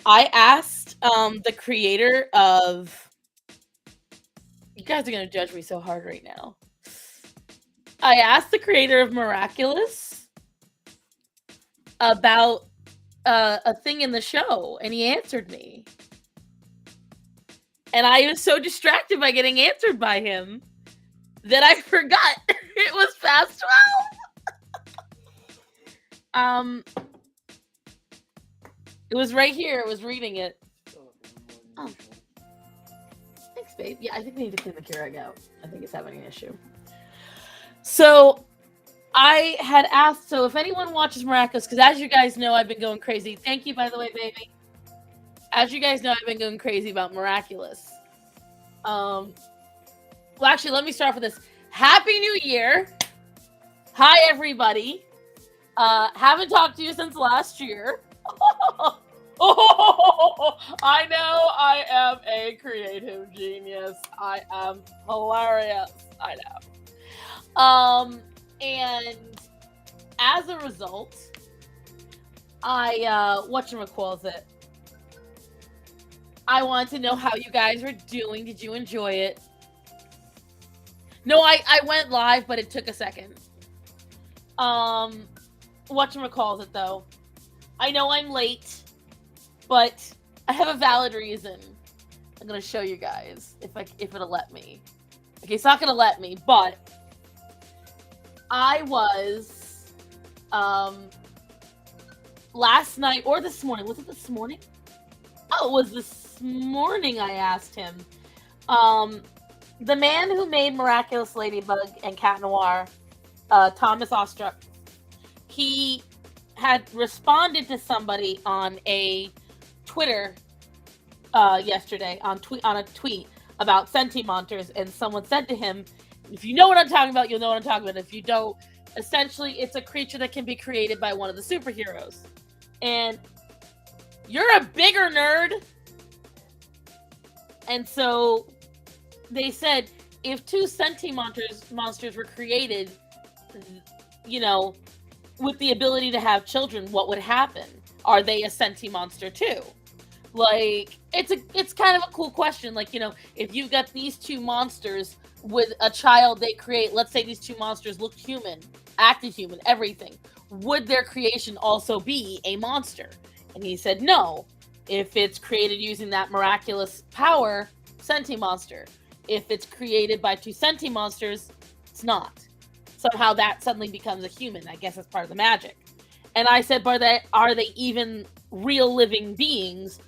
I asked the creator of. You guys are gonna judge me so hard right now. I asked the creator of Miraculous about a thing in the show, and he answered me. And I was so distracted by getting answered by him that I forgot it was past 12. It was right here. I was reading it. Oh. Thanks, babe. Yeah, I think we need to clean the Keurig out. I think it's having an issue. So I had asked, so if anyone watches Miraculous, because as you guys know, I've been going crazy. Thank you, by the way, baby. As you guys know, I've been going crazy about Miraculous. Well, actually, let me start off with this. Happy New Year. Hi, everybody. Haven't talked to you since last year. Oh, I know I am a creative genius. I am hilarious. I know. And as a result, I whatchamacallit, I want to know how you guys were doing. Did you enjoy it? No, I went live, but it took a second. Whatchamacallit, though. I know I'm late, but I have a valid reason. I'm gonna show you guys if it'll let me. Okay, it's not gonna let me, but I was last night or this morning. Was it this morning? Oh, it was this morning. I asked him. The man who made Miraculous Ladybug and Cat Noir, Thomas Ostrup, he had responded to somebody on a Twitter yesterday on a tweet about Sentimonsters, and someone said to him, if you know what I'm talking about, you'll know what I'm talking about. If you don't, essentially it's a creature that can be created by one of the superheroes. And you're a bigger nerd. And so they said, if two Sentimonsters were created, you know, with the ability to have children, what would happen? Are they a Sentimonster too? Like, it's kind of a cool question. Like, you know, if you've got these two monsters with a child they create, let's say these two monsters looked human, acted human, everything, would their creation also be a monster? And he said no. If it's created using that miraculous power, Sentimonster. If it's created by two Sentimonsters, it's not. Somehow that suddenly becomes a human. I guess that's part of the magic. And I said, but are they even real living beings?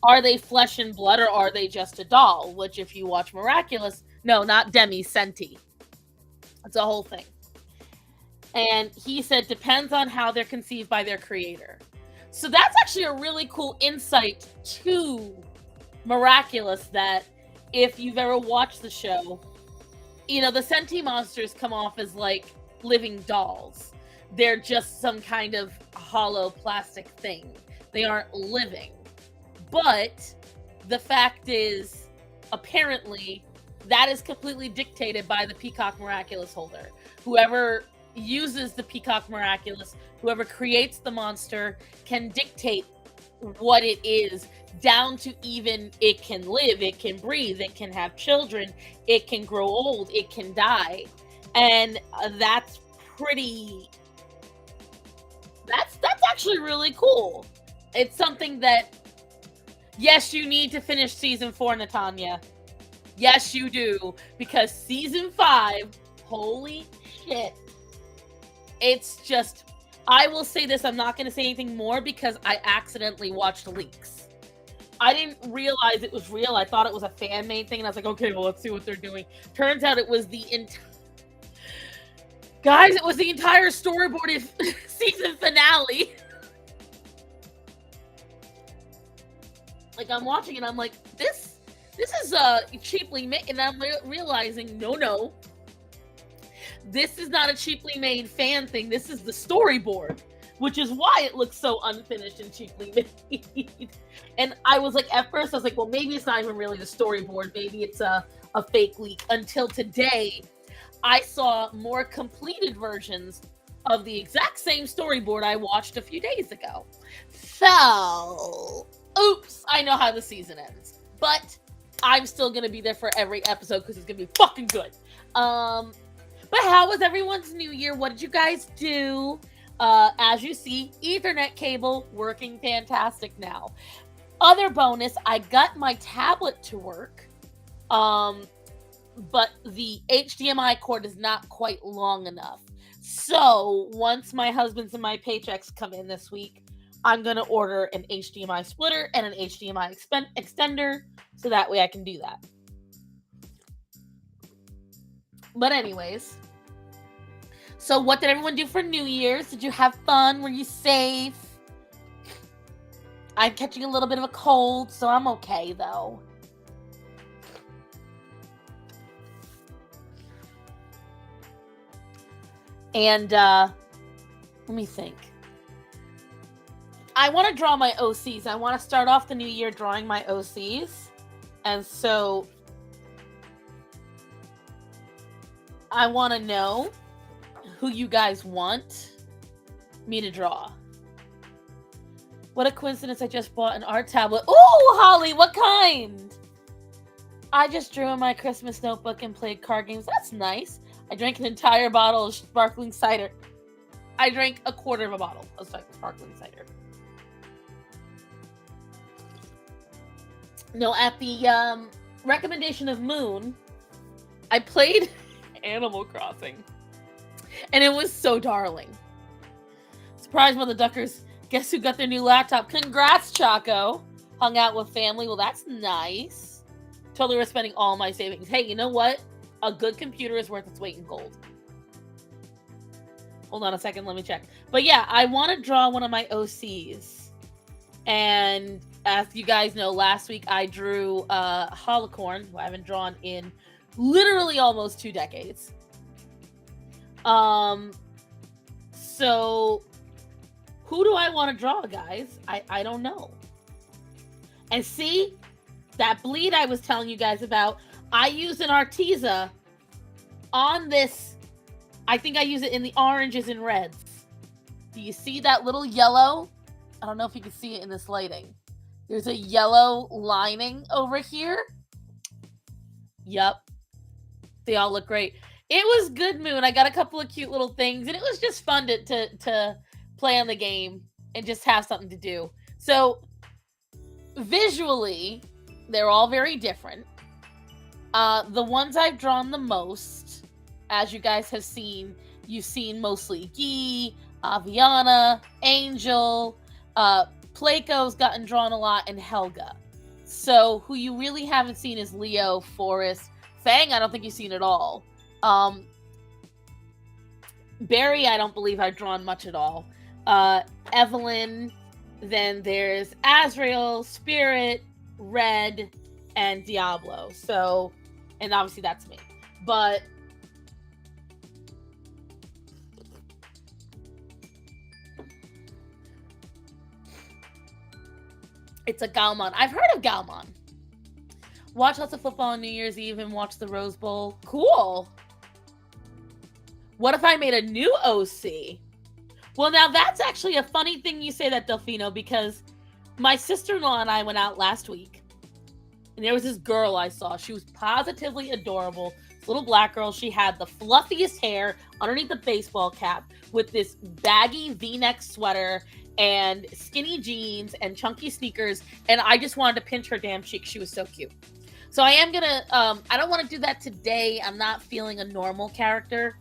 Are they flesh and blood, or are they just a doll? Which, if you watch Miraculous, no, not Demi, Senti. It's a whole thing. And he said, depends on how they're conceived by their creator. So that's actually a really cool insight to Miraculous, that if you've ever watched the show, you know, the Sentimonsters come off as like living dolls. They're just some kind of hollow plastic thing. They aren't living. But the fact is, apparently, that is completely dictated by the Peacock Miraculous holder. Whoever uses the Peacock Miraculous, whoever creates the monster, can dictate what it is, down to even it can live, it can breathe, it can have children, it can grow old, it can die. And that's actually really cool. It's something that, yes, you need to finish season 4, Natanya. Yes, you do, because season 5, holy shit. It's just, I will say this, I'm not going to say anything more because I accidentally watched leaks. I didn't realize it was real. I thought it was a fan-made thing, and I was like, okay, well, let's see what they're doing. Turns out it was the guys, it was the entire storyboarded season finale. Like, I'm watching it, I'm like, this is cheaply made, and I'm realizing, no. This is not a cheaply made fan thing. This is the storyboard, which is why it looks so unfinished and cheaply made. And I was like, at first, I was like, well, maybe it's not even really the storyboard. Maybe it's a fake leak. Until today, I saw more completed versions of the exact same storyboard I watched a few days ago. So, oops. I know how the season ends. But I'm still going to be there for every episode because it's going to be fucking good. But how was everyone's New Year? What did you guys do? As you see, Ethernet cable working fantastic now. Other bonus, I got my tablet to work. But the HDMI cord is not quite long enough. So once my husband's and my paychecks come in this week, I'm going to order an HDMI splitter and an HDMI extender so that way I can do that. But anyways, so what did everyone do for New Year's? Did you have fun? Were you safe? I'm catching a little bit of a cold, so I'm okay though. And let me think. I want to draw my OCs. I want to start off the new year drawing my OCs. And so I want to know who you guys want me to draw. What a coincidence, I just bought an art tablet. Ooh, Holly, what kind? I just drew in my Christmas notebook and played card games. That's nice. I drank an entire bottle of sparkling cider. I drank a quarter of a bottle of sparkling cider. No, at the recommendation of Moon, I played Animal Crossing. And it was so darling. Surprise, Mother Duckers. Guess who got their new laptop? Congrats, Choco. Hung out with family. Well, that's nice. Totally was spending all my savings. Hey, you know what? A good computer is worth its weight in gold. Hold on a second. Let me check. But yeah, I want to draw one of my OCs. And as you guys know, last week I drew Holocorn, who I haven't drawn in literally almost 2 decades. So who do I want to draw, guys? I don't know. And see, that bleed I was telling you guys about, I used an Arteza on this. I think I use it in the oranges and reds. Do you see that little yellow? I don't know if you can see it in this lighting. There's a yellow lining over here. Yep. They all look great. It was good, Moon. I got a couple of cute little things, and it was just fun to play on the game and just have something to do. So, visually, they're all very different. The ones I've drawn the most, as you guys have seen, you've seen mostly Guy, Aviana, Angel, Placo's gotten drawn a lot, and Helga. So, who you really haven't seen is Leo, Forrest. Fang, I don't think you've seen at all. Barry, I don't believe I've drawn much at all. Evelyn, then there's Azrael, Spirit, Red, and Diablo. So, and obviously that's me. But it's a Galmon. I've heard of Galmon. Watch lots of football on New Year's Eve and watch the Rose Bowl. Cool. What if I made a new OC? Well, now that's actually a funny thing you say that, Delfino, because my sister-in-law and I went out last week, and there was this girl I saw. She was positively adorable. This little black girl. She had the fluffiest hair underneath the baseball cap with this baggy V-neck sweater and skinny jeans and chunky sneakers, and I just wanted to pinch her damn cheek. She was so cute. So I am gonna, I don't want to do that today. I'm not feeling a normal character.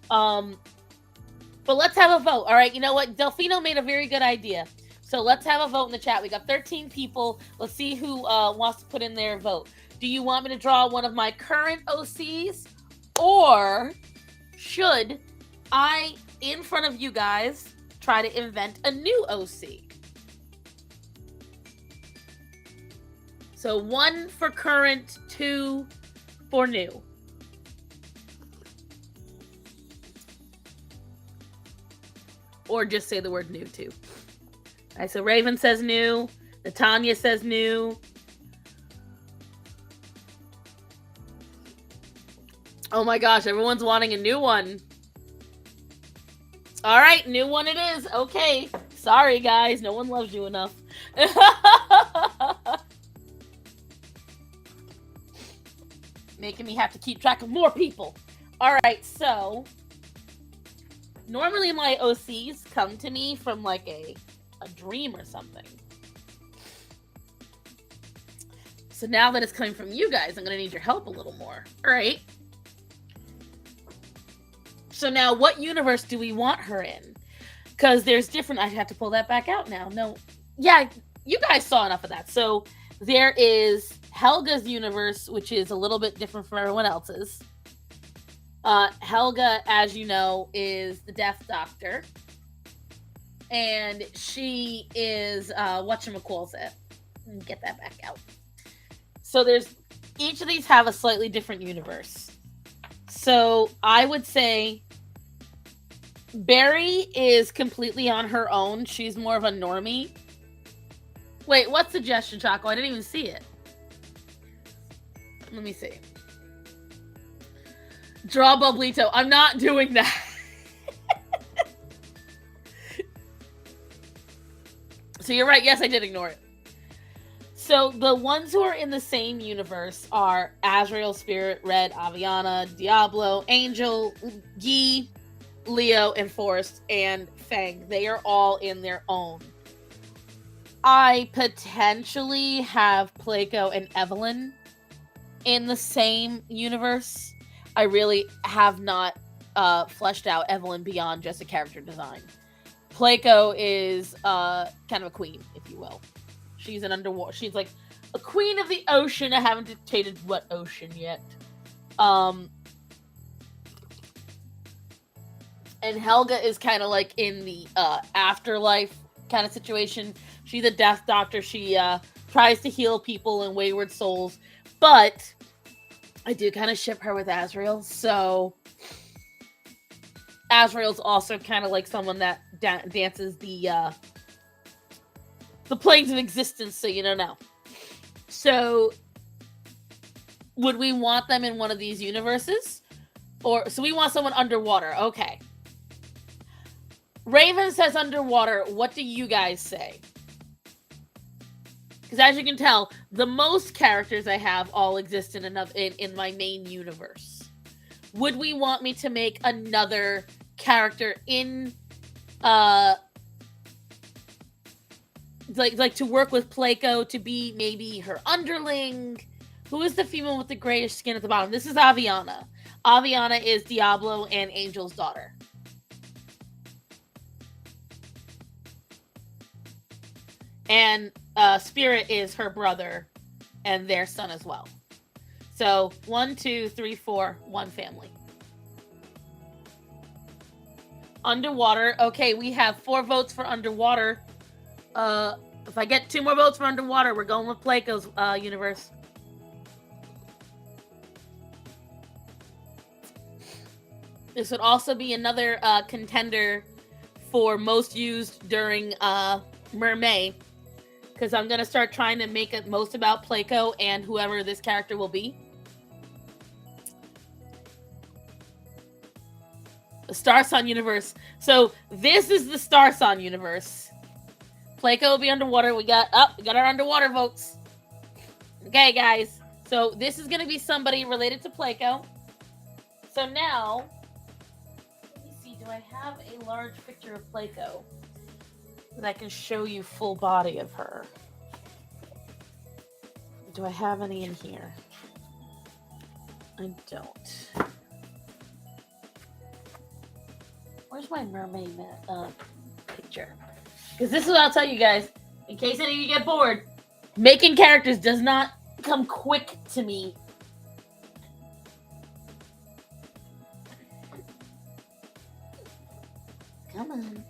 But let's have a vote. All right, you know what? Delfino made a very good idea. So let's have a vote in the chat. We got 13 people. Let's see who wants to put in their vote. Do you want me to draw one of my current OCs? Or should I, in front of you guys, try to invent a new OC? So 1 for current, 2 for new. Or just say the word new too. All right, so Raven says new. Natanya says new. Oh my gosh, everyone's wanting a new one. All right, new one it is. Okay. Sorry, guys. No one loves you enough. making me have to keep track of more people. All right, so normally my OCs come to me from like a dream or something. So now that it's coming from you guys, I'm going to need your help a little more. All right. So now what universe do we want her in? Because there's different... I have to pull that back out now. No. Yeah, you guys saw enough of that. So there is Helga's universe, which is a little bit different from everyone else's. Helga, as you know, is the Death Doctor. And she is, whatchamacallit. Get that back out. So there's... Each of these have a slightly different universe. So I would say Barry is completely on her own. She's more of a normie. Wait, what suggestion, Choco? I didn't even see it. Let me see. Draw Bublito. I'm not doing that. So you're right. Yes, I did ignore it. So the ones who are in the same universe are Azrael, Spirit, Red, Aviana, Diablo, Angel, Guy, Leo, and Forrest, and Fang. They are all in their own. I potentially have Placo and Evelyn in the same universe. I really have not fleshed out Evelyn beyond just a character design. Placo is kind of a queen, if you will. She's an underwater... She's like a queen of the ocean. I haven't dictated what ocean yet. And Helga is kind of like in the afterlife kind of situation. She's a Death Doctor. She tries to heal people and wayward souls. But I do kind of ship her with Azrael. So Azrael's also kind of like someone that dances the planes of existence, so you don't know. So would we want them in one of these universes? So we want someone underwater. Okay. Raven says underwater. What do you guys say? Because as you can tell, the most characters I have all exist in my main universe. Would we want me to make another character in like to work with Placo to be maybe her underling? Who is the female with the grayish skin at the bottom? This is Aviana. Aviana is Diablo and Angel's daughter. And Spirit is her brother and their son as well. So 1, 2, 3, 4, one family. Underwater. Okay, we have 4 votes for underwater. If I get 2 more votes for underwater, we're going with Placo's universe. This would also be another contender for most used during Mermaid, because I'm gonna start trying to make it most about Placo and whoever this character will be. The Star Sun universe. So this is the Star Sun universe. Placo will be underwater. We got our underwater votes. Okay, guys. So this is going to be somebody related to Placo. So now, let me see. Do I have a large picture of Placo that I can show you full body of her? Do I have any in here? I don't. Where's my mermaid picture? Because this is what I'll tell you guys, in case any of you get bored, making characters does not come quick to me. Come on.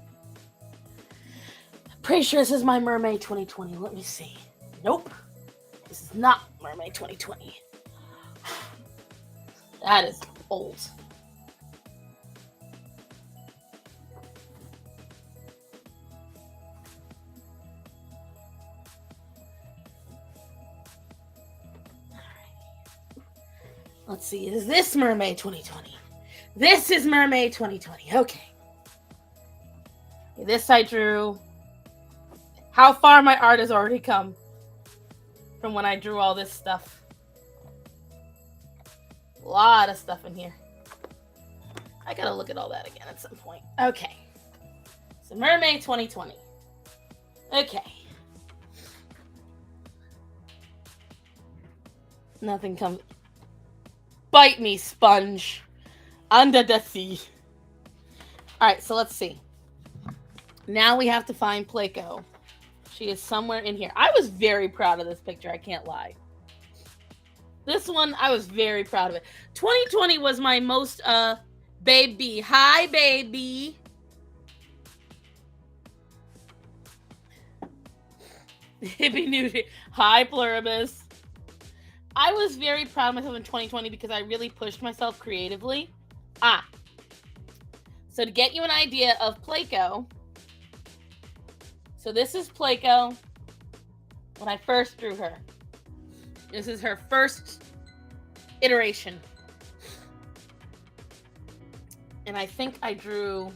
Pretty sure this is my Mermaid 2020. Let me see. Nope. This is not Mermaid 2020. That is old. Let's see, is this Mermaid 2020? This is Mermaid 2020. Okay. This I drew. How far my art has already come from when I drew all this stuff. A lot of stuff in here. I gotta look at all that again at some point. Okay. So Mermaid 2020. Okay. Nothing comes. Bite me, sponge. Under the sea. Alright, so let's see. Now we have to find Pleco. She is somewhere in here. I was very proud of this picture, I can't lie. This one, I was very proud of it. 2020 was my most, baby. Hi, baby. Hippie Nudie. Hi, Pluribus. I was very proud of myself in 2020 because I really pushed myself creatively. So to get you an idea of Pleco, so this is Pleco when I first drew her. This is her first iteration. And I think I drew,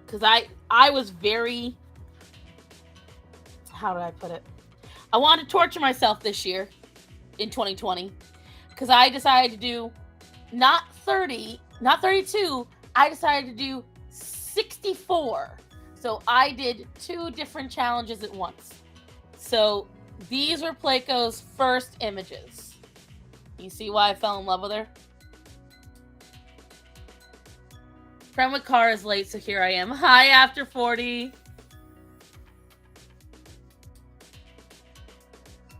because I was very, how do I put it? I wanted to torture myself this year in 2020 because I decided to do not 30, not 32, I decided to do 64. So I did 2 different challenges at once. So these were Pleco's first images. You see why I fell in love with her? Friend with car is late, so here I am. Hi, after 40.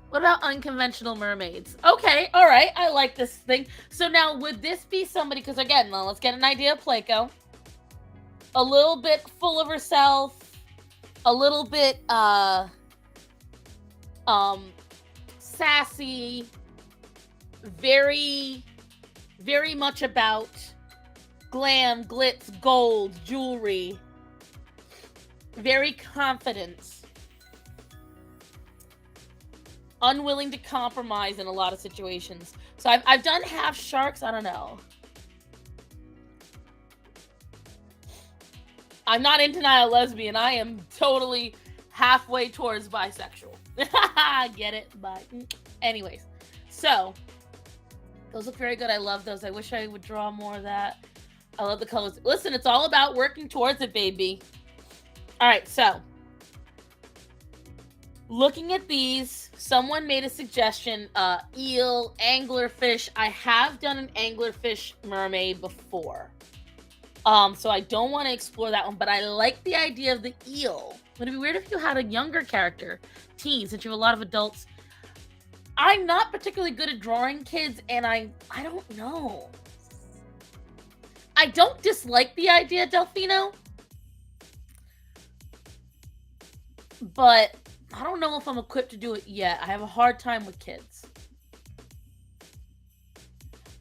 What about unconventional mermaids? Okay, all right. I like this thing. So now, would this be somebody, because again, let's get an idea of Pleco. A little bit full of herself, a little bit sassy, very, very much about glam, glitz, gold, jewelry, very confident, unwilling to compromise in a lot of situations. So I've done half sharks. I don't know. I'm not in denial lesbian. I am totally halfway towards bisexual. Get it? But anyways, so those look very good. I love those. I wish I would draw more of that. I love the colors. Listen, it's all about working towards it, baby. All right, so looking at these, someone made a suggestion, eel, anglerfish. I have done an anglerfish mermaid before. So I don't want to explore that one, but I like the idea of the eel. Would it be weird if you had a younger character, teen, since you have a lot of adults? I'm not particularly good at drawing kids, and I don't know. I don't dislike the idea, Delfino, but I don't know if I'm equipped to do it yet. I have a hard time with kids.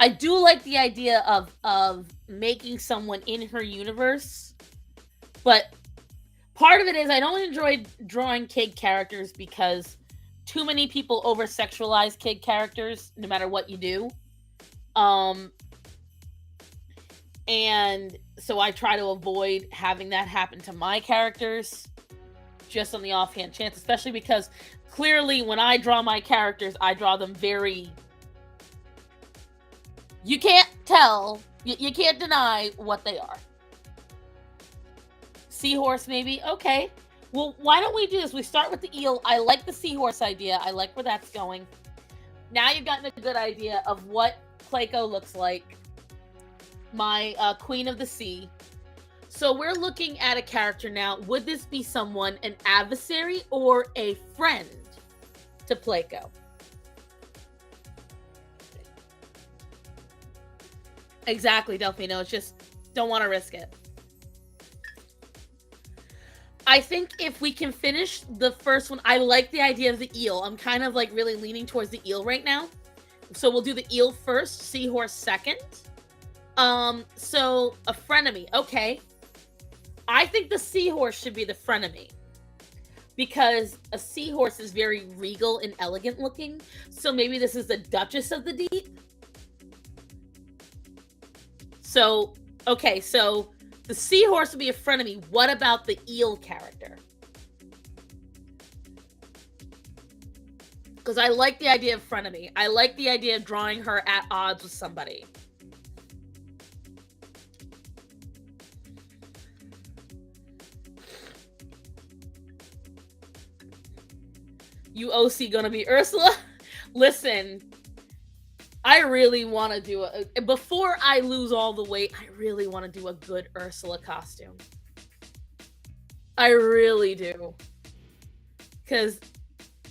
I do like the idea of making someone in her universe, but part of it is I don't enjoy drawing kid characters because too many people over-sexualize kid characters, no matter what you do. And so I try to avoid having that happen to my characters, just on the offhand chance, especially because clearly when I draw my characters, I draw them very... You can't tell, you can't deny what they are. Seahorse, maybe? Okay. Well, why don't we do this? We start with the eel. I like the seahorse idea. I like where that's going. Now you've gotten a good idea of what Pleco looks like. My Queen of the Sea. So we're looking at a character now. Would this be someone, an adversary or a friend to Pleco? Exactly, Delfino. It's just don't want to risk it. I think if we can finish the first one, I like the idea of the eel. I'm kind of like really leaning towards the eel right now. So we'll do the eel first, seahorse second. So a frenemy. Okay. I think the seahorse should be the frenemy because a seahorse is very regal and elegant looking. So maybe this is the Duchess of the Deep. So, okay, so the seahorse would be a frenemy. What about the eel character? Because I like the idea of frenemy. I like the idea of drawing her at odds with somebody. You OC gonna be Ursula? Listen, I really want to do before I lose all the weight, I really want to do a good Ursula costume. I really do. Because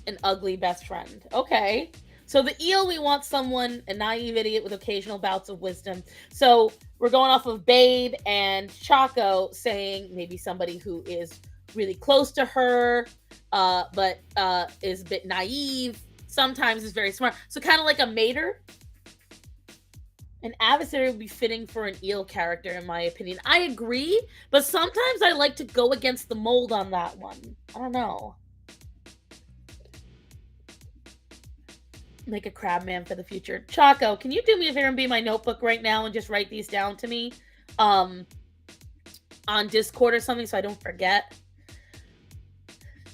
an ugly best friend. Okay. So the eel, we want someone, a naive idiot with occasional bouts of wisdom. So we're going off of Babe and Chaco saying maybe somebody who is really close to her, but is a bit naive. Sometimes is very smart. So kind of like a mater. An adversary would be fitting for an eel character, in my opinion. I agree, but sometimes I like to go against the mold on that one. I don't know. Make a crab man for the future. Chaco, can you do me a favor and be my notebook right now and just write these down to me on Discord or something so I don't forget?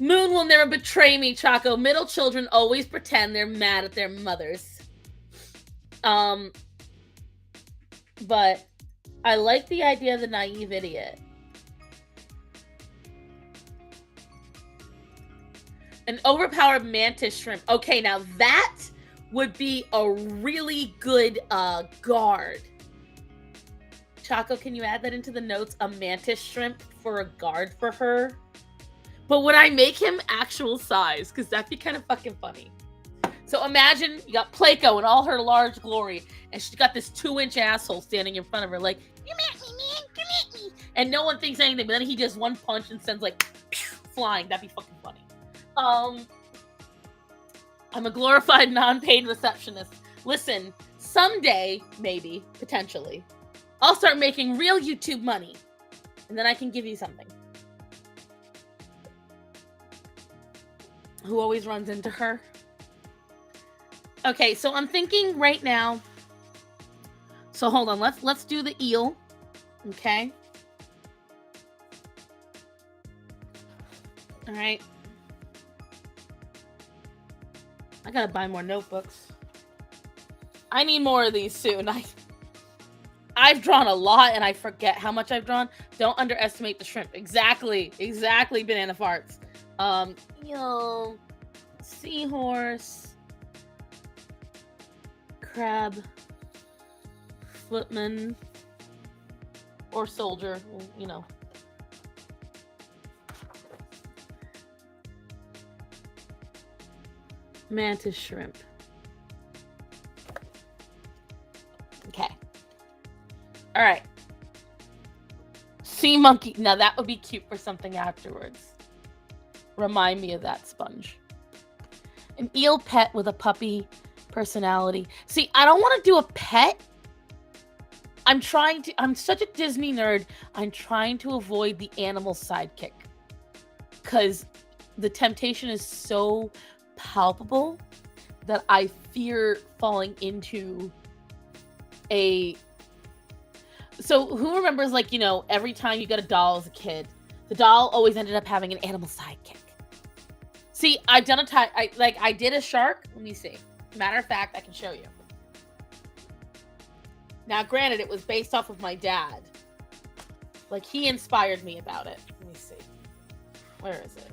Moon will never betray me, Chaco. Middle children always pretend they're mad at their mothers. But I like the idea of the naive idiot. An overpowered mantis shrimp. Okay, now that would be a really good guard. Chaco, can you add that into the notes? A mantis shrimp for a guard for her? But would I make him actual size? Because that'd be kind of fucking funny. So imagine you got Placo in all her large glory, and she's got this 2-inch asshole standing in front of her like, come at me, man, come at me. And no one thinks anything, but then he does one punch and sends like, pew, flying. That'd be fucking funny. I'm a glorified non-paid receptionist. Listen, someday, maybe, potentially, I'll start making real YouTube money, and then I can give you something. Who always runs into her? Okay, so I'm thinking right now. So hold on, let's do the eel. Okay. All right. I gotta buy more notebooks. I need more of these soon. I've drawn a lot and I forget how much I've drawn. Don't underestimate the shrimp. Exactly, banana farts. Eel, seahorse, crab, footman, or soldier, you know. Mantis shrimp. Okay. All right. Sea monkey. Now that would be cute for something afterwards. Remind me of that, Sponge. An eel pet with a puppy personality. See, I don't want to do a pet. I'm such a Disney nerd. I'm trying to avoid the animal sidekick. Because the temptation is so palpable that I fear falling into a... So who remembers, like, you know, every time you got a doll as a kid, the doll always ended up having an animal sidekick. See, I've done I did a shark. Let me see. Matter of fact, I can show you. Now, granted, it was based off of my dad. Like, he inspired me about it. Let me see. Where is it?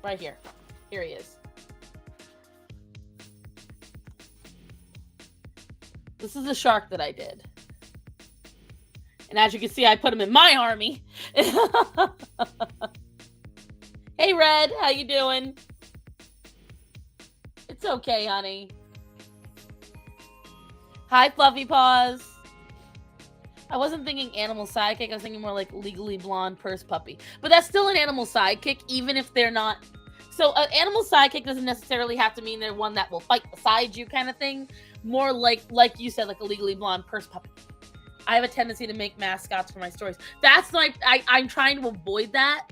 Right here. Here he is. This is a shark that I did. And as you can see, I put him in my army. Hey, Red. How you doing? It's okay, honey. Hi, Fluffy Paws. I wasn't thinking animal sidekick. I was thinking more like legally blonde purse puppy. But that's still an animal sidekick, even if they're not... So an animal sidekick doesn't necessarily have to mean they're one that will fight beside you kind of thing. More like you said, like a legally blonde purse puppy. I have a tendency to make mascots for my stories. That's like... I'm trying to avoid that.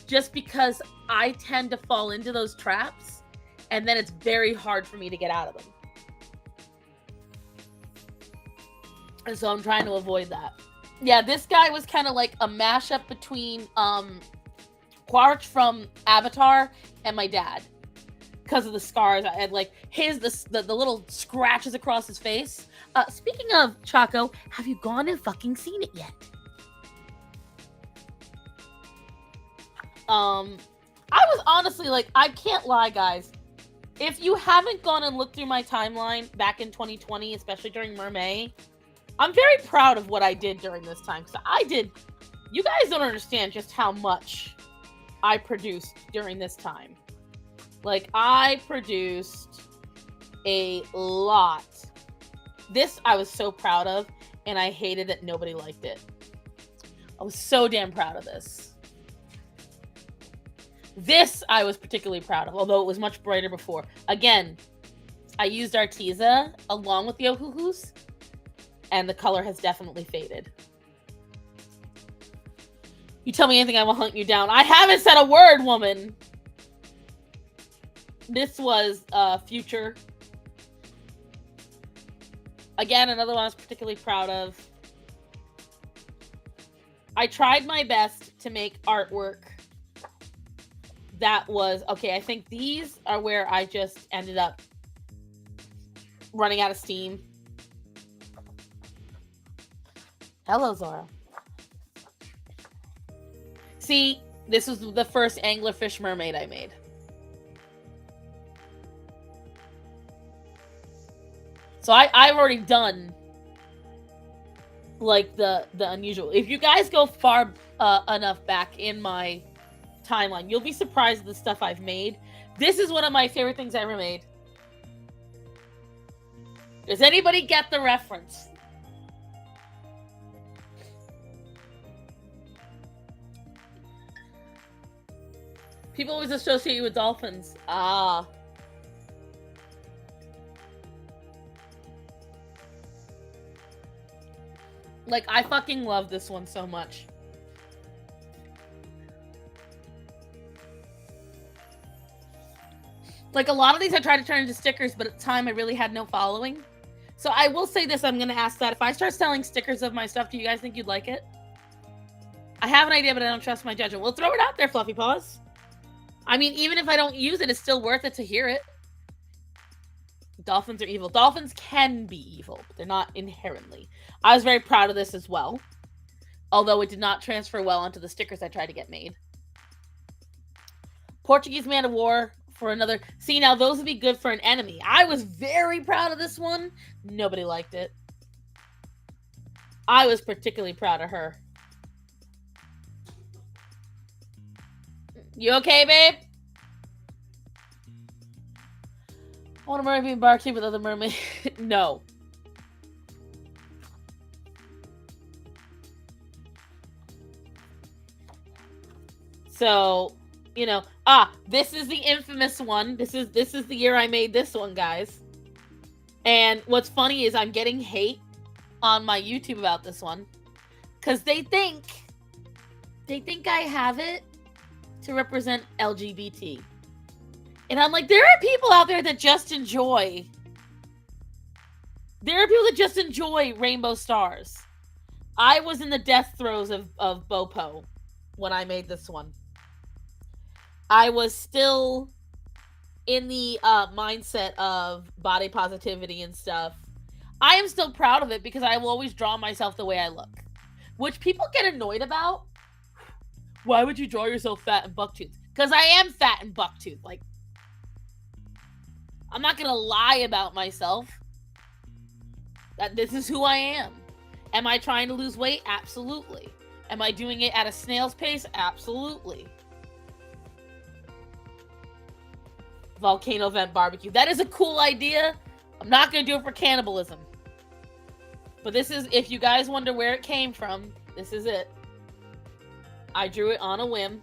Just because I tend to fall into those traps. And then it's very hard for me to get out of them. And so I'm trying to avoid that. Yeah, this guy was kind of like a mashup between Quark from Avatar and my dad. Because of the scars. I had like the little scratches across his face. Speaking of Chaco, have you gone and fucking seen it yet? I was honestly like, I can't lie, guys. If you haven't gone and looked through my timeline back in 2020, especially during Mermaid, I'm very proud of what I did during this time. Because you guys don't understand just how much I produced during this time. Like, I produced a lot. This I was so proud of, and I hated that nobody liked it. I was so damn proud of this. This I was particularly proud of, although it was much brighter before. Again, I used Arteza along with the Ohuhus, and the color has definitely faded. You tell me anything, I will hunt you down. I haven't said a word, woman! This was Future. Again, another one I was particularly proud of. I tried my best to make artwork that was... Okay, I think these are where I just ended up running out of steam. Hello, Zora. See, this was the first anglerfish mermaid I made. So I've already done like the unusual. If you guys go far enough back in my timeline, you'll be surprised at the stuff I've made. This is one of my favorite things I ever made. Does anybody get the reference? People always associate you with dolphins. Ah. Like, I fucking love this one so much. Like, a lot of these I tried to turn into stickers, but at the time I really had no following. So I will say this, I'm going to ask that. If I start selling stickers of my stuff, do you guys think you'd like it? I have an idea, but I don't trust my judgment. Well, throw it out there, Fluffy Paws. I mean, even if I don't use it, it's still worth it to hear it. Dolphins are evil. Dolphins can be evil, but they're not inherently. I was very proud of this as well. Although it did not transfer well onto the stickers I tried to get made. Portuguese man of war for another. See, now those would be good for an enemy. I was very proud of this one. Nobody liked it. I was particularly proud of her. You okay, babe? I want a mermaid being barky with other mermaids. No. So, you know, this is the infamous one. This is the year I made this one, guys. And what's funny is I'm getting hate on my YouTube about this one, because they think I have it to represent LGBT. And I'm like, there are people out there that just enjoy. There are people that just enjoy rainbow stars. I was in the death throes of Bopo when I made this one. I was still in the mindset of body positivity and stuff. I am still proud of it because I will always draw myself the way I look, which people get annoyed about. Why would you draw yourself fat and bucktooth? Because I am fat and bucktooth. Like, I'm not gonna lie about myself. That this is who I am. Am I trying to lose weight? Absolutely. Am I doing it at a snail's pace? Absolutely. Volcano vent barbecue. That is a cool idea. I'm not gonna do it for cannibalism. But this is, if you guys wonder where it came from, this is it. I drew it on a whim.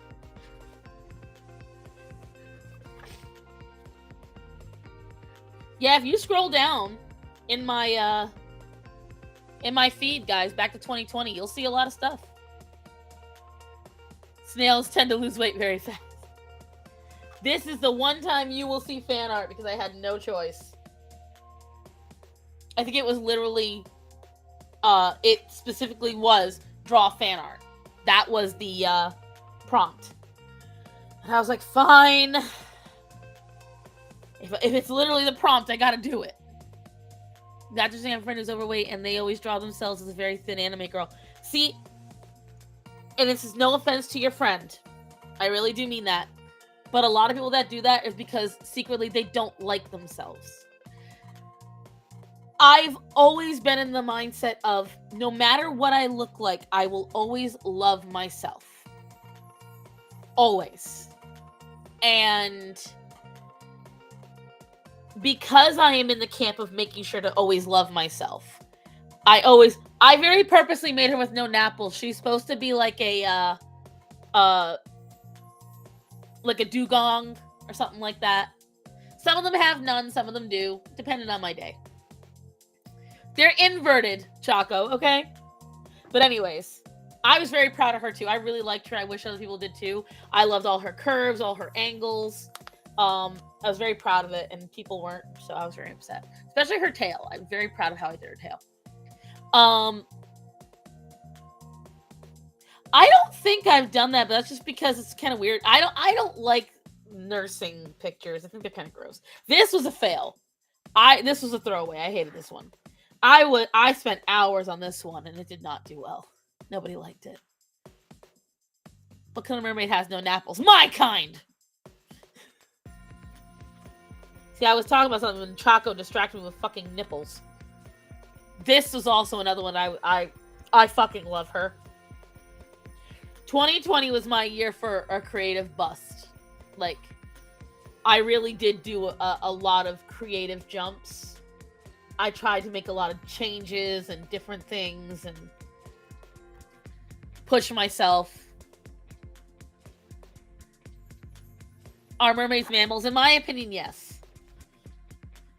Yeah, if you scroll down in my feed, guys, back to 2020, you'll see a lot of stuff. Snails tend to lose weight very fast. This is the one time you will see fan art because I had no choice. I think it was literally, it specifically was draw fan art. That was the prompt. And I was like, fine. If it's literally the prompt, I gotta do it. Not just have a friend who's overweight and they always draw themselves as a very thin anime girl. See, and this is no offense to your friend. I really do mean that. But a lot of people that do that is because secretly they don't like themselves. I've always been in the mindset of no matter what I look like, I will always love myself. Always. And because I am in the camp of making sure to always love myself, I very purposely made her with no napples. She's supposed to be like a dugong or something like that. Some of them have none, some of them do, depending on my day. They're inverted, Choco, okay? But anyways, I was very proud of her too. I really liked her. I wish other people did too. I loved all her curves, all her angles. I was very proud of it, and people weren't, so I was very upset. Especially her tail. I'm very proud of how I did her tail. I don't think I've done that, but that's just because it's kind of weird. I don't like nursing pictures. I think they're kind of gross. This was a fail. This was a throwaway. I hated this one. I spent hours on this one, and it did not do well. Nobody liked it. What kind of mermaid has no napples? My kind! See, I was talking about something when Choco distracted me with fucking nipples. This was also another one I fucking love her. 2020 was my year for a creative bust. Like, I really did do a lot of creative jumps. I tried to make a lot of changes and different things and push myself. Are mermaids mammals? In my opinion, yes.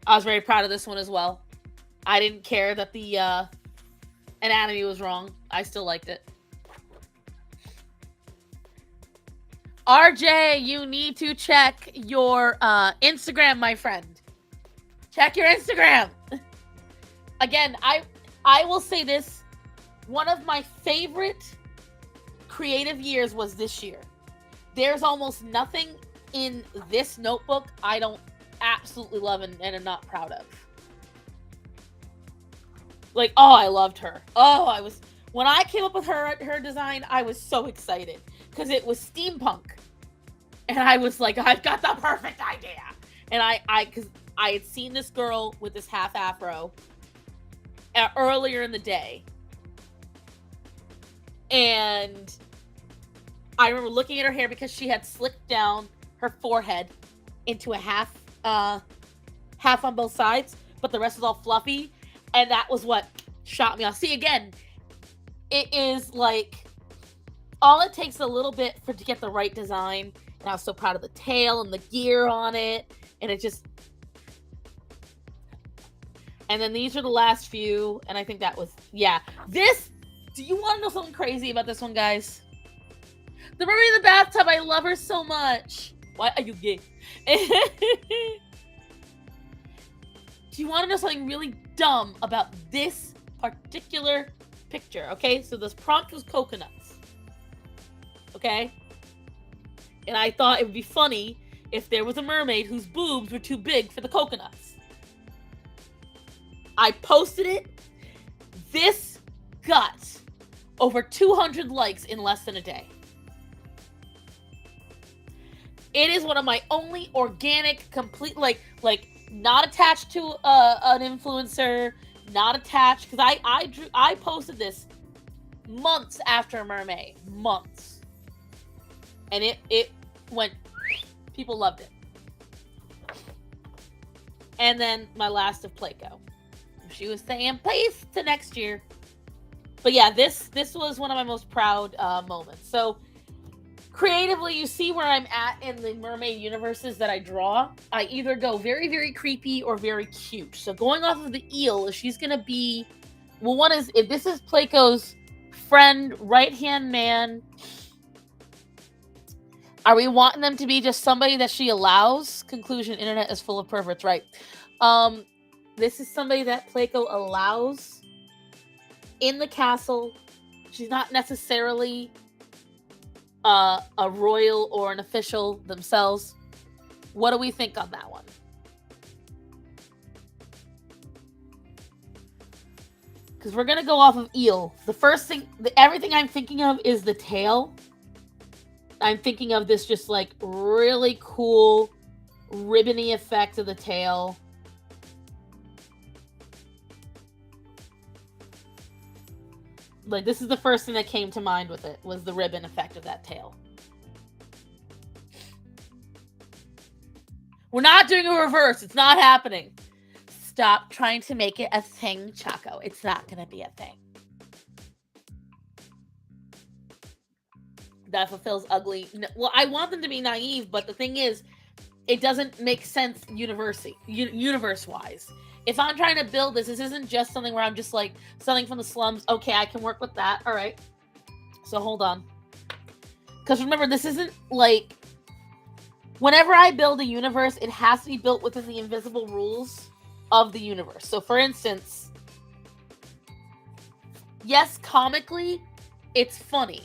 I was very proud of this one as well. I didn't care that the anatomy was wrong. I still liked it. RJ, you need to check your Instagram, my friend. Check your Instagram. Again, I will say this. One of my favorite creative years was this year. There's almost nothing in this notebook I don't absolutely love and am not proud of. Like, oh, I loved her. Oh, when I came up with her design, I was so excited because it was steampunk. And I was like, I've got the perfect idea. And because I had seen this girl with this half afro earlier in the day. And I remember looking at her hair because she had slicked down her forehead into a half on both sides, but the rest was all fluffy. And that was what shot me off. See, again, it is like all it takes a little bit to get the right design. And I was so proud of the tail and the gear on it. And it just... And then these are the last few. And I think that was... Yeah. This... Do you want to know something crazy about this one, guys? The mermaid in the bathtub. I love her so much. Why are you gay? Do you want to know something really dumb about this particular picture? Okay, so this prompt was coconuts. Okay? And I thought it would be funny if there was a mermaid whose boobs were too big for the coconuts. I posted it. This got over 200 likes in less than a day. It is one of my only organic, complete, like not attached to an influencer, not attached, because I posted this months after Mermaid, months, and it went, people loved it. And then my last of Placo, she was saying please to next year. But yeah, this was one of my most proud moments. So creatively, you see where I'm at in the mermaid universes that I draw. I either go very, very creepy or very cute. So going off of the eel, she's going to be... Well, one is... If this is Placo's friend, right-hand man. Are we wanting them to be just somebody that she allows? Conclusion, internet is full of perverts, right? This is somebody that Placo allows in the castle. She's not necessarily... a royal or an official themselves. What do we think on that one? Because we're gonna go off of eel. The first thing, everything I'm thinking of is the tail. I'm thinking of this just like really cool ribbony effect of the tail. Like, this is the first thing that came to mind with it, was the ribbon effect of that tail. We're not doing a reverse. It's not happening. Stop trying to make it a thing, Chaco. It's not going to be a thing. That fulfills ugly. No, well, I want them to be naive, but the thing is, it doesn't make sense universe-wise. If I'm trying to build this isn't just something where I'm just like, something from the slums. Okay, I can work with that. All right. So hold on. Because remember, this isn't like, whenever I build a universe, it has to be built within the invisible rules of the universe. So for instance, yes, comically, it's funny.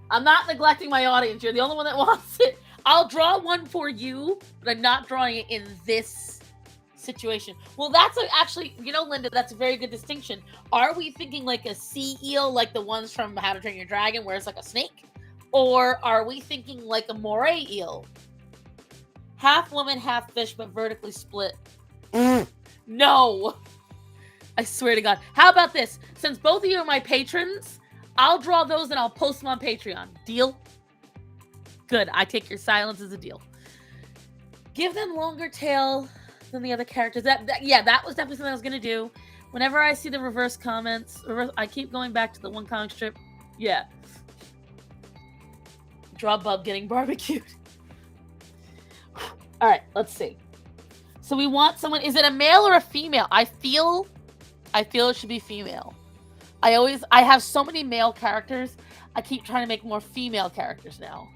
I'm not neglecting my audience. You're the only one that wants it. I'll draw one for you, but I'm not drawing it in this situation. Well, that's actually, you know, Linda, that's a very good distinction. Are we thinking like a sea eel, like the ones from How to Train Your Dragon, where it's like a snake? Or are we thinking like a moray eel? Half woman, half fish, but vertically split. No. I swear to God. How about this? Since both of you are my patrons, I'll draw those and I'll post them on Patreon. Deal? Good. I take your silence as a deal. Give them longer tail than the other characters. That was definitely something I was going to do. Whenever I see the reverse comments, I keep going back to the one comic strip. Yeah. Draw Bub getting barbecued. All right, let's see. So we want someone, is it a male or a female? I feel it should be female. I have so many male characters. I keep trying to make more female characters now.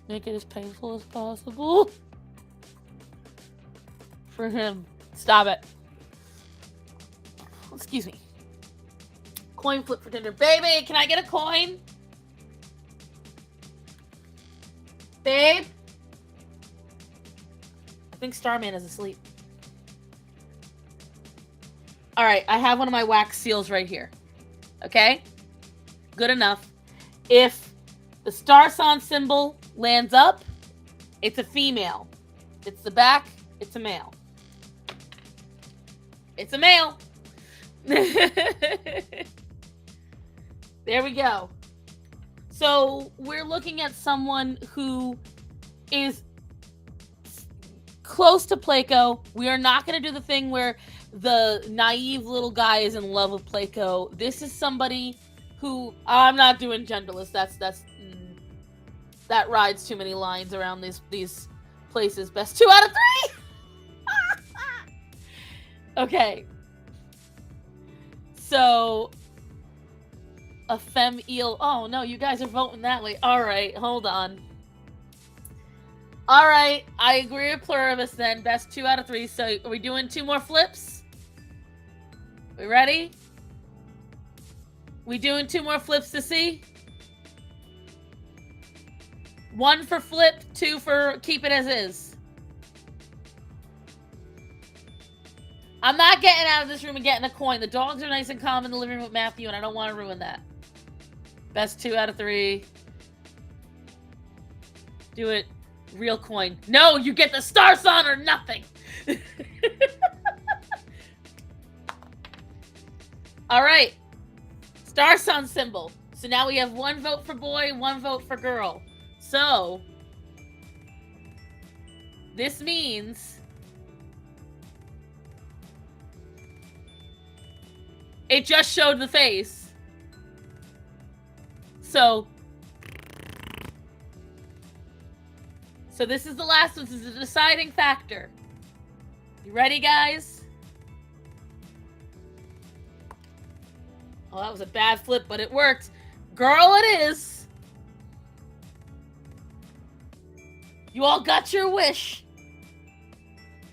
Make it as painful as possible. For him. Stop it. Excuse me. Coin flip for dinner. Baby, can I get a coin? Babe? I think Starman is asleep. All right, I have one of my wax seals right here. Okay? Good enough. If the star sign symbol lands up, it's a female. It's the back, it's a male. It's a male. There we go. So we're looking at someone who is close to Placo. We are not going to do the thing where the naive little guy is in love with Placo. This is somebody who, I'm not doing genderless. That rides too many lines around these places. Best 2 out of 3. Okay. So a femme eel. Oh no, you guys are voting that way. All right, hold on. All right, I agree with Pluribus then. Best 2 out of 3. So are we doing 2 more flips? We ready? We doing 2 more flips to see? 1 for flip, 2 for keep it as is. I'm not getting out of this room and getting a coin. The dogs are nice and calm in the living room with Matthew, and I don't want to ruin that. Best 2 out of 3. Do it. Real coin. No, you get the star sign or nothing. All right. Star sign symbol. So now we have 1 vote for boy, 1 vote for girl. So this means it just showed the face. So this is the last one. This is the deciding factor. You ready, guys? Oh, that was a bad flip, but it worked. Girl, it is. You all got your wish.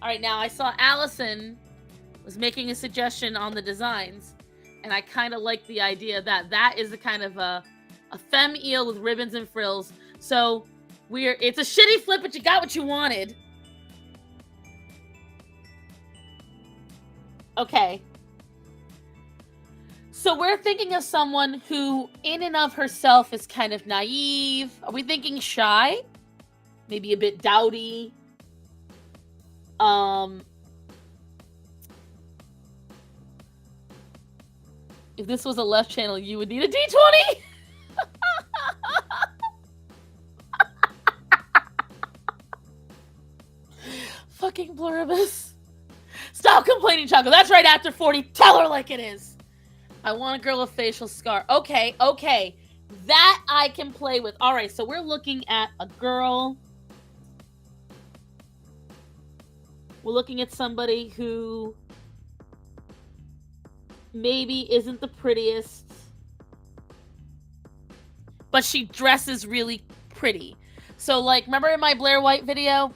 All right, now I saw Allison was making a suggestion on the designs, and I kind of like the idea that that is a kind of a femme eel with ribbons and frills. So it's a shitty flip, but you got what you wanted. Okay. So we're thinking of someone who, in and of herself, is kind of naive. Are we thinking shy? Maybe a bit dowdy? If this was a left channel, you would need a D20? Fucking Bluribus. Stop complaining, Choco. That's right after 40. Tell her like it is. I want a girl with facial scar. Okay. That I can play with. All right, so we're looking at a girl. We're looking at somebody who maybe isn't the prettiest, but she dresses really pretty. So, like, remember in my Blair White video?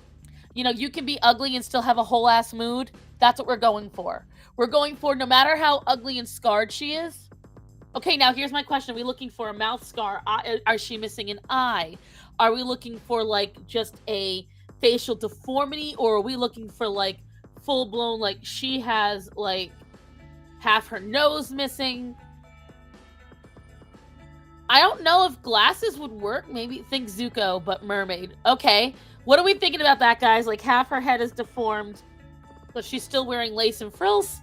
You know, you can be ugly and still have a whole ass mood. That's what we're going for. We're going for, no matter how ugly and scarred she is. Okay, now here's my question. Are we looking for a mouth scar? Are she missing an eye? Are we looking for, like, just a facial deformity? Or are we looking for, like, full-blown, like, she has, like, half her nose missing? I don't know if glasses would work. Maybe think Zuko, but mermaid. Okay. What are we thinking about that, guys? Like, half her head is deformed, but she's still wearing lace and frills?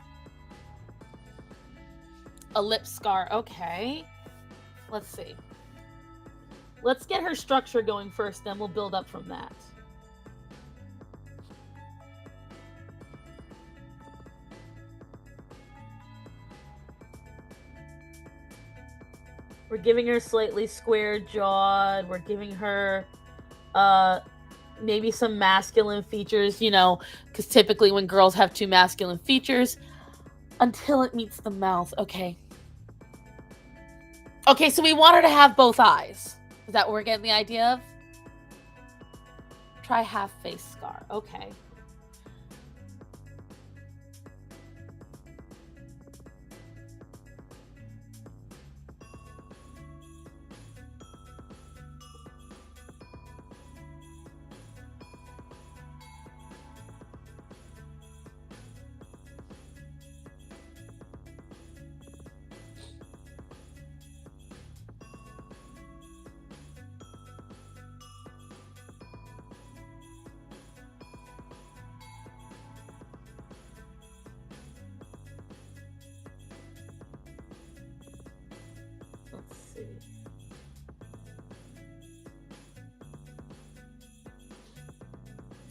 A lip scar. Okay. Let's see. Let's get her structure going first, then we'll build up from that. We're giving her slightly square jawed. We're giving her maybe some masculine features, you know, because typically when girls have too masculine features, until it meets the mouth. Okay. Okay, so we want her to have both eyes. Is that what we're getting the idea of? Try half face scar. Okay.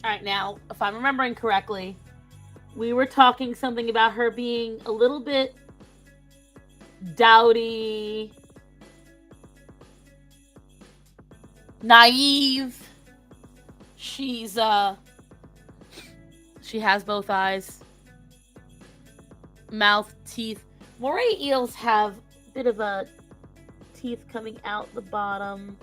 All right, now, if I'm remembering correctly, we were talking something about her being a little bit dowdy, naive. She has both eyes, mouth, teeth. Moray eels have a bit of a teeth coming out the bottom.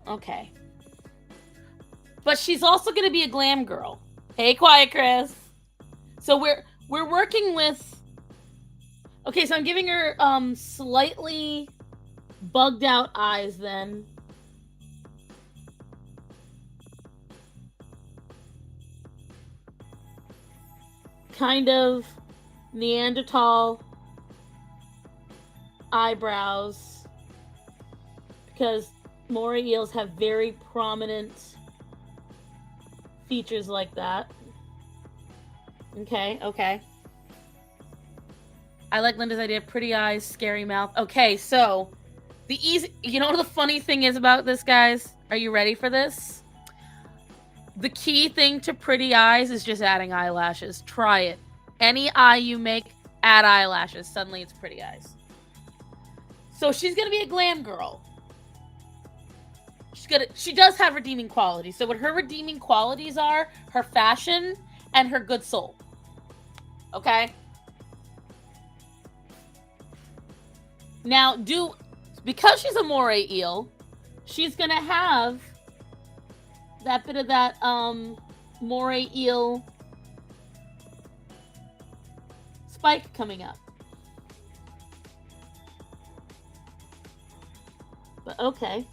Okay. But she's also going to be a glam girl. Hey, Quiet Chris. So we're working with... Okay, so I'm giving her slightly bugged out eyes then. Kind of Neanderthal eyebrows. Because moray eels have very prominent features like that. Okay. I like Linda's idea. Pretty eyes, scary mouth. Okay, so you know what the funny thing is about this, guys? Are you ready for this? The key thing to pretty eyes is just adding eyelashes. Try it. Any eye you make, add eyelashes. Suddenly it's pretty eyes. So she's going to be a glam girl. She does have redeeming qualities. So what her redeeming qualities are, her fashion and her good soul. Okay? Now, because she's a moray eel, she's going to have that bit of that moray eel spike coming up. Okay.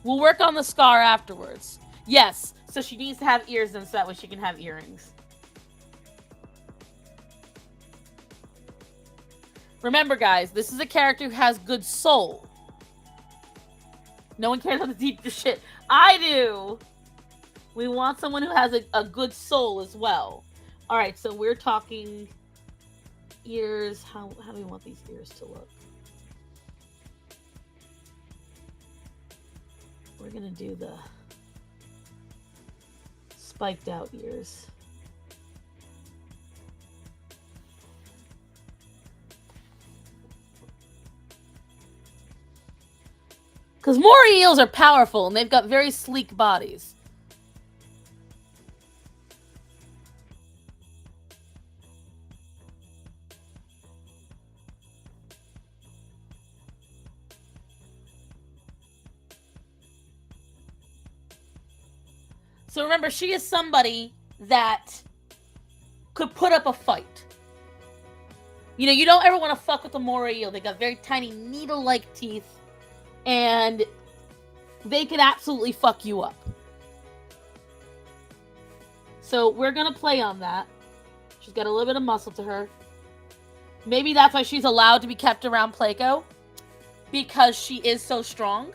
We'll work on the scar afterwards. Yes, so she needs to have ears in so that way she can have earrings. Remember, guys, this is a character who has good soul. No one cares about the deep shit. I do! We want someone who has a good soul as well. Alright, so we're talking ears. How do we want these ears to look? We're gonna do the spiked out ears. Because moray eels are powerful and they've got very sleek bodies. So remember, she is somebody that could put up a fight. You know, you don't ever want to fuck with a moray eel. They got very tiny needle-like teeth, and they could absolutely fuck you up. So we're gonna play on that. She's got a little bit of muscle to her. Maybe that's why she's allowed to be kept around Placo, because she is so strong.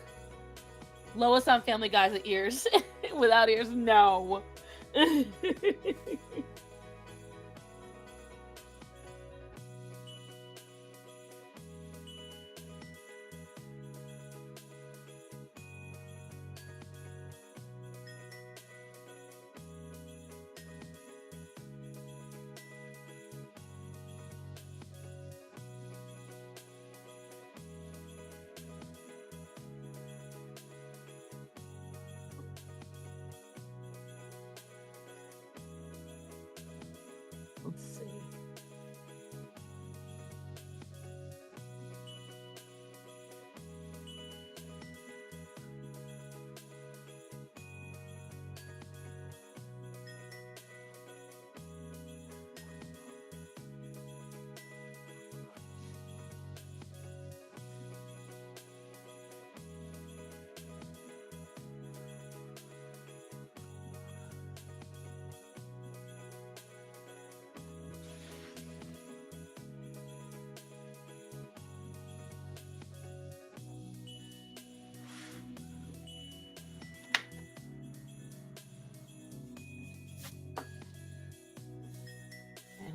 Lois on Family Guy's ears. Without ears, no. Let's see.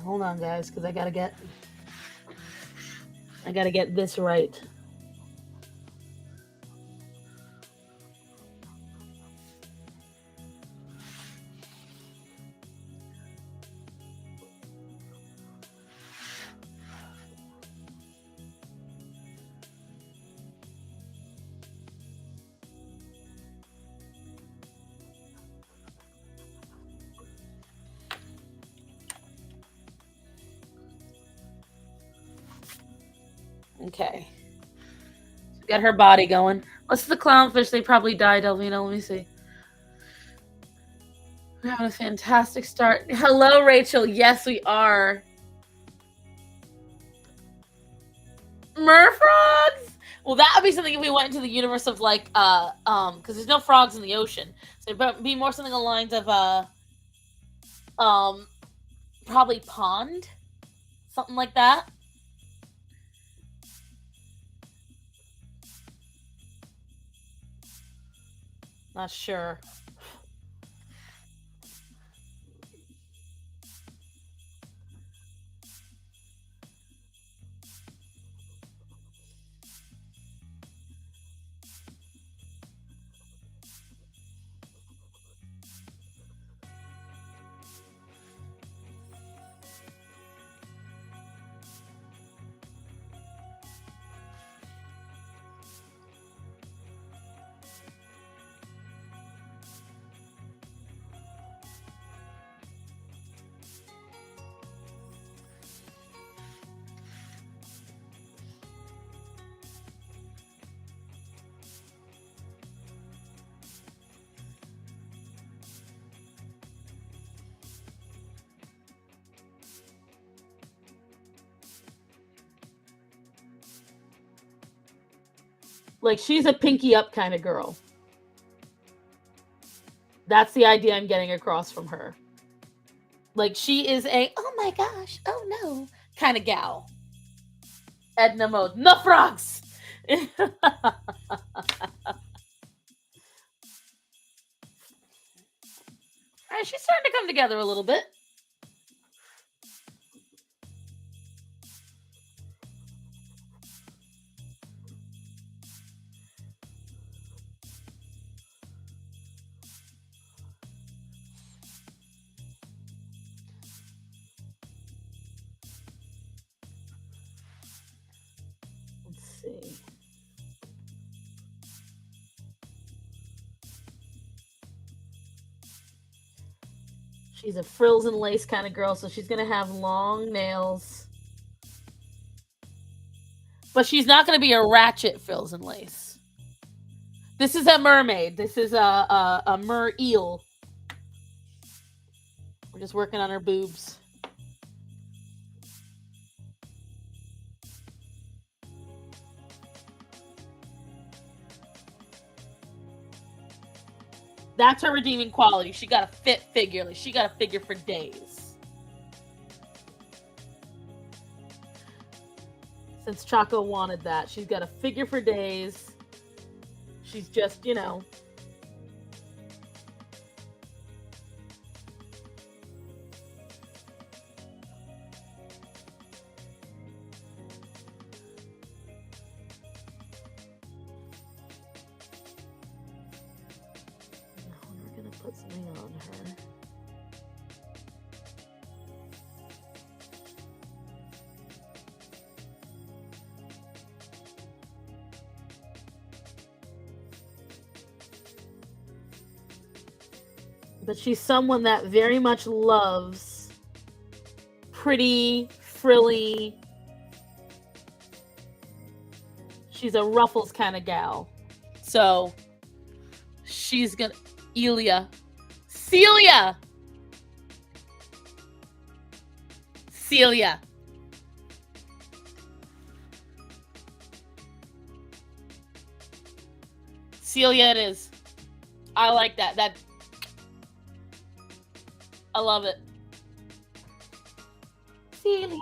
Hold on, guys, because I gotta get this right. Okay. Got her body going. What's the clownfish? They probably died, Elvina. Let me see. We're having a fantastic start. Hello, Rachel. Yes, we are. Merfrogs? Well, that would be something if we went into the universe of like, because there's no frogs in the ocean. So it'd be more something along the lines of, probably pond. Something like that. Not sure. Like, she's a pinky up kind of girl. That's the idea I'm getting across from her. Like, she is a, oh my gosh, oh no, kind of gal. Edna mode. No frogs! She's starting to come together a little bit. Let's see. She's a frills and lace kind of girl, so she's going to have long nails. But she's not going to be a ratchet frills and lace. This is a mermaid. This is a mer eel. We're just working on her boobs. That's her redeeming quality. She got a fit figure. Like, she got a figure for days. Since Chaco wanted that. She's got a figure for days. She's just, you know. We're going to put something on her. But she's someone that very much loves pretty, frilly. She's a ruffles kind of gal. So she's gonna Celia. Celia. Celia. Celia it is. I like that. I love it. Celia.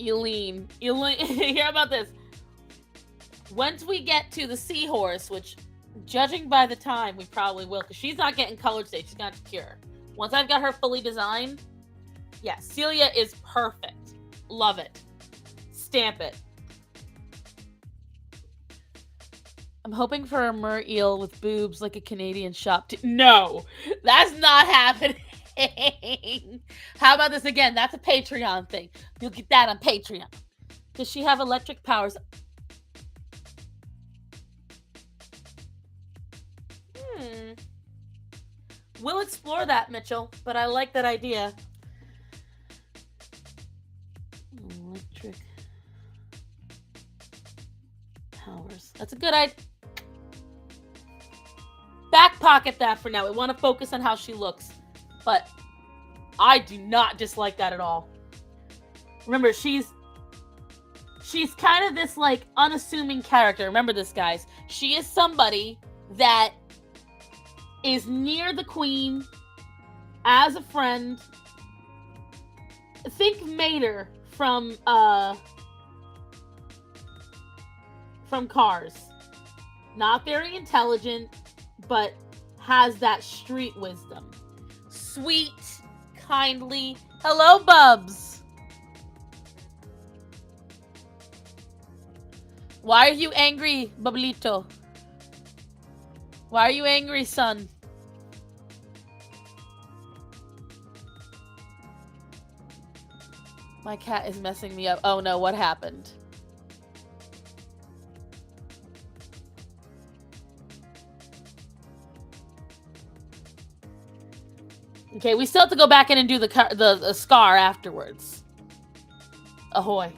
Eileen. Hear about this. Once we get to the seahorse, which, judging by the time, we probably will, because she's not getting colored today. She's going to have to cure. Once I've got her fully designed, yeah, Celia is perfect. Love it. Stamp it. I'm hoping for a mer eel with boobs like a Canadian shop. No, that's not happening. How about this again? That's a Patreon thing. You'll get that on Patreon. Does she have electric powers? We'll explore that, Mitchell, but I like that idea. Electric powers. That's a good idea. Back pocket that for now. We want to focus on how she looks. But I do not dislike that at all. Remember, she's kind of this, like, unassuming character. Remember this, guys. She is somebody that is near the queen as a friend. Think Mater from Cars. Not very intelligent, but has that street wisdom. Sweet, kindly. Hello, Bubs. Why are you angry, Bublito? Why are you angry, son? My cat is messing me up. Oh no, what happened? Okay, we still have to go back in and do the scar afterwards. Ahoy.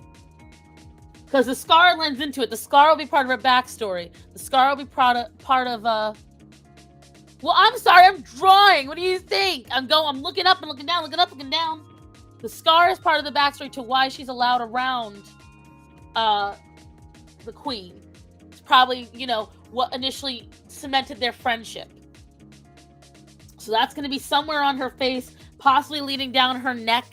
Because the scar lends into it. The scar will be part of her backstory. The scar will be part of well, I'm sorry, I'm drawing. What do you think? I'm looking up and looking down, looking up, looking down. The scar is part of the backstory to why she's allowed around the queen. It's probably, what initially cemented their friendship. So that's going to be somewhere on her face, possibly leading down her neck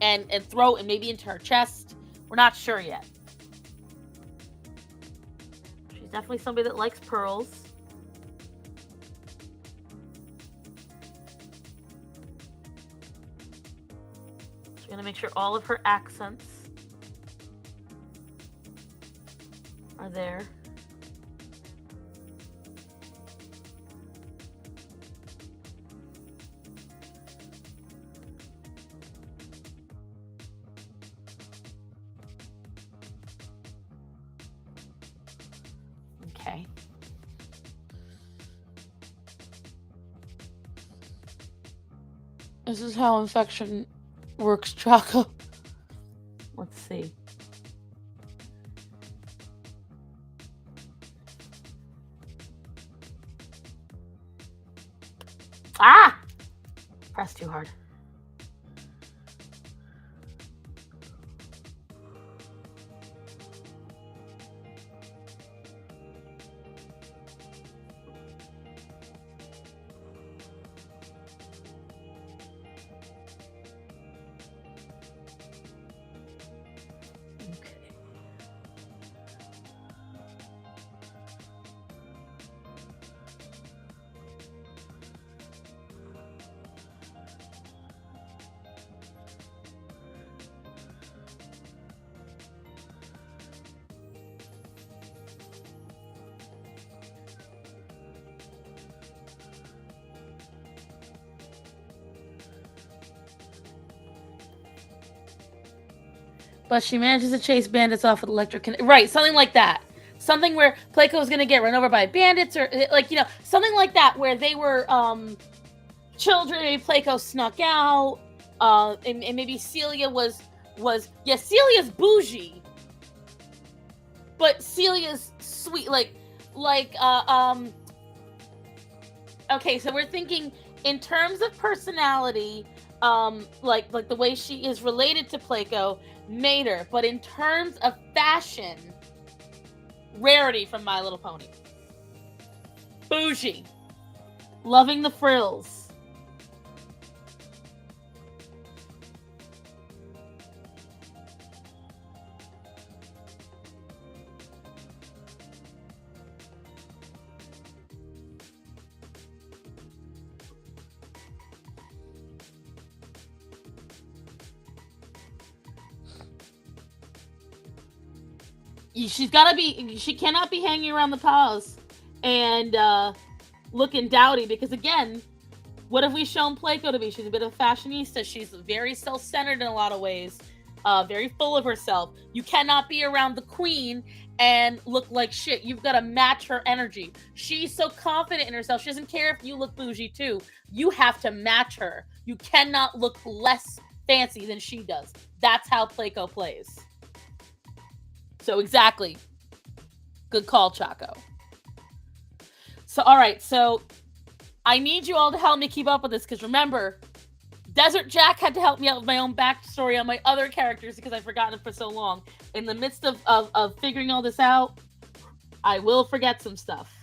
and throat and maybe into her chest. We're not sure yet. She's definitely somebody that likes pearls. She's going to make sure all of her accents are there. Okay. This is how infection works, Chaco. Let's see. Ah! Press too hard. But she manages to chase bandits off with electric... Right, something like that. Something where Pleco was going to get run over by bandits, or, something like that, where they were children, maybe Pleco snuck out, and maybe Celia was... Yeah, Celia's bougie. But Celia's sweet, okay, so we're thinking in terms of personality, like the way she is related to Pleco, Mater, but in terms of fashion, Rarity from My Little Pony. Bougie. Loving the frills. She cannot be hanging around the palace and looking dowdy, because again, what have we shown Pleco to be? She's a bit of a fashionista. She's very self-centered in a lot of ways, very full of herself. You cannot be around the queen and look like shit. You've got to match her energy. She's so confident in herself. She doesn't care if you look bougie too. You have to match her. You cannot look less fancy than she does. That's how Pleco plays. So exactly. Good call, Chaco. So, all right. So I need you all to help me keep up with this, because remember, Desert Jack had to help me out with my own backstory on my other characters because I've forgotten it for so long. In the midst of figuring all this out, I will forget some stuff.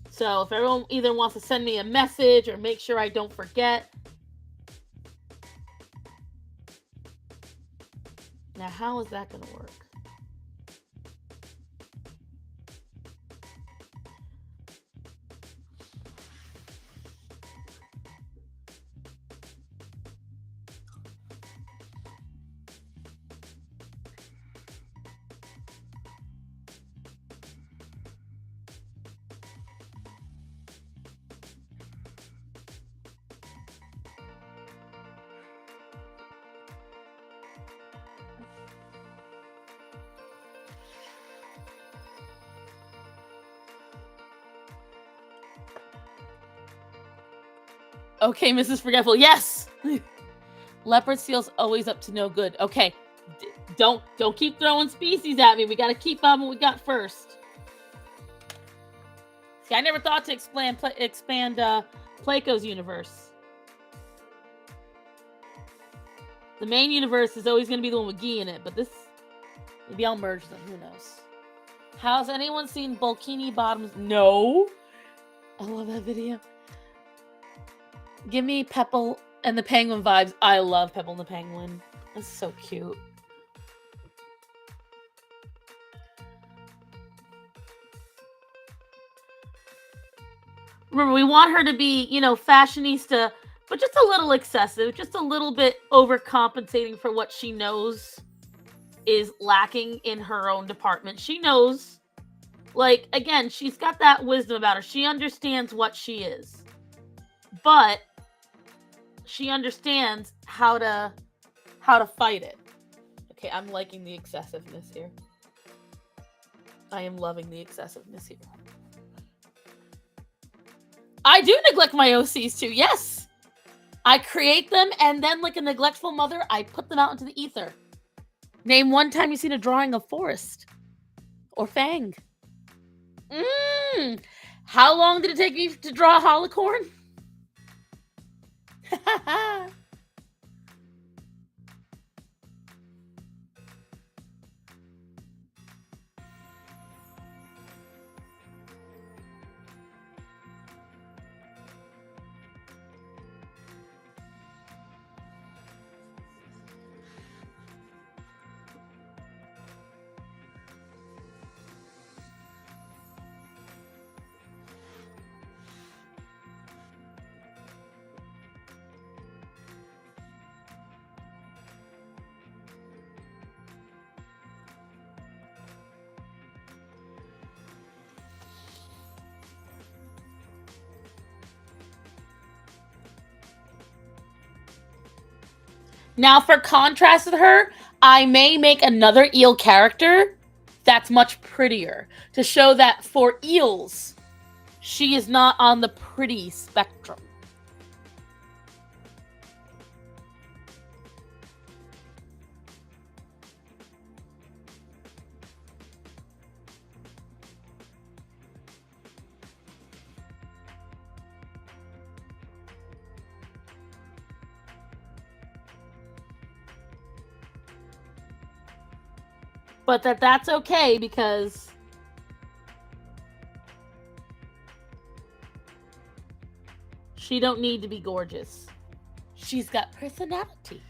So if everyone either wants to send me a message or make sure I don't forget. Now, how is that going to work? Okay, Mrs. Forgetful. Yes. Leopard seal's always up to no good. Okay. Don't keep throwing species at me. We got to keep on what we got first. See, I never thought to expand Placo's universe. The main universe is always going to be the one with Gee in it, but this... Maybe I'll merge them. Who knows? Has anyone seen Bikini Bottoms? No. I love that video. Give me Pepple and the Penguin vibes. I love Pepple and the Penguin. That's so cute. Remember, we want her to be, you know, fashionista, but just a little excessive, just a little bit overcompensating for what she knows is lacking in her own department. She knows, like, again, she's got that wisdom about her. She understands what she is, but she understands how to fight it. Okay, I'm liking the excessiveness here. I am loving the excessiveness here. I do neglect my OCs too, yes! I create them, and then, like a neglectful mother, I put them out into the ether. Name one time you've seen a drawing of Forest. Or Fang. How long did it take me to draw Holocorn? Now, for contrast with her, I may make another eel character that's much prettier to show that for eels, she is not on the pretty spectrum. But that's okay because she don't need to be gorgeous. She's got personality.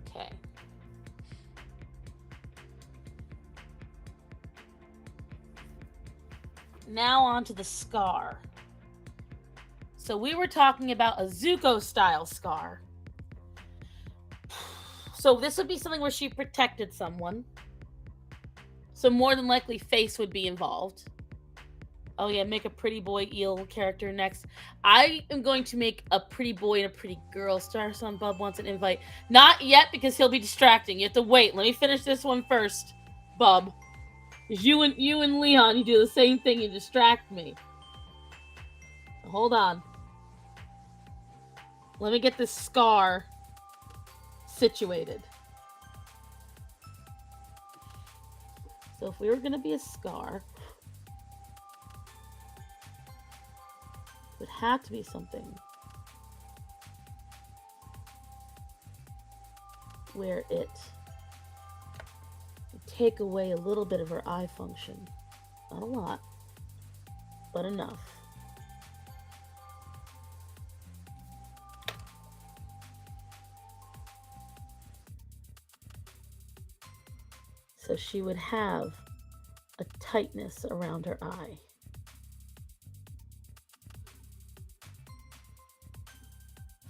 Okay. Now on to the scar. So we were talking about a Zuko style scar. So this would be something where she protected someone. So more than likely face would be involved. Oh yeah, make a pretty boy eel character next. I am going to make a pretty boy and a pretty girl. Star Son Bub wants an invite. Not yet because he'll be distracting. You have to wait. Let me finish this one first, Bub. You and Leon, you do the same thing. You distract me. Hold on. Let me get this scar situated. So if we were going to be a scar, it would have to be something where it would take away a little bit of her eye function. Not a lot, but enough. So she would have a tightness around her eye.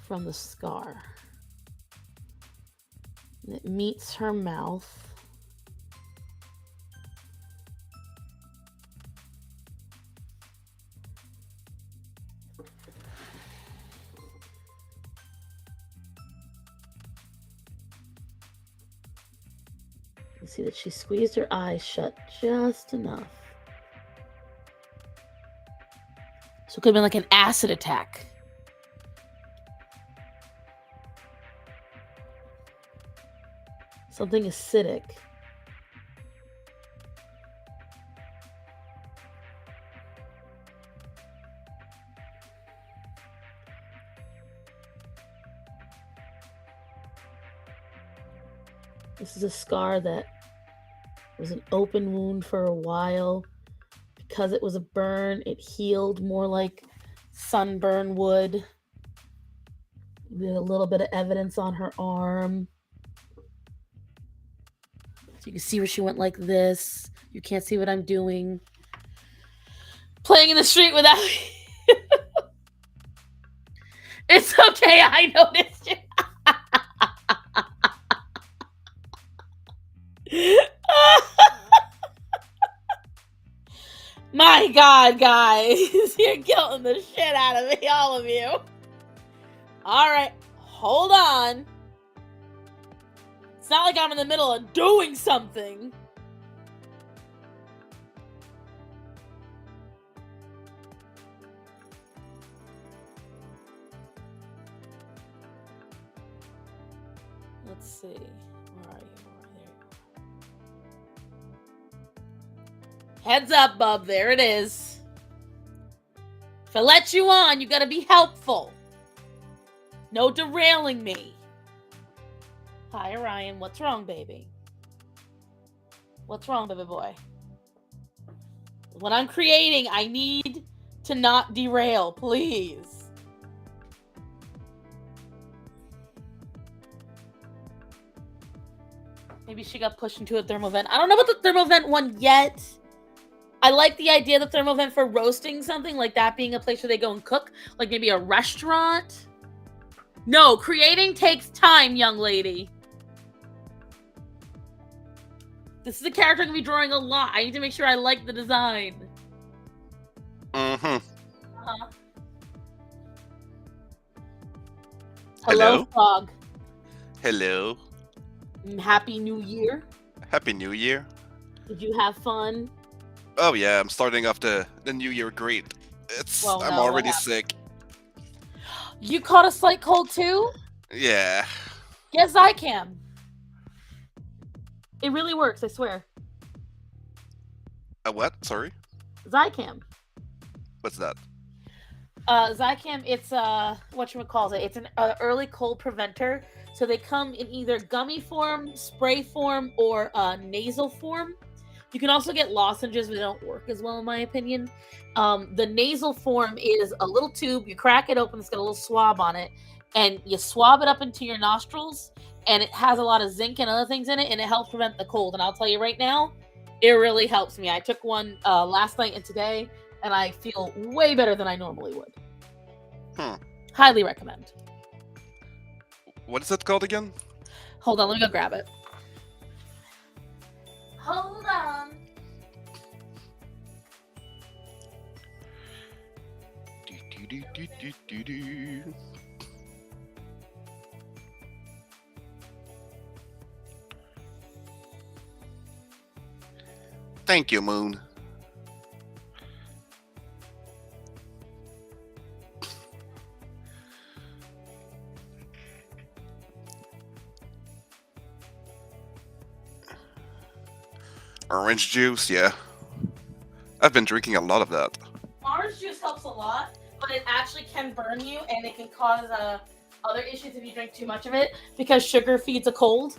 From the scar. And it meets her mouth. You see that she squeezed her eyes shut just enough. So it could have been like an acid attack. Something acidic. This is a scar that was an open wound for a while. Because it was a burn, it healed more like sunburn would. We had a little bit of evidence on her arm. So you can see where she went like this. You can't see what I'm doing. Playing in the street without me. It's okay, I noticed you. My God, guys. You're guilting the shit out of me, all of you. Alright, hold on. It's not like I'm in the middle of doing something. Let's see. Where are you? There you go. Heads up, bub. There it is. If I let you on, you gotta be helpful. No derailing me. Hi, Orion. What's wrong, baby? What's wrong, baby boy? When I'm creating, I need to not derail, please. Maybe she got pushed into a thermal vent. I don't know about the thermal vent one yet. I like the idea of the thermal vent for roasting something, like that being a place where they go and cook, like maybe a restaurant. No, creating takes time, young lady. This is a character I'm going to be drawing a lot. I need to make sure I like the design. Mm-hmm. Hello, Frog. Hello. Happy New Year. Happy New Year. Did you have fun? Oh yeah, I'm starting off the New Year great. I'm already sick. You caught a slight cold too? Yeah. Yes, I can. It really works, I swear. A what? Sorry? Zicam. What's that? Zicam, it's whatchamacallit. It's an early cold preventer. So they come in either gummy form, spray form, or nasal form. You can also get lozenges, but they don't work as well in my opinion. The nasal form is a little tube. You crack it open, it's got a little swab on it, and you swab it up into your nostrils, and it has a lot of zinc and other things in it, and it helps prevent the cold. And I'll tell you right now, it really helps me. I took one last night and today, and I feel way better than I normally would. Highly recommend. What is it called again? Hold on, let me go grab it. Hold on. Thank you, Moon. Orange juice, yeah. I've been drinking a lot of that. Orange juice helps a lot, but it actually can burn you, and it can cause other issues if you drink too much of it, because sugar feeds a cold,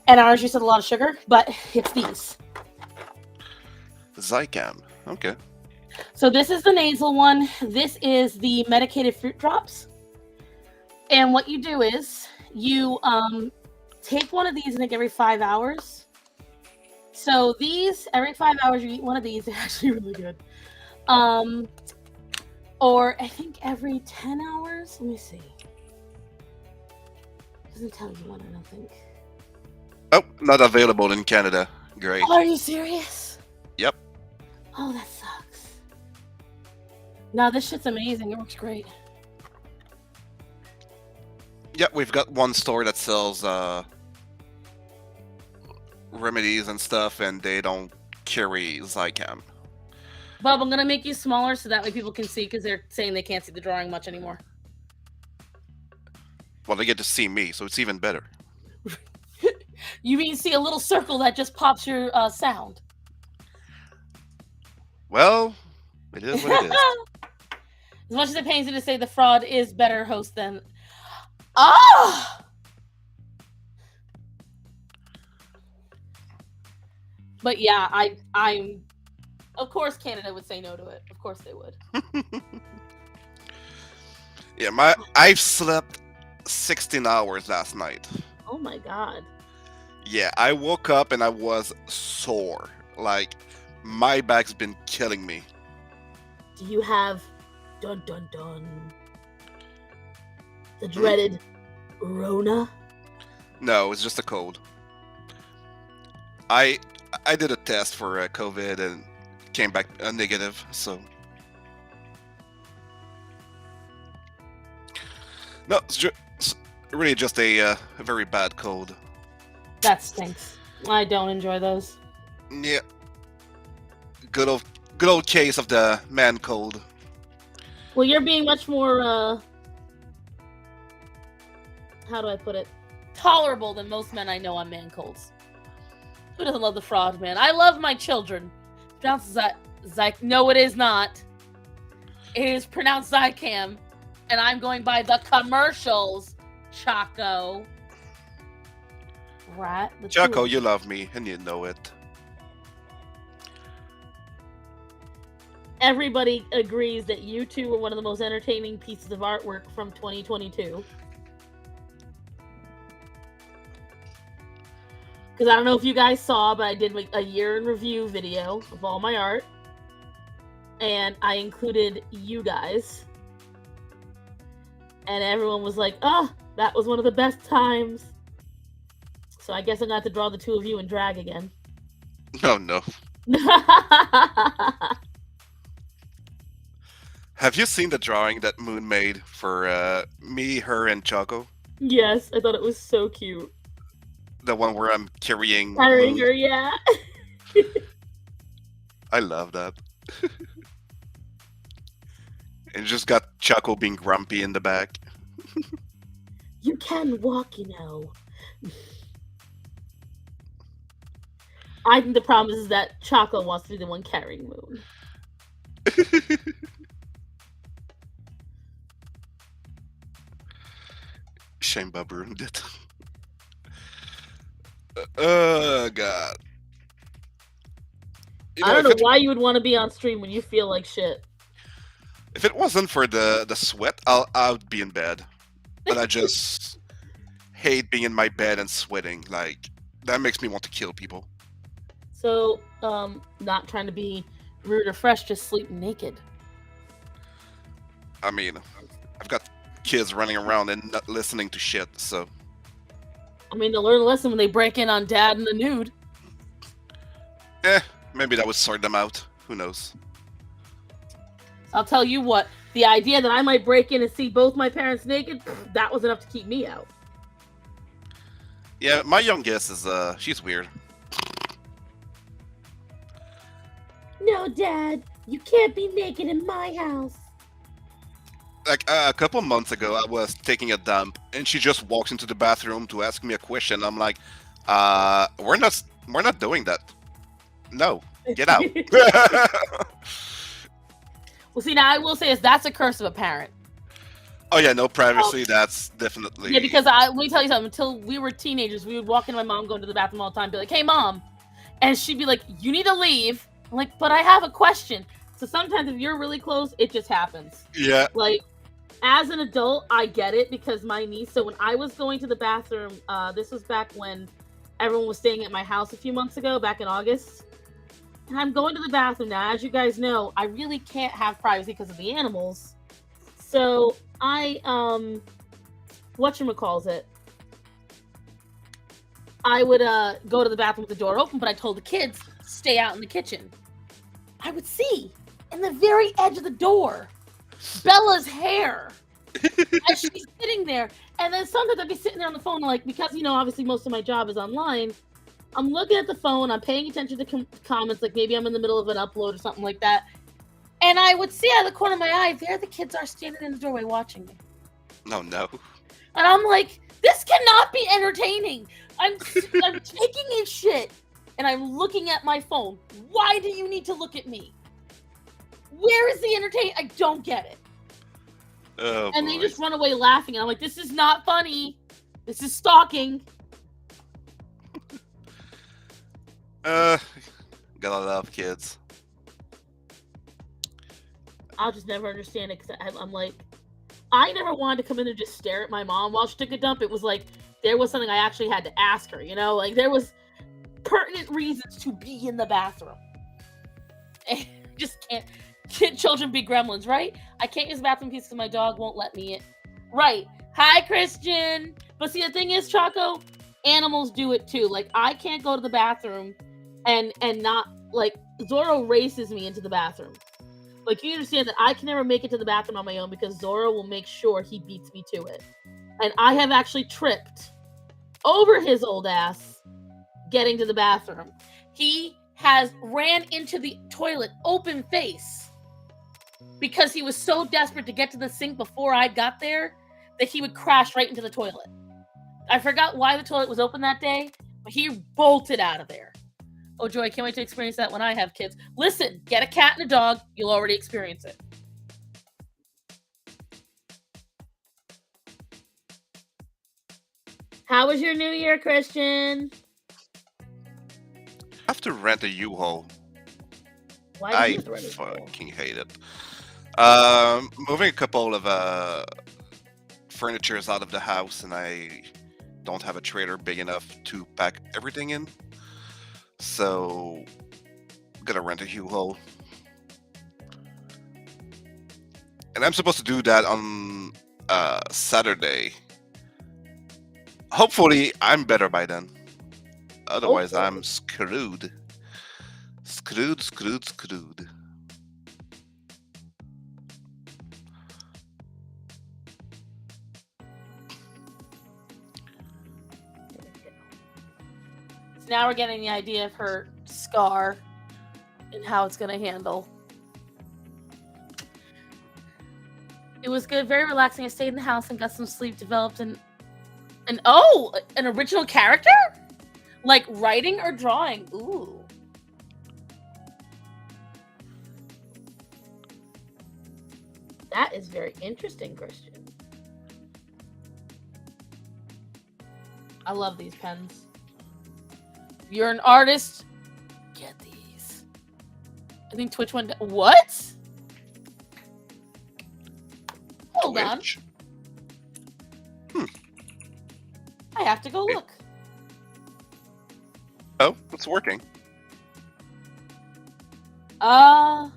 and orange juice has a lot of sugar, but it's these. Zicam, okay. So this is the nasal one. This is the medicated fruit drops. And what you do is you take one of these, I think, every 5 hours. So these, every 5 hours you eat one of these. They're actually really good. Or I think every 10 hours. Let me see. Doesn't tell you one, I don't think. Oh, not available in Canada. Great. Oh, are you serious? Yep. Oh, that sucks. No, this shit's amazing. It works great. Yeah, we've got one store that sells remedies and stuff, and they don't carry Zycam. Bob, I'm gonna make you smaller so that way people can see, because they're saying they can't see the drawing much anymore. Well, they get to see me, so it's even better. You mean see a little circle that just pops your sound? Well, it is what it is. As much as it pains me to say, the fraud is better host than. Ah! But yeah, I'm. Of course, Canada would say no to it. Of course, they would. Yeah, I've slept 16 hours last night. Oh my god. Yeah, I woke up and I was sore. Like, my back's been killing me. Do you have dun dun dun the dreaded Rona? No, it's just a cold. I did a test for COVID and came back negative, so no, it's really just a very bad cold. That stinks. I don't enjoy those. Yeah, good old case of the man cold. Well, you're being much more how do I put it? Tolerable than most men I know on man colds. Who doesn't love the fraud, man? I love my children. Pronounced no, it is not. It is pronounced Zycam, and I'm going by the commercials. Chaco, right? Chaco, you love me, and you know it. Everybody agrees that you two were one of the most entertaining pieces of artwork from 2022. Because I don't know if you guys saw, but I did make a year in review video of all my art. And I included you guys. And everyone was like, oh, that was one of the best times. So I guess I'm going to have to draw the two of you in drag again. Oh, no. Have you seen the drawing that Moon made for me, her, and Chaco? Yes, I thought it was so cute. The one where I'm carrying Carrying Moon. her, yeah. I love that. And just got Chaco being grumpy in the back. You can walk, you know. I think the problem is that Chaco wants to be the one carrying Moon. Shame Bob ruined it. Oh, God. I don't know why you would want to be on stream when you feel like shit. If it wasn't for the sweat, I would be in bed. But I just hate being in my bed and sweating. Like, that makes me want to kill people. So, not trying to be rude or fresh, just sleep naked. I mean, I've got kids running around and not listening to shit, so... I mean, they'll learn a lesson when they break in on Dad in the nude. Maybe that would sort them out. Who knows? I'll tell you what, the idea that I might break in and see both my parents naked, that was enough to keep me out. Yeah, my youngest is, she's weird. No, Dad, you can't be naked in my house. Like, a couple months ago, I was taking a dump, and she just walks into the bathroom to ask me a question. I'm like, we're not doing that. No, get out. Well, see, now I will say that's a curse of a parent. Oh yeah, no privacy. That's definitely... Yeah, because let me tell you something. Until we were teenagers, we would walk into my mom going to the bathroom all the time, be like, "Hey, Mom," and she'd be like, "You need to leave." I'm like, "But I have a question." So sometimes if you're really close, it just happens. Yeah. Like, as an adult, I get it because my niece. So when I was going to the bathroom, this was back when everyone was staying at my house a few months ago, back in August. And I'm going to the bathroom now. As you guys know, I really can't have privacy because of the animals. So I, whatchamacallit, I would go to the bathroom with the door open, but I told the kids, stay out in the kitchen. I would see, in the very edge of the door, Bella's hair as she's sitting there. And then sometimes I'd be sitting there on the phone, like, because, you know, obviously most of my job is online. I'm looking at the phone. I'm paying attention to comments, like maybe I'm in the middle of an upload or something like that. And I would see out of the corner of my eye, there the kids are standing in the doorway watching me. No, no. And I'm like, this cannot be entertaining. I'm taking a shit, and I'm looking at my phone. Why do you need to look at me? Where is the entertainment? I don't get it. Oh, and boy. They just run away laughing. And I'm like, this is not funny. This is stalking. Gotta love kids. I'll just never understand it because I'm like, I never wanted to come in and just stare at my mom while she took a dump. It was like there was something I actually had to ask her, you know? Like there was pertinent reasons to be in the bathroom. And just can't children be gremlins, right? I can't use the bathroom piece because my dog won't let me in. Right. Hi, Christian. But see, the thing is, Choco, animals do it too. Like I can't go to the bathroom and not, like, Zorro races me into the bathroom. Like, you understand that I can never make it to the bathroom on my own because Zorro will make sure he beats me to it. And I have actually tripped over his old ass getting to the bathroom. He has ran into the toilet open face because he was so desperate to get to the sink before I got there that he would crash right into the toilet. I forgot why the toilet was open that day, but he bolted out of there. Oh, Joy, I can't wait to experience that when I have kids. Listen, get a cat and a dog. You'll already experience it. How was your New Year, Christian? I have to rent a U-Haul. Why do you I have to rent a U-Haul? fucking hate it. Moving a couple of furnitures out of the house, and I don't have a trailer big enough to pack everything in. So, gonna rent a U-Haul. And I'm supposed to do that on Saturday. Hopefully, I'm better by then. Otherwise, I'm screwed. Screwed. So now we're getting the idea of her scar and how it's going to handle. It was good, very relaxing. I stayed in the house and got some sleep, developed an original character? Like writing or drawing? Ooh. That is very interesting, Christian. I love these pens. If you're an artist, get these. I think Twitch went down. What? Hold on. I have to go look. Oh, it's working. No.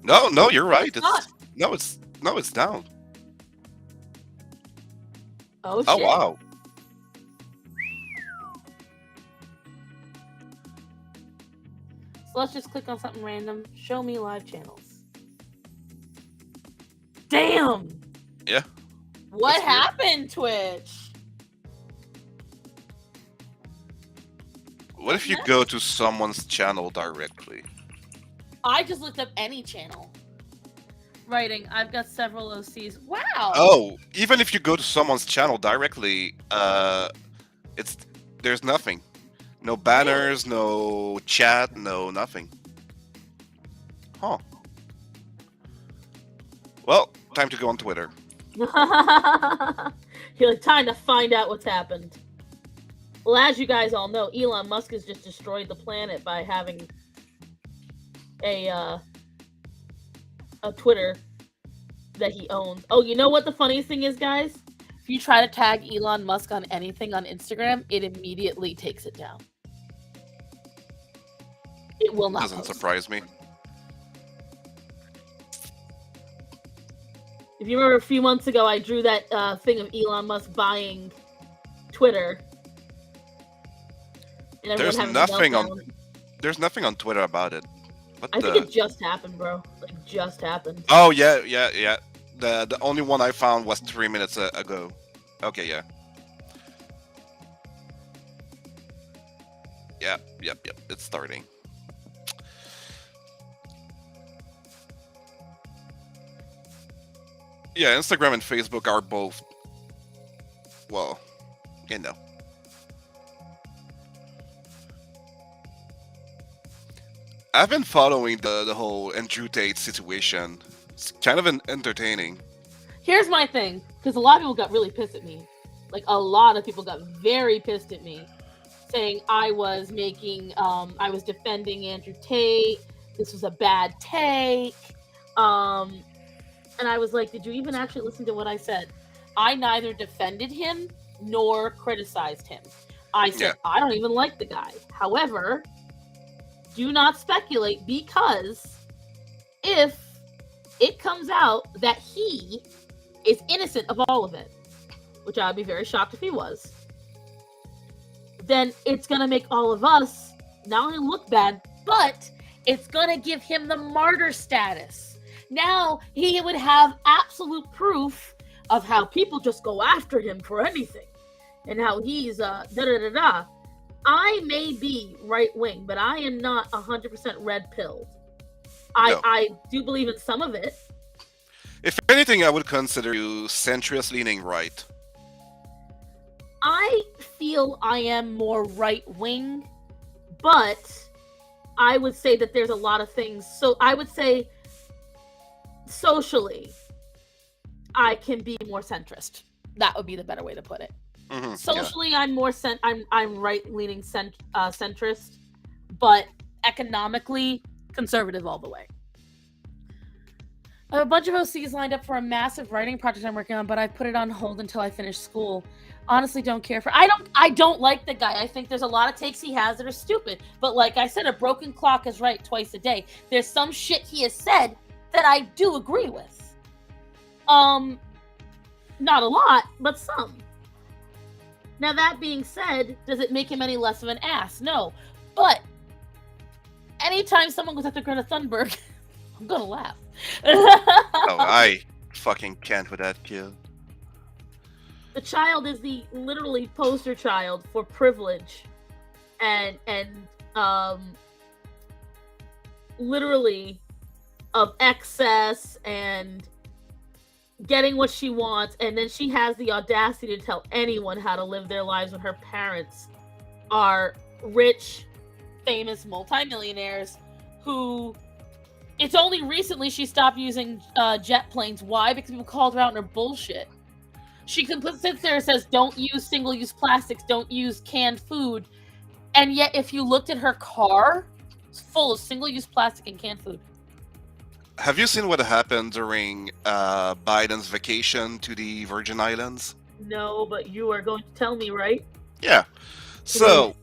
No, you're right. It's not. It's down. Oh, shit. Oh, wow. So let's just click on something random. Show me live channels. Damn. Yeah. What happened, Twitch? What if you go to someone's channel directly? I just looked up any channel. Writing. I've got several OCs. Wow. Oh, even if you go to someone's channel directly, there's nothing. No banners, no chat, no nothing. Huh. Well, time to go on Twitter. You're like, time to find out what's happened. Well, as you guys all know, Elon Musk has just destroyed the planet by having a Twitter that he owns. Oh, you know what the funniest thing is, guys? If you try to tag Elon Musk on anything on Instagram, it immediately takes it down. It will not. Doesn't surprise me. If you remember a few months ago, I drew that thing of Elon Musk buying Twitter. And There's nothing on Twitter about it. I think it just happened, bro. Like, just happened. Oh, yeah. The only one I found was 3 minutes ago. Okay, yeah. Yep. It's starting. Yeah, Instagram and Facebook are both, well, you know. I've been following the whole Andrew Tate situation. It's kind of entertaining. Here's my thing, because a lot of people got really pissed at me. Like, a lot of people got very pissed at me, saying I was defending Andrew Tate. This was a bad take. And I was like, did you even actually listen to what I said? I neither defended him nor criticized him. I said, I don't even like the guy. However, do not speculate, because if it comes out that he is innocent of all of it, which I would be very shocked if he was, then it's going to make all of us not only look bad, but it's going to give him the martyr status. Now he would have absolute proof of how people just go after him for anything, and how he's da-da-da-da. I may be right-wing, but I am not 100% red-pilled. I do believe in some of it. If anything, I would consider you centrist-leaning right. I feel I am more right-wing, but I would say that there's a lot of things. So I would say socially, I can be more centrist. That would be the better way to put it. Mm-hmm, Socially, I'm more I'm right-leaning centrist, but economically conservative all the way. I have a bunch of OCs lined up for a massive writing project I'm working on, but I put it on hold until I finish school. Honestly, don't care for. I don't like the guy. I think there's a lot of takes he has that are stupid. But like I said, a broken clock is right twice a day. There's some shit he has said that I do agree with. Not a lot, but some. Now that being said, does it make him any less of an ass? No. But anytime someone goes after Greta Thunberg, I'm gonna laugh. Oh, I fucking can't with that kid. The child is the literally poster child for privilege and literally of excess and getting what she wants, and then she has the audacity to tell anyone how to live their lives when her parents are rich, famous multimillionaires who it's only recently she stopped using jet planes. Why? Because people called her out on her bullshit. She sits there and says, don't use single-use plastics, don't use canned food. And yet, if you looked at her car, it's full of single-use plastic and canned food. Have you seen what happened during Biden's vacation to the Virgin Islands? No, but you are going to tell me, right? Yeah. So,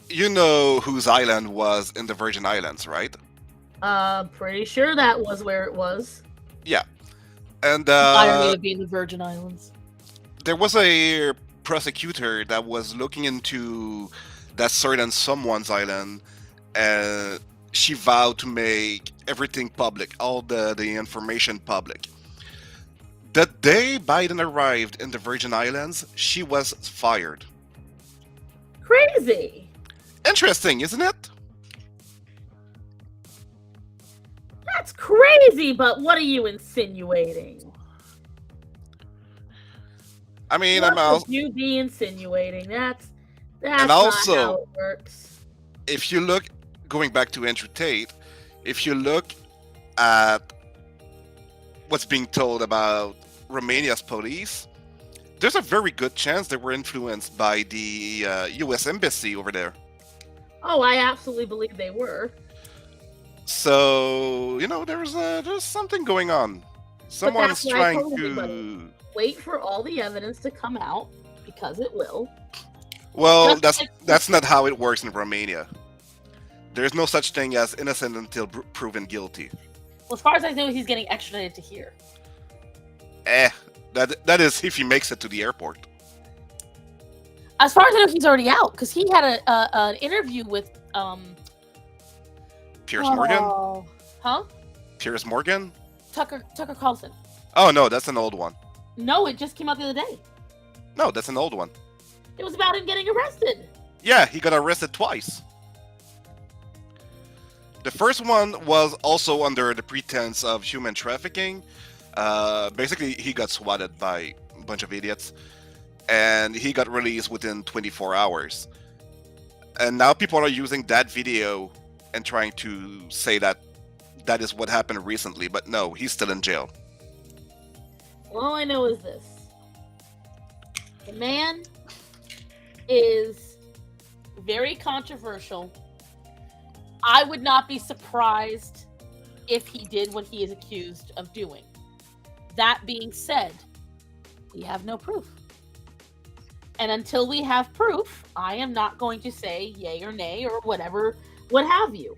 you know whose island was in the Virgin Islands, right? Pretty sure that was where it was. Yeah. And irony of being the Virgin Islands. There was a prosecutor that was looking into that certain someone's island, and she vowed to make everything public, all the information public. The day Biden arrived in the Virgin Islands, she was fired. Crazy. Interesting, isn't it? That's crazy, but what are you insinuating? I mean, what would you be insinuating? That's and also, not how it works. If you look, going back to Andrew Tate, if you look at what's being told about Romania's police, there's a very good chance they were influenced by the U.S. Embassy over there. Oh, I absolutely believe they were. So, you know, there's something going on. Someone's trying to wait for all the evidence to come out, because it will. Well, that's not how it works in Romania. There's no such thing as innocent until proven guilty. Well, as far as I know, he's getting extradited to here. That is if he makes it to the airport. As far as I know, he's already out, because he had an interview with Piers Morgan? Huh? Piers Morgan? Tucker Carlson. Oh, no, that's an old one. No, it just came out the other day. No, that's an old one. It was about him getting arrested. Yeah, he got arrested twice. The first one was also under the pretense of human trafficking. Basically, he got swatted by a bunch of idiots, and he got released within 24 hours. And now people are using that video and trying to say that that is what happened recently, but no, he's still in jail. All I know is this. The man is very controversial. I would not be surprised if he did what he is accused of doing. That being said, we have no proof. And until we have proof, I am not going to say yay or nay or whatever, what have you.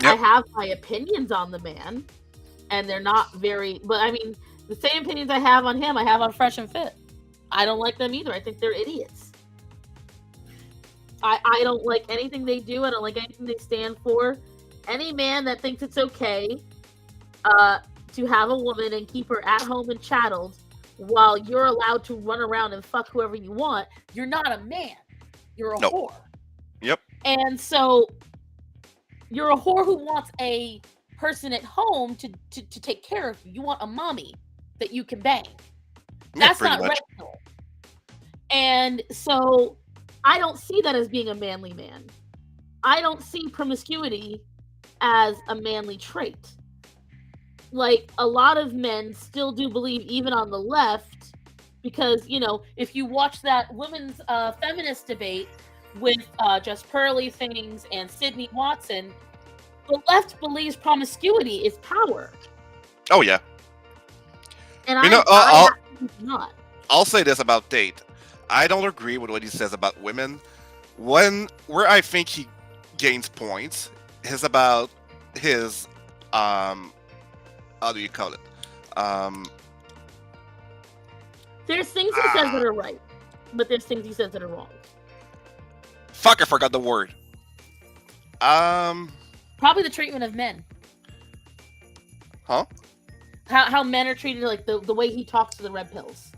Yep. I have my opinions on the man, and they're not very, but I mean, the same opinions I have on him, I have on Fresh and Fit. I don't like them either. I think they're idiots. I don't like anything they do. I don't like anything they stand for. Any man that thinks it's okay to have a woman and keep her at home and chatteled while you're allowed to run around and fuck whoever you want, you're not a man. You're a whore. Yep. And so you're a whore who wants a person at home to take care of you. You want a mommy that you can bang. That's not rational. And so I don't see that as being a manly man. I don't see promiscuity as a manly trait. Like, a lot of men still do believe, even on the left, because, you know, if you watch that women's feminist debate with Just Pearly Things and Sydney Watson, the left believes promiscuity is power. Oh, yeah. And I not. I'll say this about Tate. I don't agree with what he says about women. Where I think he gains points is about his how do you call it? There's things he says that are right, but there's things he says that are wrong. Fuck, I forgot the word. Probably the treatment of men. Huh? How men are treated, like the way he talks to the red pills.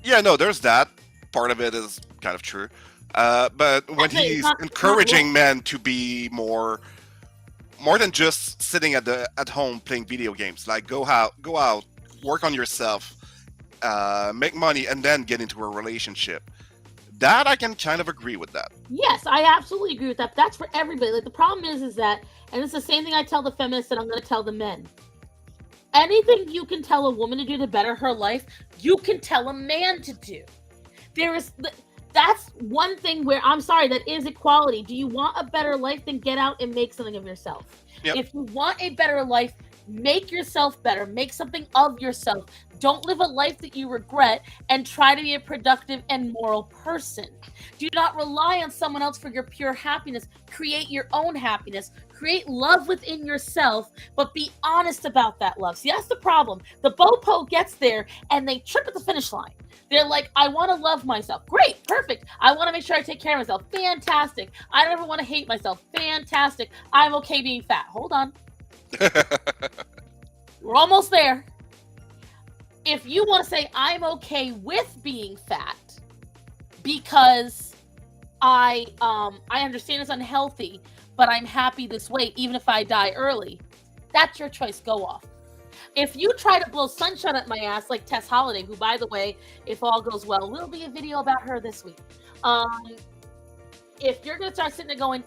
Yeah, no, there's that. Part of it is kind of true. But when he's encouraging men to be more than just sitting at home playing video games, like go out, work on yourself, make money, and then get into a relationship. That I can kind of agree with that. Yes, I absolutely agree with that. But that's for everybody. Like, the problem is that, and it's the same thing I tell the feminists that I'm going to tell the men. Anything you can tell a woman to do to better her life, you can tell a man to do. That's one thing where, I'm sorry, that is equality. Do you want a better life? Then get out and make something of yourself. Yep. If you want a better life, make yourself better. Make something of yourself. Don't live a life that you regret, and try to be a productive and moral person. Do not rely on someone else for your pure happiness. Create your own happiness. Create love within yourself, but be honest about that love. See, that's the problem. The bopo gets there and they trip at the finish line. They're like, I want to love myself. Great, perfect. I want to make sure I take care of myself. Fantastic. I don't ever want to hate myself. Fantastic. I'm okay being fat. Hold on. We're almost there. If you want to say, I'm okay with being fat because I understand it's unhealthy, but I'm happy this way, even if I die early, that's your choice. Go off. If you try to blow sunshine at my ass like Tess Holiday, who, by the way, if all goes well, will be a video about her this week. If you're going to start sitting there going,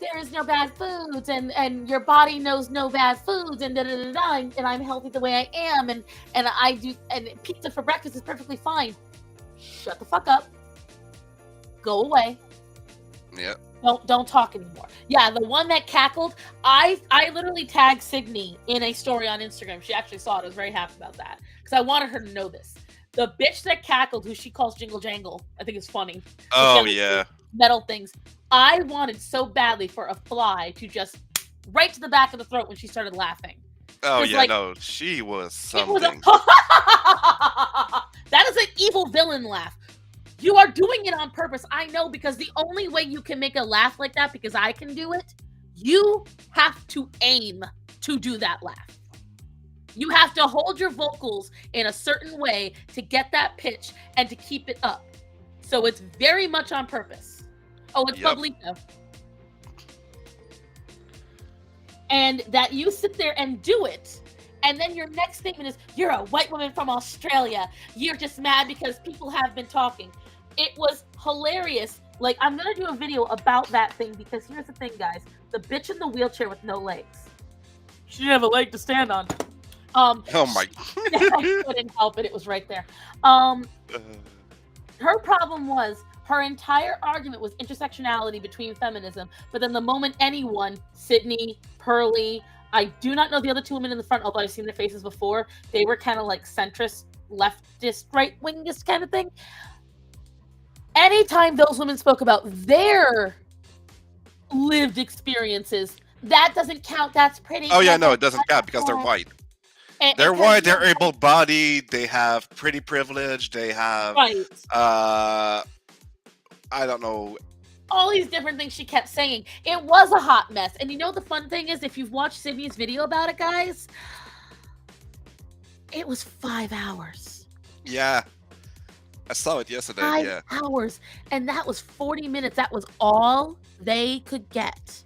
there is no bad foods, and your body knows no bad foods, and and I'm healthy the way I am, and I do, and pizza for breakfast is perfectly fine. Shut the fuck up. Go away. Yeah. Don't talk anymore. Yeah, the one that cackled, I literally tagged Sydney in a story on Instagram. She actually saw it. I was very happy about that because I wanted her to know this. The bitch that cackled, who she calls Jingle Jangle, I think it's funny. Oh, yeah. Metal things. I wanted so badly for a fly to just right to the back of the throat when she started laughing. Oh, yeah, like, no, she was something. That is an evil villain laugh. You are doing it on purpose. I know, because the only way you can make a laugh like that, because I can do it, you have to aim to do that laugh. You have to hold your vocals in a certain way to get that pitch and to keep it up. So it's very much on purpose. Oh, it's Yep. Pablito. And that you sit there and do it, and then your next statement is, you're a white woman from Australia. You're just mad because people have been talking. It was hilarious. Like, I'm going to do a video about that thing, because here's the thing, guys. The bitch in the wheelchair with no legs. She didn't have a leg to stand on. Oh my. I couldn't help it. It was right there. Her problem was, her entire argument was intersectionality between feminism, but then the moment anyone, Sydney, Pearlie, I do not know the other two women in the front, although I've seen their faces before, they were kind of like centrist, leftist, right-wingist kind of thing. Anytime those women spoke about their lived experiences, that doesn't count, that's pretty. Oh yeah, no, it doesn't count because they're white. They're white, they're able-bodied, they have pretty privilege, they have, right. I don't know. All these different things she kept saying. It was a hot mess. And you know the fun thing is, if you've watched Sydney's video about it, guys, it was 5 hours. Yeah. I saw it yesterday, 5 hours. And that was 40 minutes. That was all they could get.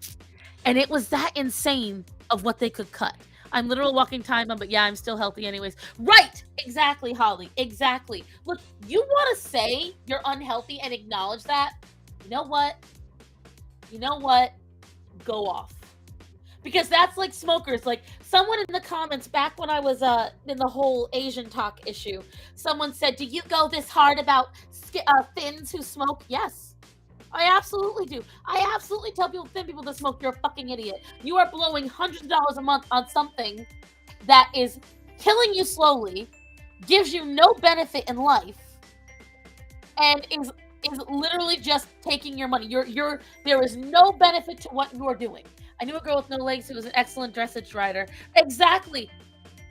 And it was that insane of what they could cut. I'm literal walking time bomb, but yeah, I'm still healthy anyways. Right! Exactly, Holly. Exactly. Look, you want to say you're unhealthy and acknowledge that? You know what? You know what? Go off. Because that's like smokers. Like, someone in the comments, back when I was in the whole Asian talk issue, someone said, do you go this hard about thins who smoke? Yes. I absolutely do. I absolutely tell people, thin people that smoke, you're a fucking idiot. You are blowing hundreds of dollars a month on something that is killing you slowly, gives you no benefit in life, and is literally just taking your money. There is no benefit to what you're doing. I knew a girl with no legs who was an excellent dressage rider. Exactly.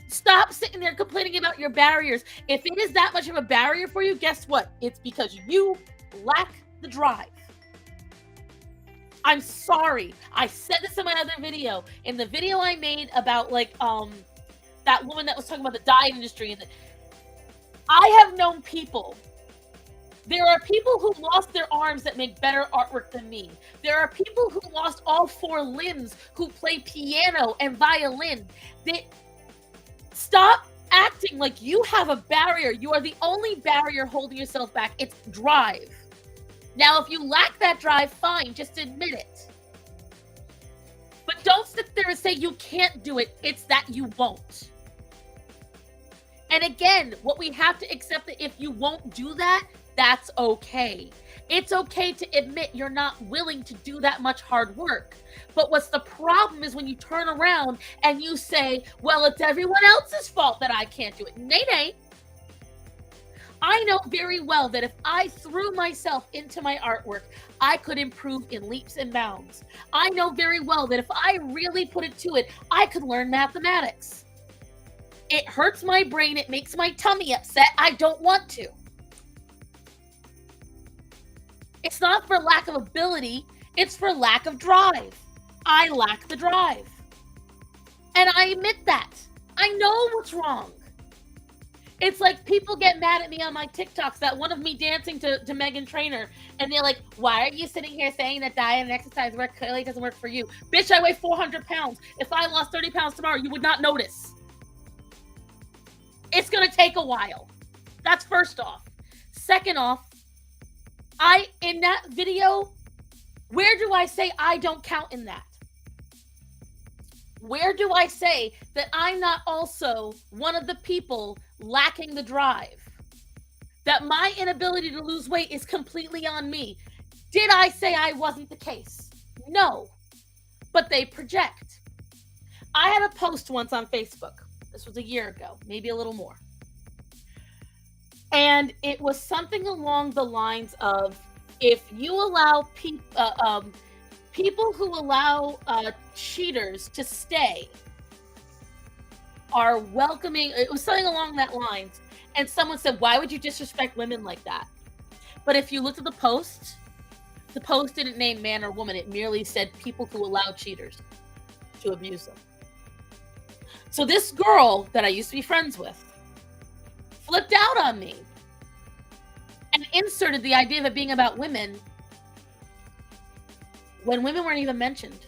Stop sitting there complaining about your barriers. If it is that much of a barrier for you, guess what? It's because you lack the drive. I'm sorry. I said this in my other video. In the video I made about like that woman that was talking about the dye industry, and I have known people. There are people who lost their arms that make better artwork than me. There are people who lost all 4 limbs who play piano and violin. Stop acting like you have a barrier. You are the only barrier holding yourself back. It's drive. Now, if you lack that drive, fine, just admit it. But don't sit there and say you can't do it. It's that you won't. And again, what we have to accept, that if you won't do that, that's okay. It's okay to admit you're not willing to do that much hard work. But what's the problem is when you turn around and you say, well, it's everyone else's fault that I can't do it. Nay. I know very well that if I threw myself into my artwork, I could improve in leaps and bounds. I know very well that if I really put it to it, I could learn mathematics. It hurts my brain. It makes my tummy upset. I don't want to. It's not for lack of ability. It's for lack of drive. I lack the drive. And I admit that. I know what's wrong. It's like people get mad at me on my TikToks, that one of me dancing to Meghan Trainor, and they're like, why are you sitting here saying that diet and exercise work clearly doesn't work for you? Bitch, I weigh 400 pounds. If I lost 30 pounds tomorrow, you would not notice. It's going to take a while. That's first off. Second off, in that video, where do I say I don't count in that? Where do I say that I'm not also one of the people lacking the drive? That my inability to lose weight is completely on me? Did I say I wasn't the case? No. But they project. I had a post once on Facebook. This was a year ago, maybe a little more. And it was something along the lines of, if you allow people who allow cheaters to stay are welcoming. It was something along that lines. And someone said, why would you disrespect women like that? But if you looked at the post didn't name man or woman. It merely said people who allow cheaters to abuse them. So this girl that I used to be friends with flipped out on me and inserted the idea of it being about women when women weren't even mentioned.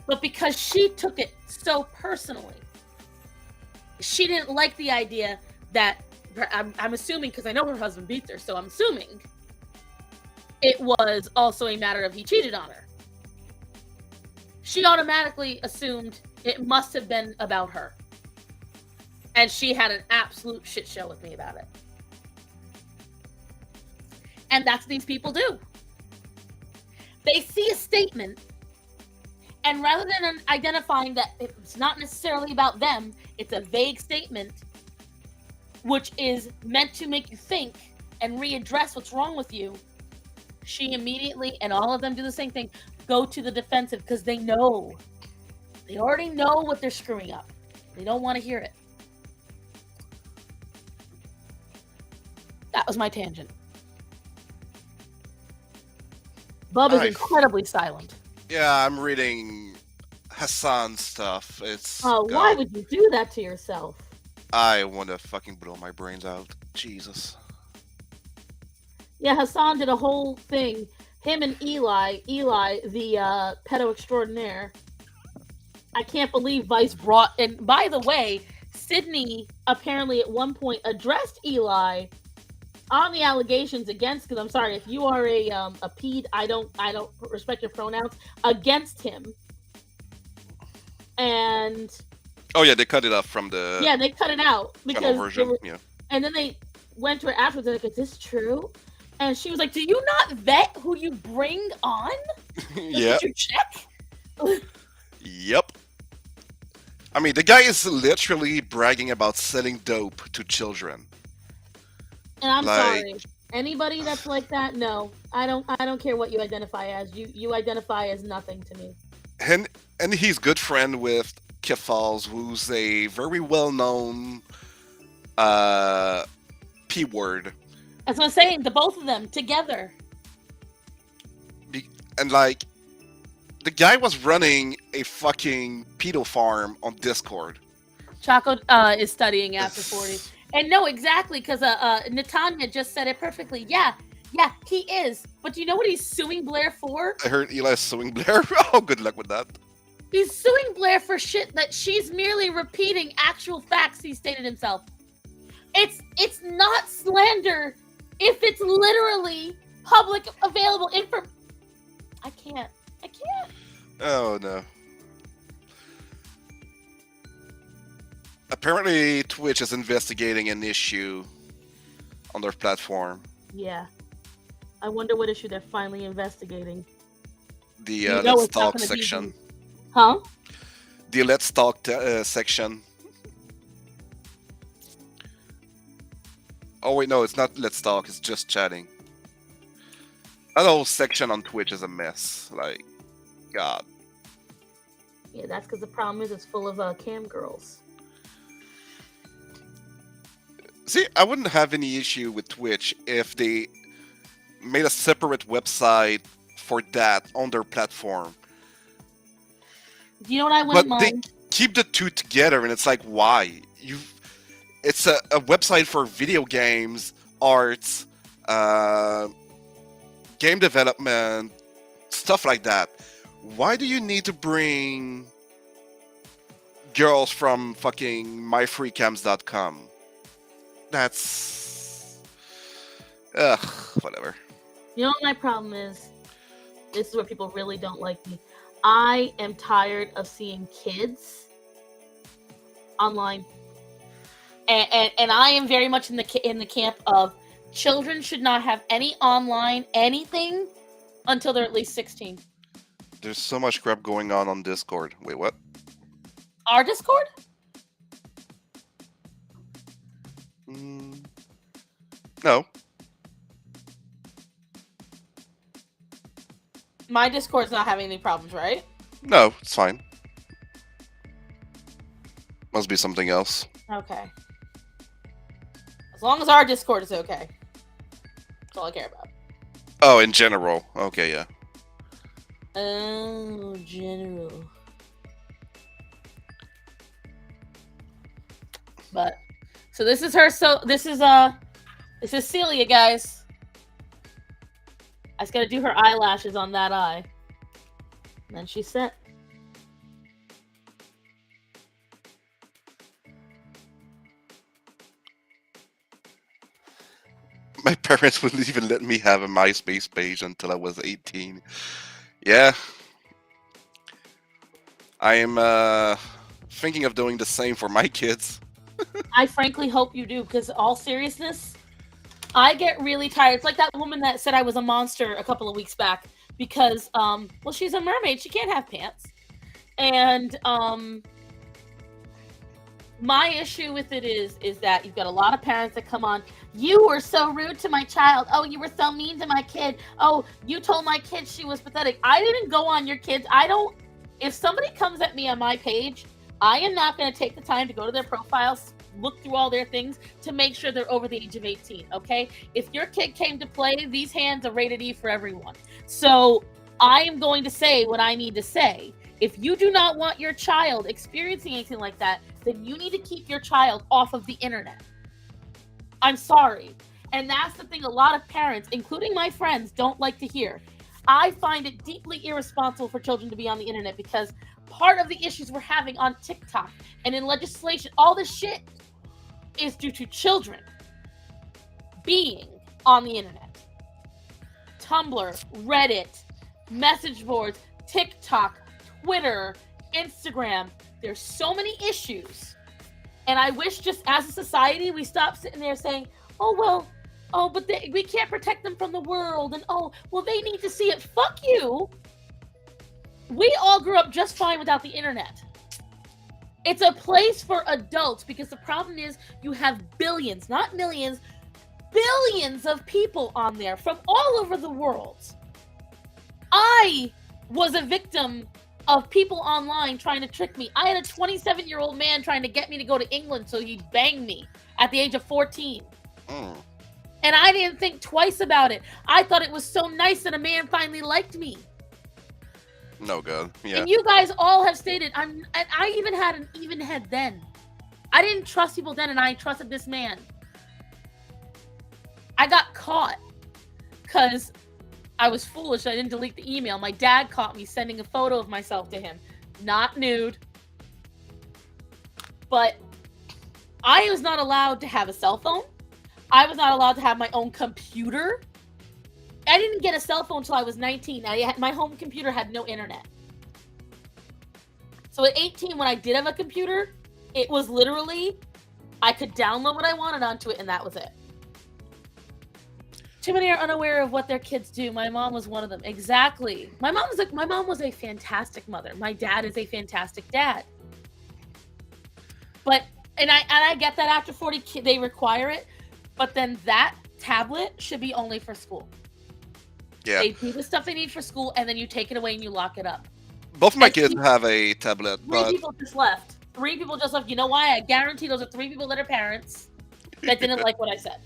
But because she took it so personally, she didn't like the idea that, I'm assuming, because I know her husband beats her, so I'm assuming it was also a matter of he cheated on her. She automatically assumed it must have been about her. And she had an absolute shit show with me about it. And that's what these people do. They see a statement, and rather than identifying that it's not necessarily about them, it's a vague statement, which is meant to make you think and readdress what's wrong with you, she immediately, and all of them do the same thing, go to the defensive because they know. They already know what they're screwing up. They don't want to hear it. That was my tangent. Bub is incredibly silent. Yeah, I'm reading Hassan's stuff. It's why would you do that to yourself? I want to fucking blow my brains out. Jesus. Yeah, Hassan did a whole thing. Him and Eli, the pedo extraordinaire. I can't believe Vice brought. And by the way, Sydney apparently at one point addressed Eli on the allegations against. Because I'm sorry, if you are a ped, I don't respect your pronouns, against him. And oh yeah, they cut it off from the they cut it out because version. And then they went to her afterwards and like, is this true? And she was like, do you not vet who you bring on? Yeah. Did you check? Yep. I mean, the guy is literally bragging about selling dope to children. And I'm sorry. Anybody that's like that, no. I don't care what you identify as. You identify as nothing to me. And he's good friend with Kefals, who's a very well-known P-word. That's what I'm saying. The both of them together. And like, the guy was running a fucking pedo farm on Discord. Chaco is studying after 40. And no, exactly, because Natanya just said it perfectly. Yeah, he is. But do you know what he's suing Blair for? I heard Eli's suing Blair. Oh, good luck with that. He's suing Blair for shit that she's merely repeating actual facts he stated himself. It's not slander if it's literally public available info. I can't. Oh no. Apparently, Twitch is investigating an issue on their platform. Yeah. I wonder what issue they're finally investigating. The Let's Talk section. Huh? The Let's Talk section. Oh wait, no, it's not Let's Talk. It's just chatting. That whole section on Twitch is a mess. Like, God. Yeah, that's because the problem is it's full of cam girls. See, I wouldn't have any issue with Twitch if they made a separate website for that on their platform. Do you know what I wouldn't mind? They keep the two together, and it's like, why? It's a website for video games, arts, game development, stuff like that. Why do you need to bring girls from fucking myfreecams.com? That's... whatever. You know what my problem is? This is where people really don't like me. I am tired of seeing kids online. And I am very much in the camp of children should not have any online anything until they're at least 16. There's so much crap going on Discord. Wait, what? Our Discord? No. My Discord's not having any problems, right? No, it's fine. Must be something else. Okay. As long as our Discord is okay. That's all I care about. Oh, in general. Okay, yeah. Oh, general. But so this is her. So this is Celia, guys. I just gotta do her eyelashes on that eye. And then she's set. My parents wouldn't even let me have a MySpace page until I was 18. Yeah, I am thinking of doing the same for my kids. I frankly hope you do, because all seriousness, I get really tired. It's like that woman that said I was a monster a couple of weeks back because, well, she's a mermaid. She can't have pants. And my issue with it is that you've got a lot of parents that come on. You were so rude to my child. Oh, you were so mean to my kid. Oh, you told my kid she was pathetic. I didn't go on your kids. I don't. If somebody comes at me on my page, I am not going to take the time to go to their profiles, look through all their things to make sure they're over the age of 18. Okay, if your kid came to play, these hands are rated E for everyone. So I am going to say what I need to say. If you do not want your child experiencing anything like that, then you need to keep your child off of the internet. I'm sorry. And that's the thing a lot of parents, including my friends, don't like to hear. I find it deeply irresponsible for children to be on the internet because part of the issues we're having on TikTok and in legislation, all this shit is due to children being on the internet. Tumblr, Reddit, message boards, TikTok, Twitter, Instagram. There's so many issues. And I wish just as a society, we stop sitting there saying, oh, well, oh, but we can't protect them from the world. And oh, well, they need to see it. Fuck you. We all grew up just fine without the internet. It's a place for adults because the problem is you have billions, not millions, billions of people on there from all over the world. I was a victim of people online trying to trick me. I had a 27-year-old man trying to get me to go to England so he'd bang me at the age of 14. And I didn't think twice about it. I thought it was so nice that a man finally liked me. No good. Yeah. And you guys all have stated, and I even had an even head then. I didn't trust people then, and I trusted this man. I got caught because I was foolish. I didn't delete the email. My dad caught me sending a photo of myself to him. Not nude. But I was not allowed to have a cell phone. I was not allowed to have my own computer. I didn't get a cell phone until I was 19. My home computer had no internet. So at 18, when I did have a computer, it was literally, I could download what I wanted onto it, and that was it. Too many are unaware of what their kids do. My mom was one of them. Exactly. My mom was a fantastic mother. My dad is a fantastic dad. But and I get that after 40 they require it, but then that tablet should be only for school. Yeah. They do the stuff they need for school, and then you take it away and you lock it up. Both of my kids have a tablet, Three but people just left. 3 people just left. You know why? I guarantee those are 3 people that are parents that didn't like what I said.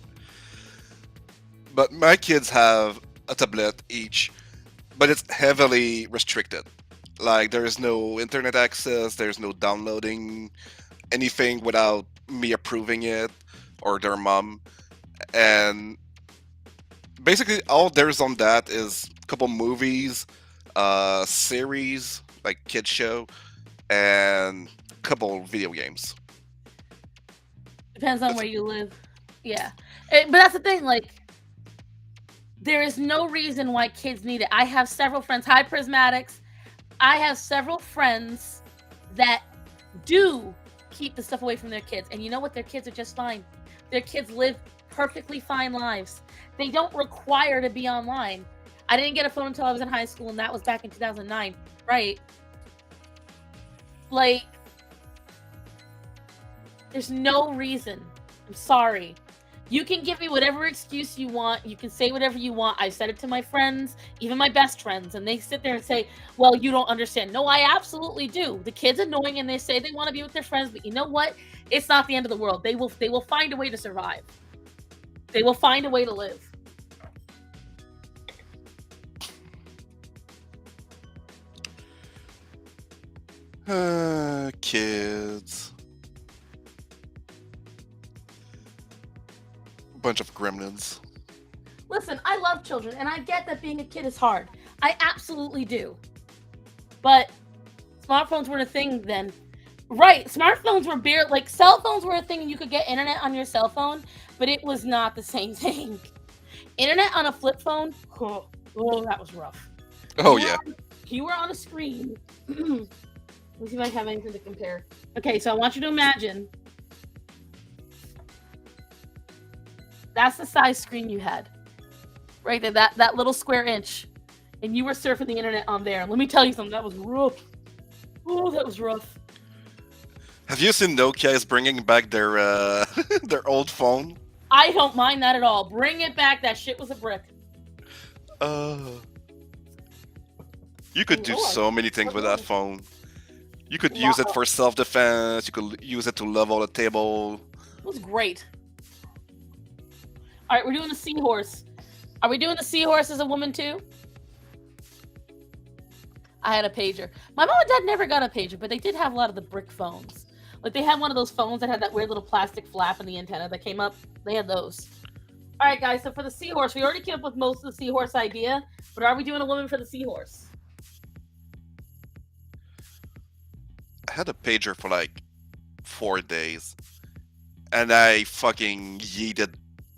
but my kids have a tablet each, but it's heavily restricted. Like there is no internet access, there's no downloading anything without me approving it or their mom. And basically all there's on that is a couple movies, series, like kids show, and a couple video games. Depends on where you live. Yeah. But that's the thing, like, there is no reason why kids need it. I have several friends, High Prismatics. I have several friends that do keep the stuff away from their kids. And you know what? Their kids are just fine. Their kids live perfectly fine lives. They don't require to be online. I didn't get a phone until I was in high school, and that was back in 2009. Right? Like, there's no reason. I'm sorry. You can give me whatever excuse you want. You can say whatever you want. I said it to my friends, even my best friends, and they sit there and say, well, you don't understand. No, I absolutely do. The kid's annoying, and they say they want to be with their friends, but you know what? It's not the end of the world. They will find a way to survive. They will find a way to live. Kids. Bunch of gremlins. Listen, I love children, and I get that being a kid is hard. I absolutely do. But smartphones weren't a thing then. Right, smartphones were bare, like cell phones were a thing and you could get internet on your cell phone, but it was not the same thing. Internet on a flip phone, oh, that was rough. Oh yeah. You were on a screen. Let me see if I have anything to compare. Okay, so I want you to imagine that's the size screen you had. Right there, that little square inch. And you were surfing the internet on there. Let me tell you something, that was rough. Oh, that was rough. Have you seen Nokia is bringing back their their old phone? I don't mind that at all. Bring it back. That shit was a brick. You could do so many things with that phone. You could use it for self-defense. You could use it to level a table. It was great. All right, we're doing the seahorse. Are we doing the seahorse as a woman too? I had a pager. My mom and dad never got a pager, but they did have a lot of the brick phones. Like they had one of those phones that had that weird little plastic flap in the antenna that came up. They had those. All right, guys. So for the seahorse, we already came up with most of the seahorse idea, but are we doing a woman for the seahorse? I had a pager for like 4 days, and I fucking yeeted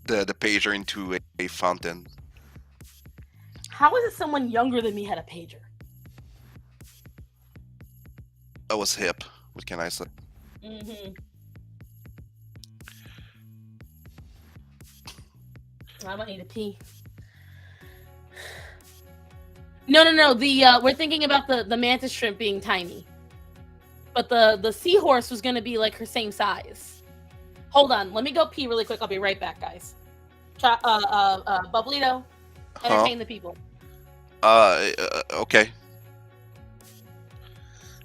the pager into a fountain. How is it someone younger than me had a pager? I was hip. What can I say? Mm-hmm. I might need a pee. No. We're thinking about the mantis shrimp being tiny, but the seahorse was gonna be like her same size. Hold on, let me go pee really quick. I'll be right back, guys. Bublito, entertain the people. Okay.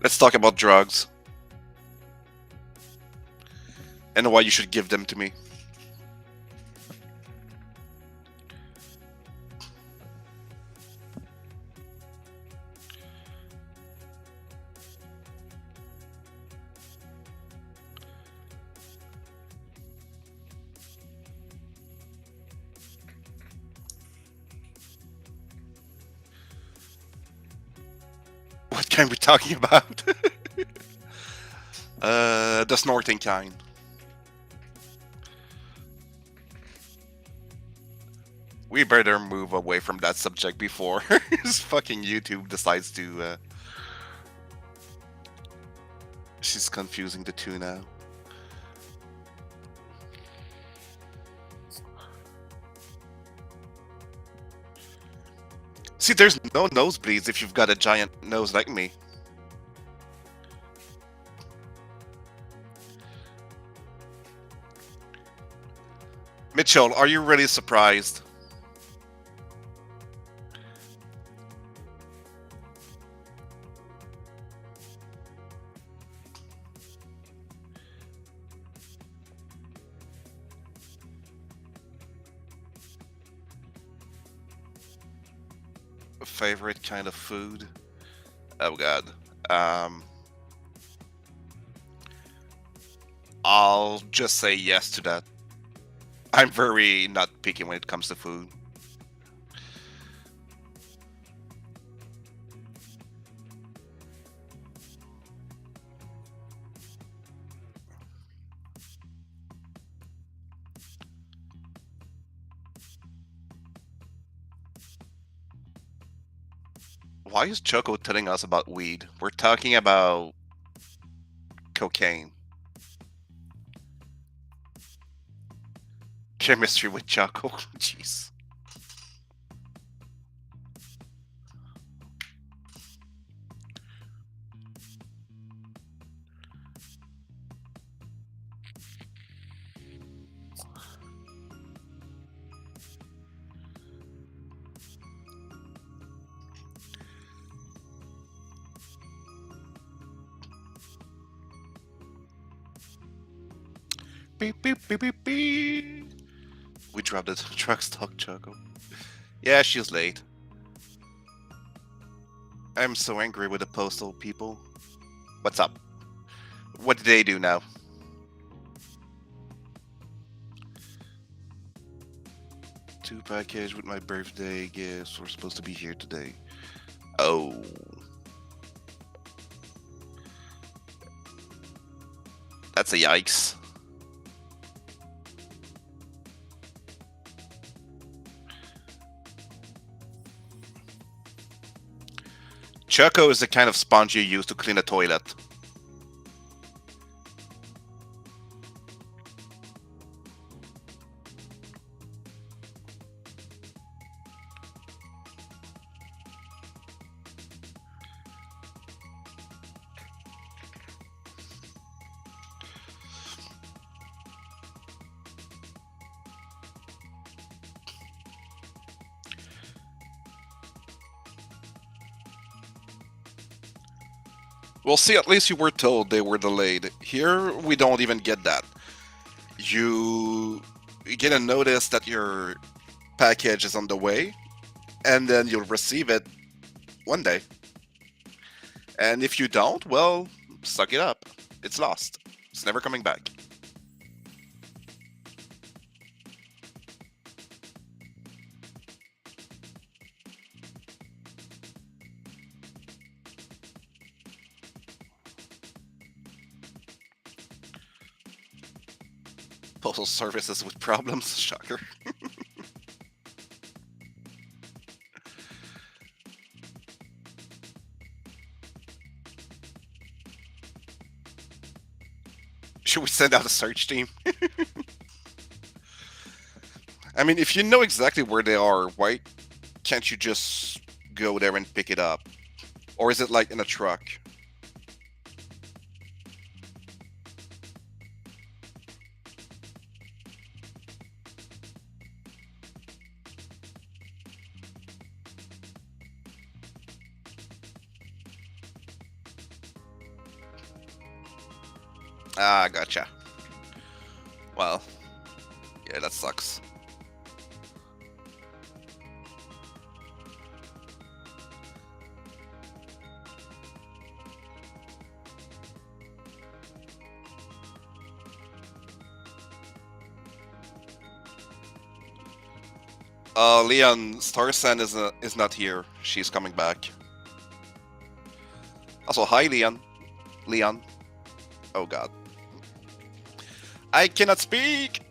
Let's talk about drugs. And why you should give them to me. What kind we talking about? The snorting kind. We better move away from that subject before this fucking YouTube decides to. She's confusing the two now. See, there's no nosebleeds if you've got a giant nose like me. Mitchell, are you really surprised? Favorite kind of food? Oh god. I'll just say yes to that. I'm very not picky when it comes to food. Why is Choco telling us about weed? We're talking about cocaine. Chemistry with Choco. Jeez. Beep, beep, beep, beep, beep. We dropped the truck stop, Choco. Yeah, she's late. I'm so angry with the postal people. What's up? What did they do now? 2 package with my birthday gifts were supposed to be here today. Oh. That's a yikes. Choco is the kind of sponge you use to clean a toilet. Well, see, at least you were told they were delayed. Here, we don't even get that. You get a notice that your package is on the way, and then you'll receive it one day. And if you don't, well, suck it up. It's lost. It's never coming back. Postal services with problems, shocker. Should we send out a search team? I mean, if you know exactly where they are, why can't you just go there and pick it up? Or is it like in a truck? Ah, gotcha. Well, yeah, that sucks. Leon, Starsan is not here. She's coming back. Also, hi, Leon. Leon. Oh god. I cannot speak!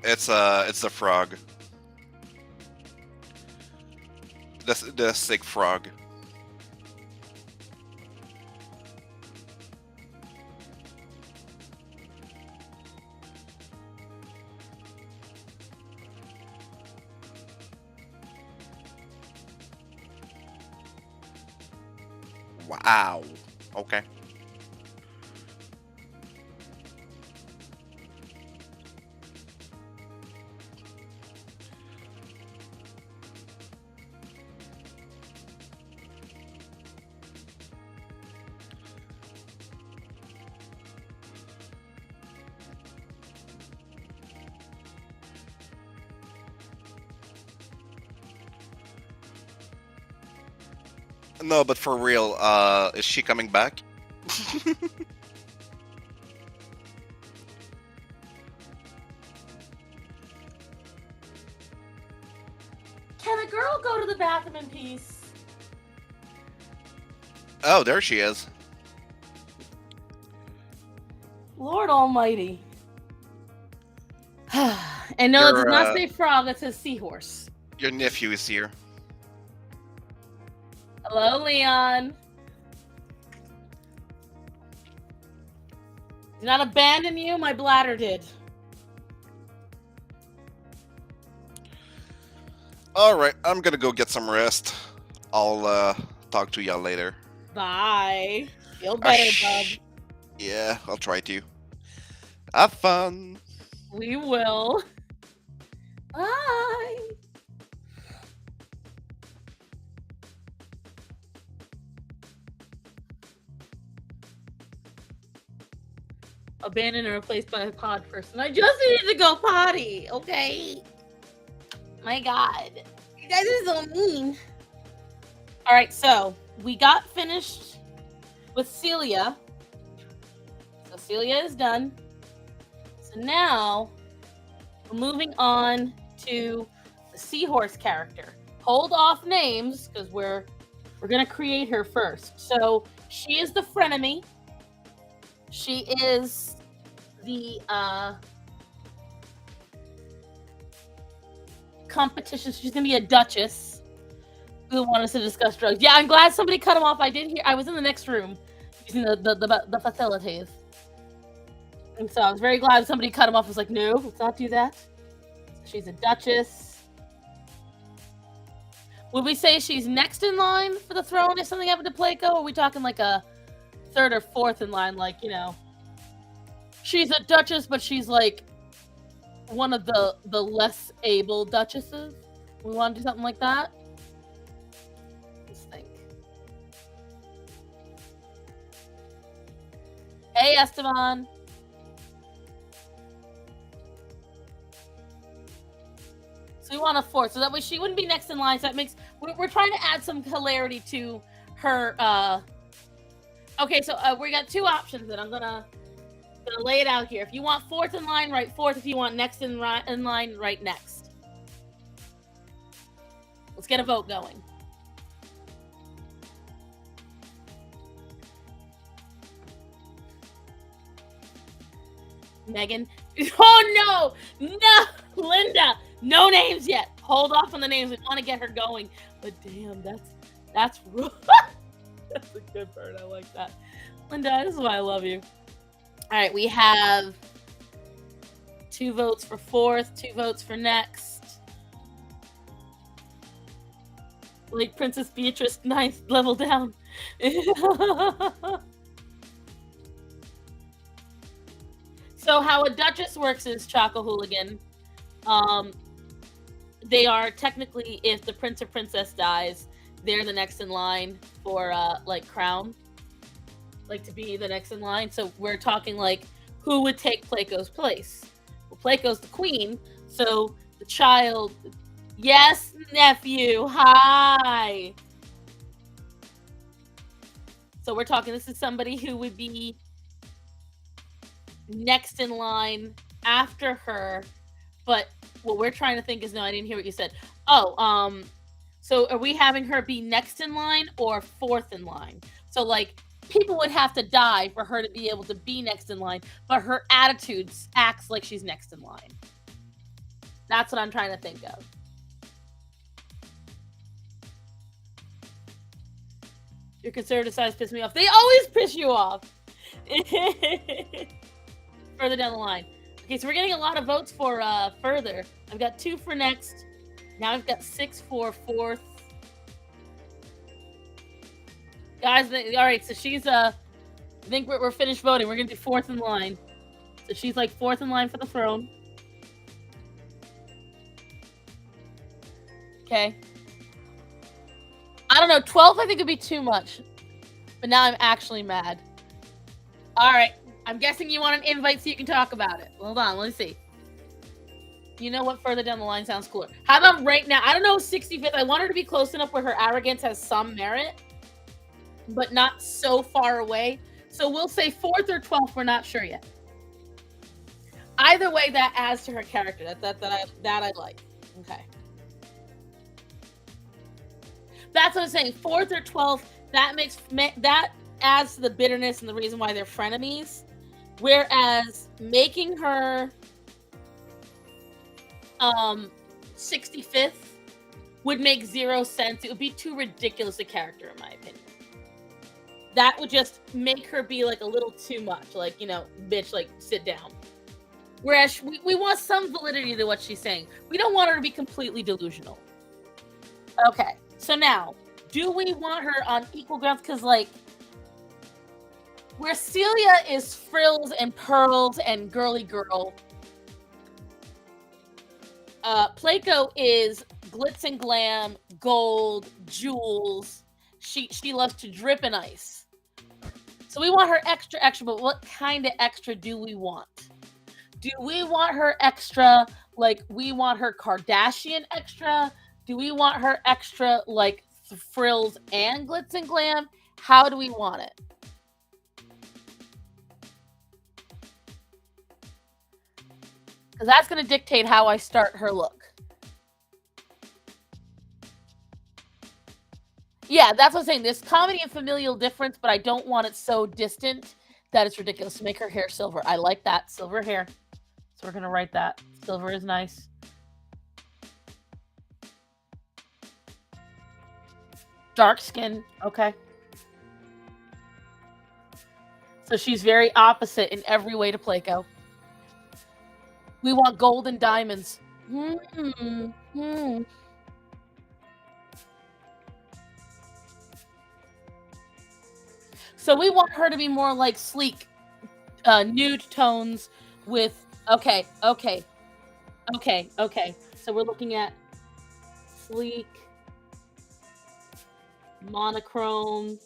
It's the frog. The sick frog. Wow. Okay. No, but for real, is she coming back? Can a girl go to the bathroom in peace? Oh, there she is. Lord Almighty. And no, it does not say frog, it says seahorse. Your nephew is here. Hello, Leon. Did not abandon you, my bladder did. Alright, I'm gonna go get some rest. I'll talk to y'all later. Bye. Feel better, bub. Yeah, I'll try to. Have fun. We will. Bye. abandoned and replaced by a pod person. I just needed to go potty, okay? My God. You guys are so mean. All right, so we got finished with Celia. So Celia is done. So now we're moving on to the seahorse character. Hold off names because we're gonna create her first. So she is the frenemy. She is the competition. She's gonna be a duchess who want us to discuss drugs. Yeah, I'm glad somebody cut him off. I did hear. I was in the next room using the facilities, and so I was very glad somebody cut him off. I was like, no, let's not do that. She's a duchess. Would we say she's next in line for the throne if something happened to Placo? Or are we talking like a third or fourth in line? Like, you know, she's a duchess, but she's like one of the less able duchesses. We want to do something like that? Let's think. Hey, Esteban. So we want a fourth, so that way she wouldn't be next in line. So that makes we're trying to add some hilarity to her. Okay, so we got two options, and I'm gonna lay it out here. If you want fourth in line, write fourth. If you want next in line, write next. Let's get a vote going. Megan. Oh no, Linda. No names yet. Hold off on the names. We want to get her going. But damn, that's rough. That's a good part. I like that. Linda, this is why I love you. All right, we have 2 votes for fourth, 2 votes for next. Like Princess Beatrice, 9th level down. So how a duchess works is Choco Hooligan. They are technically, if the prince or princess dies, they're the next in line for like crown, like to be the next in line. So we're talking like who would take Placo's place. Well, Placo's the queen, so the child. Yes, nephew. Hi. So we're talking. This is somebody who would be next in line after her, but what we're trying to think is, no, I didn't hear what you said. Oh, so are we having her be next in line or fourth in line? So like people would have to die for her to be able to be next in line, but her attitude acts like she's next in line. That's what I'm trying to think of. Your conservative sides piss me off. They always piss you off. Further down the line. Okay, so we're getting a lot of votes for further. I've got 2 for next. Now I've got 6 for fourth. Guys, all right, so she's I think we're finished voting. We're gonna do fourth in line. So she's like fourth in line for the throne. Okay. I don't know, 12 I think would be too much. But now I'm actually mad. All right. I'm guessing you want an invite so you can talk about it. Hold on, let's see. You know what? Further down the line sounds cooler. How about right now? I don't know, 65th. I want her to be close enough where her arrogance has some merit, but not so far away. So we'll say 4th or 12th. We're not sure yet. Either way, that adds to her character. That I like. Okay. That's what I'm saying. 4th or 12th. That adds to the bitterness and the reason why they're frenemies. Whereas making her 65th would make 0 sense. It would be too ridiculous a character, in my opinion. That would just make her be like a little too much. Like, you know, bitch, like, sit down. Whereas we want some validity to what she's saying. We don't want her to be completely delusional. Okay, so now, do we want her on equal grounds? Because, like, where Celia is frills and pearls and girly girl, Placo is glitz and glam, gold, jewels. She loves to drip in ice. So we want her extra, extra, but what kind of extra do we want? Do we want her extra, like we want her Kardashian extra? Do we want her extra, like frills and glitz and glam? How do we want it? Because that's going to dictate how I start her look. Yeah, that's what I'm saying. There's comedy and familial difference, but I don't want it so distant that it's ridiculous to make her hair silver. I like that. Silver hair. So we're going to write that. Silver is nice. Dark skin. Okay. So she's very opposite in every way to Placo. We want gold and diamonds. So we want her to be more like sleek, nude tones with, okay. So we're looking at sleek, monochrome,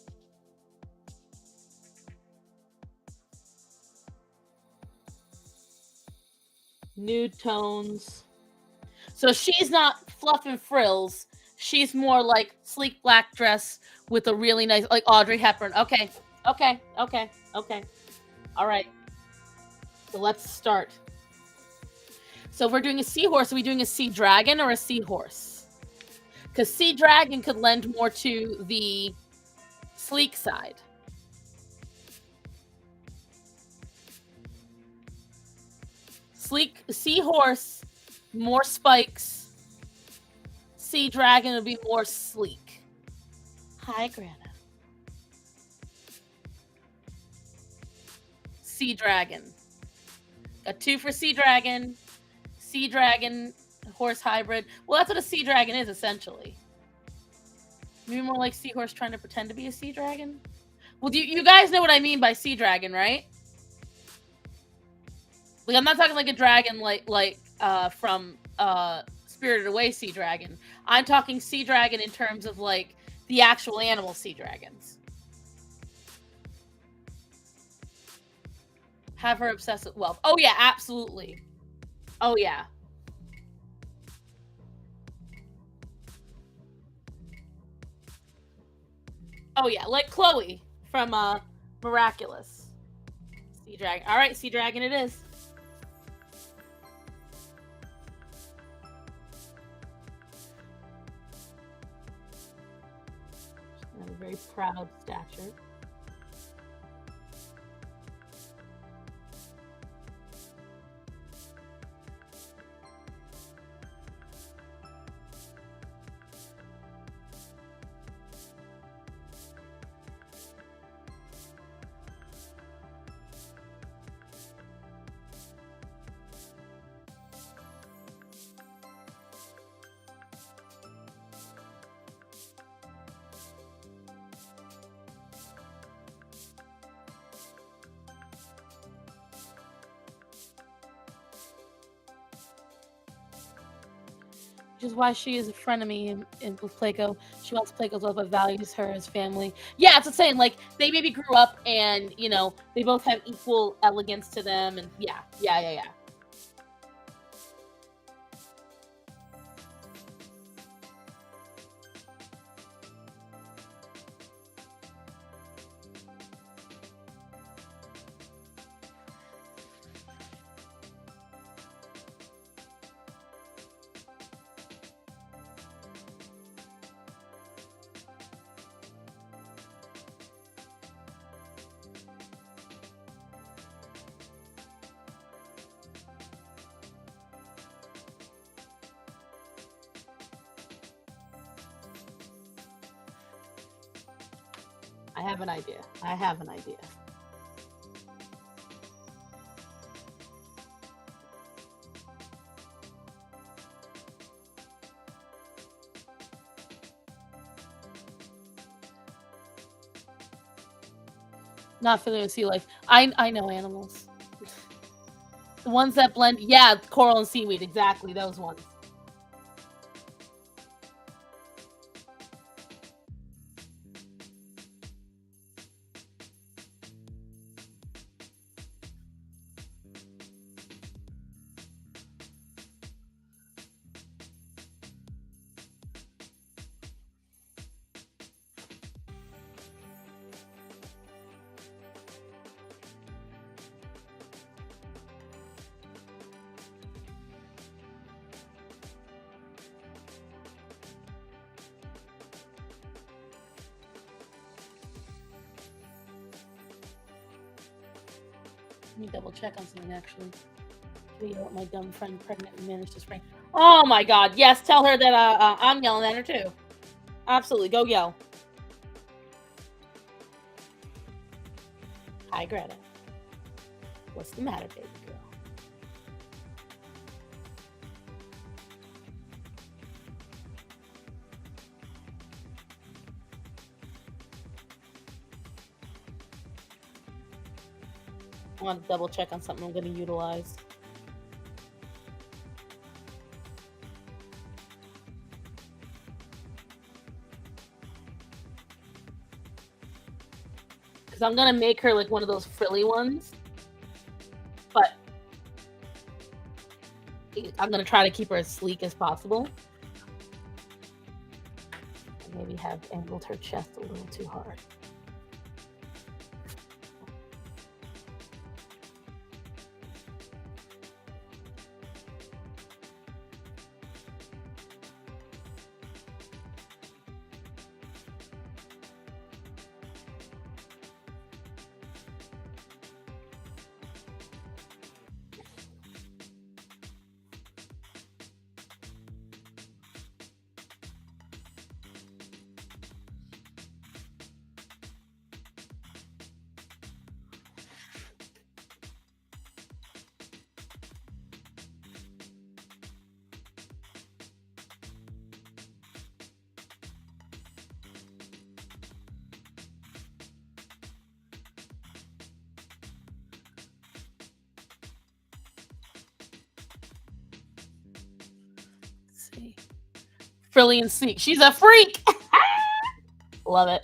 nude tones. So she's not fluff and frills. She's more like sleek black dress with a really nice, like Audrey Hepburn. Okay. All right. So let's start. So if we're doing a seahorse, are we doing a sea dragon or a seahorse? Because sea dragon could lend more to the sleek side. Sleek seahorse, more spikes. Sea dragon would be more sleek. Hi, Grana. Sea dragon. Got 2 for sea dragon. Sea dragon, horse hybrid. Well, that's what a sea dragon is, essentially. Maybe more like seahorse trying to pretend to be a sea dragon. Well, you guys know what I mean by sea dragon, right? Like, I'm not talking like a dragon like from Spirited Away sea dragon. I'm talking sea dragon in terms of like the actual animal sea dragons. Have her obsessed with wealth. Oh yeah, absolutely. Oh yeah. Oh yeah, like Chloe from Miraculous. Sea dragon. All right, sea dragon it is. A very proud stature. Which is why she is a frenemy with Placo. She wants Placo's love, but values her as family. Yeah, it's the same. Like, they maybe grew up and, you know, they both have equal elegance to them. And yeah. I have an idea. Not familiar with sea life. I know animals. The ones that blend, yeah, coral and seaweed, exactly, those ones. Let me double check on something actually. What my dumb friend pregnant and managed to spring. Oh my god, yes, tell her that I'm yelling at her too. Absolutely, go yell. Hi, Greta. What's the matter, baby girl? I want to double check on something I'm going to utilize. Because I'm going to make her like one of those frilly ones. But I'm going to try to keep her as sleek as possible. And maybe have angled her chest a little too hard. See. Frilly and sleek. She's a freak. Love it.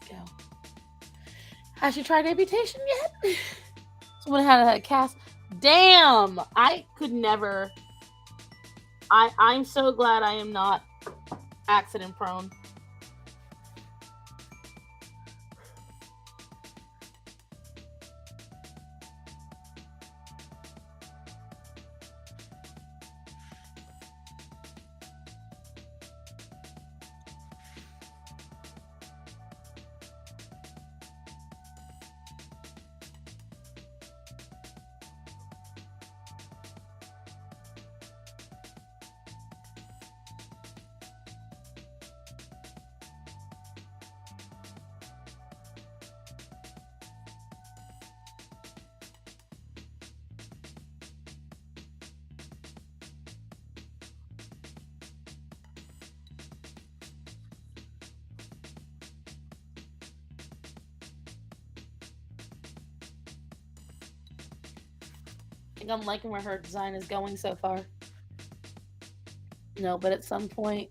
Go. Has she tried amputation yet? Someone had a cast. Damn! I could never. I'm so glad I am not accident prone. I think I'm liking where her design is going so far. No, but at some point,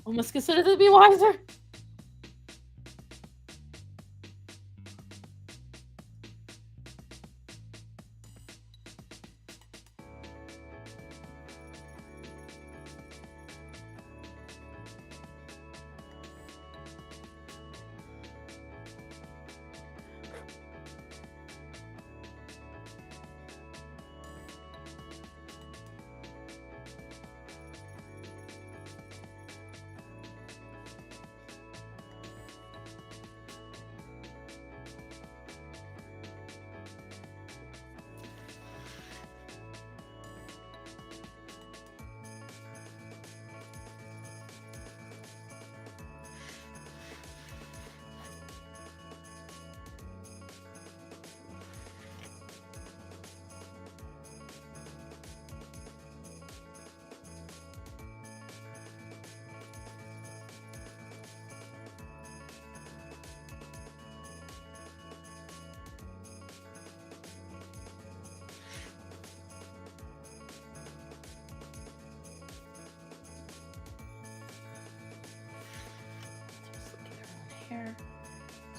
I must consider to be wiser.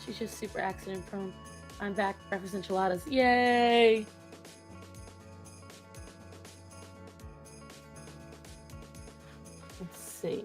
She's just super accident prone. I'm back. Breakfast enchiladas. Yay! Let's see.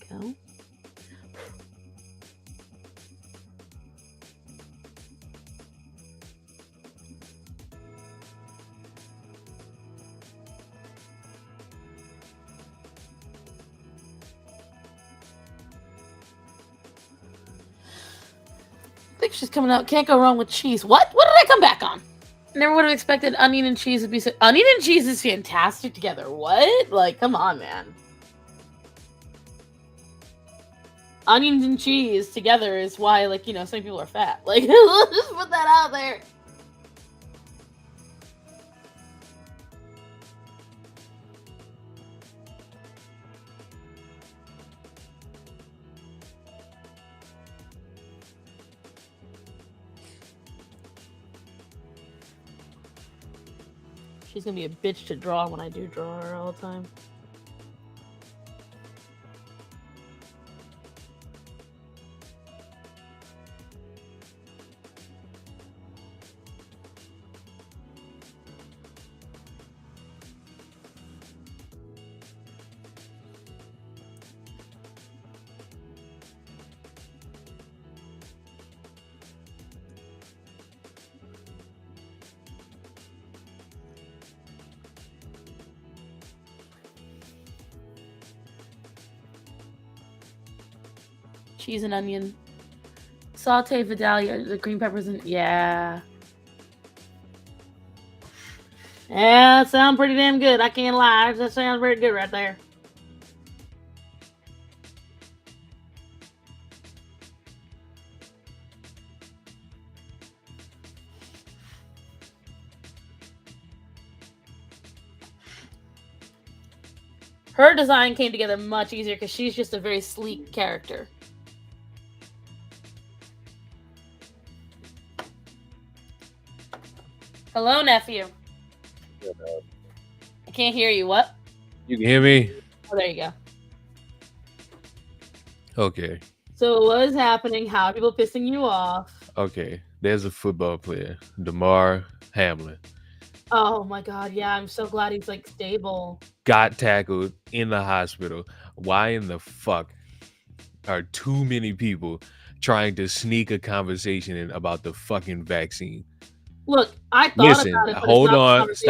Go. I think she's coming out. Can't go wrong with cheese. What? What did I come back on? Never would have expected onion and cheese would be so. Onion and cheese is fantastic together. What? Like, come on, man. Onions and cheese together is why, like, some people are fat. Like, let's just put that out there. She's gonna be a bitch to draw when I do draw her all the time. Cheese and onion. Saute Vidalia, the green peppers, and yeah. Yeah, that sounds pretty damn good. I can't lie. That sounds very good right there. Her design came together much easier because she's just a very sleek character. Hello, nephew. I can't hear you. What? You can hear me? Oh, there you go. Okay. So what is happening? How are people pissing you off? Okay. There's a football player, DeMar Hamlin. Oh my god, yeah, I'm so glad he's like stable. Got tackled in the hospital. Why in the fuck are too many people trying to sneak a conversation in about the fucking vaccine? Look, I thought Listen, about it, but hold it's not the on, conversation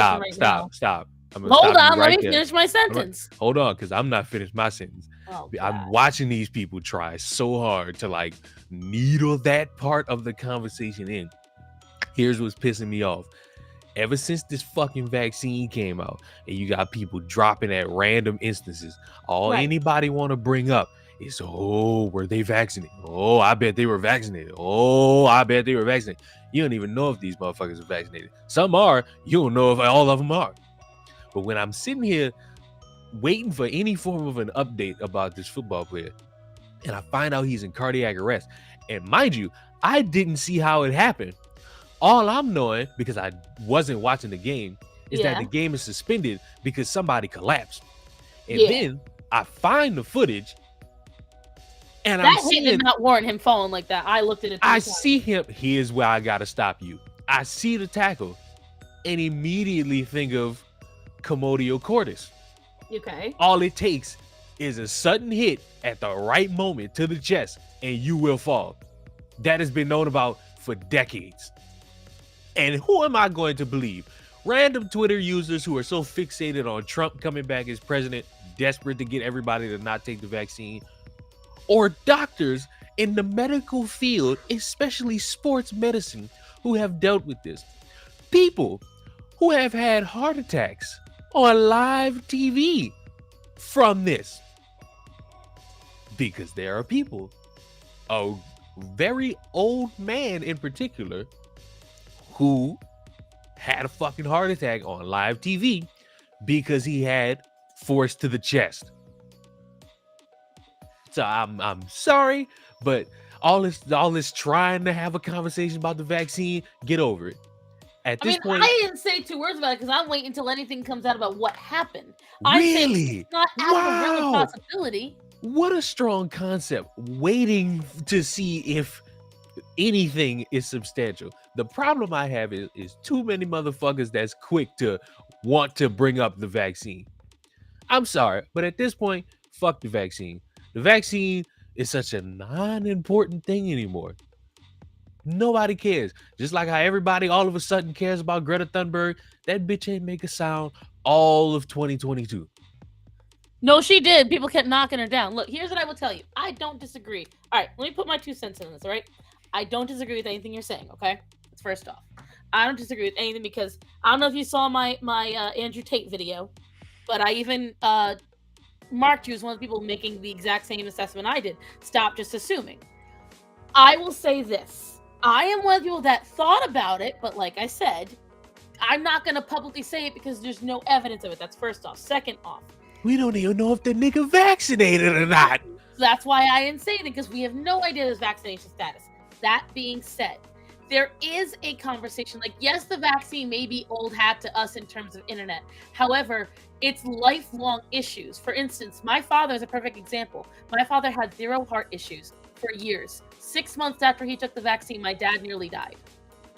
stop. I'm gonna Hold stop on, you right let me there. finish my sentence. Hold on, because I'm not finished my sentence. Oh, I'm watching these people try so hard to like needle that part of the conversation in. Here's what's pissing me off. Ever since this fucking vaccine came out and you got people dropping at random instances, all anybody want to bring up is, oh, were they vaccinated? Oh, I bet they were vaccinated. Oh, I bet they were vaccinated. You don't even know if these motherfuckers are vaccinated. Some are. You don't know if all of them are. But when I'm sitting here waiting for any form of an update about this football player, and I find out he's in cardiac arrest, and mind you, I didn't see how it happened. All I'm knowing, because I wasn't watching the game, is that the game is suspended because somebody collapsed. And then I find the footage, and that hit did not warrant him falling like that. I looked at it. I see him. Here's where I gotta stop you. I see the tackle and immediately think of commotio cordis. Okay. All it takes is a sudden hit at the right moment to the chest and you will fall. That has been known about for decades. And who am I going to believe? Random Twitter users who are so fixated on Trump coming back as president, desperate to get everybody to not take the vaccine, or doctors in the medical field, especially sports medicine, who have dealt with this. People who have had heart attacks on live TV from this. Because there are people, a very old man in particular, who had a fucking heart attack on live TV because he had force to the chest. So I'm sorry, but all this trying to have a conversation about the vaccine, get over it. At this point, I didn't say 2 words about it because I'm waiting until anything comes out about what happened. really? It's not out of the realm of possibility. What a strong concept. Waiting to see if anything is substantial. The problem I have is too many motherfuckers that's quick to want to bring up the vaccine. I'm sorry, but at this point, fuck the vaccine. The vaccine is such a non-important thing anymore. Nobody cares. Just like how everybody all of a sudden cares about Greta Thunberg, that bitch ain't make a sound all of 2022. No, she did. People kept knocking her down. Look, here's what I will tell you. I don't disagree. All right, let me put my 2 cents in this, all right? I don't disagree with anything you're saying, okay? That's first off. I don't disagree with anything because I don't know if you saw my Andrew Tate video, but I even marked you as one of the people making the exact same assessment I did. Stop just assuming. I will say this. I am one of the people that thought about it, but like I said, I'm not going to publicly say it because there's no evidence of it. That's first off. Second off, we don't even know if the nigga vaccinated or not. So that's why I didn't say anything because we have no idea his vaccination status. That being said, there is a conversation. Like, yes, the vaccine may be old hat to us in terms of internet. However, it's lifelong issues. For instance, my father is a perfect example. My father had 0 heart issues for years. 6 months after he took the vaccine, my dad nearly died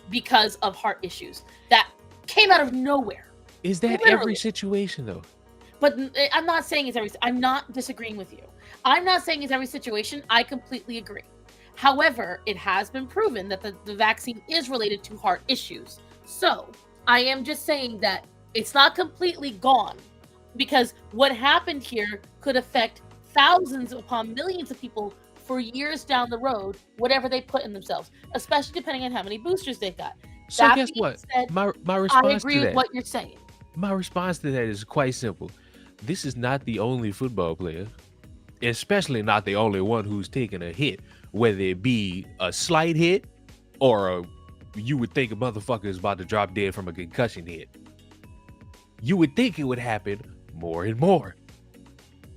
because of heart issues that came out of nowhere. Is that Literally. every situation though? But I'm not saying it's every. I'm not disagreeing with you. I'm not saying it's every situation. I completely agree. However, it has been proven that the vaccine is related to heart issues. So I am just saying that it's not completely gone because what happened here could affect thousands upon millions of people for years down the road, whatever they put in themselves, especially depending on how many boosters they've got. So That guess being what? said, My I response agree to with that. what you're saying. My response to that is quite simple. This is not the only football player, especially not the only one who's taken a hit, whether it be a slight hit or you would think a motherfucker is about to drop dead from a concussion hit. You would think it would happen more and more.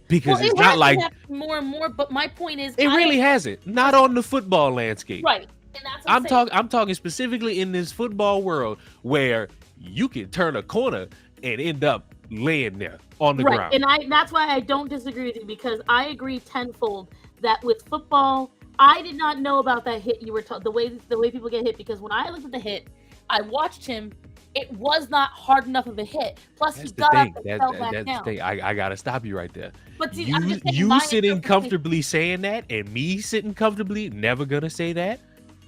Because Well, it's not like more and more, but my point is it really hasn't. Not on the football landscape. Right. And that's what I'm talking specifically in this football world where you can turn a corner and end up laying there on the ground. And that's why I don't disagree with you because I agree tenfold that with football, I did not know about that hit you were the way people get hit because when I looked at the hit, I watched him. It was not hard enough of a hit. Plus, That's he the got thing. up and fell back That's down. the thing. I gotta stop you right there. But see, I'm just saying You my sitting interpretation- comfortably saying that, and me sitting comfortably never gonna say that.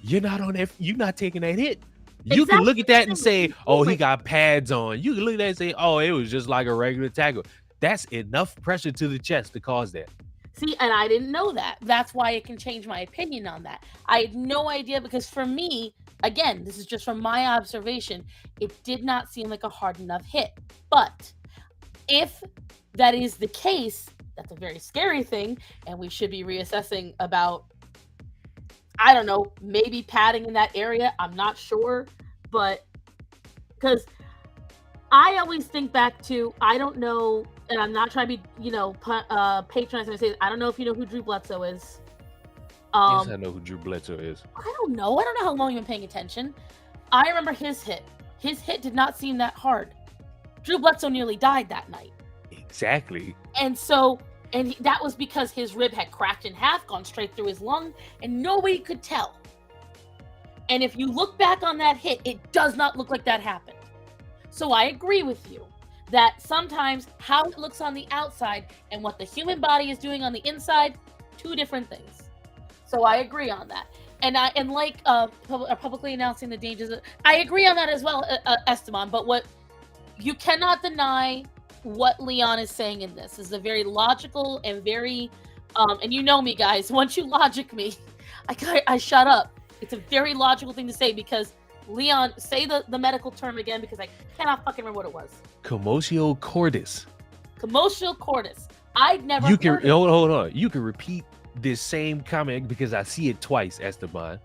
You're not on that. You're not taking that hit. You can look at that and say, "Oh, he got pads on." You can look at that and say, "Oh, it was just like a regular tackle." That's enough pressure to the chest to cause that. See, and I didn't know that. That's why it can change my opinion on that. I had no idea because for me, again, this is just from my observation, it did not seem like a hard enough hit. But if that is the case, that's a very scary thing, and we should be reassessing about, I don't know, maybe padding in that area. I'm not sure, but because I always think back to, I don't know, and I'm not trying to be, patronizing and say, I don't know if you know who Drew Bledsoe is. Yes, I know who Drew Bledsoe is. I don't know how long you've been paying attention. I remember his hit. His hit did not seem that hard. Drew Bledsoe nearly died that night. Exactly. And that was because his rib had cracked in half, gone straight through his lung, and nobody could tell. And if you look back on that hit, it does not look like that happened. So I agree with you that sometimes how it looks on the outside and what the human body is doing on the inside, two different things. So I agree on that. And publicly announcing the dangers, I agree on that as well, Esteban. But what you cannot deny what Leon is saying in this is a very logical and very, and you know me, guys. Once you logic me, I shut up. It's a very logical thing to say because Leon, say the medical term again because I cannot fucking remember what it was. Commotio cordis. Commotio cordis. I'd never. You can hold on. You can repeat this same comment because I see it twice, Esteban.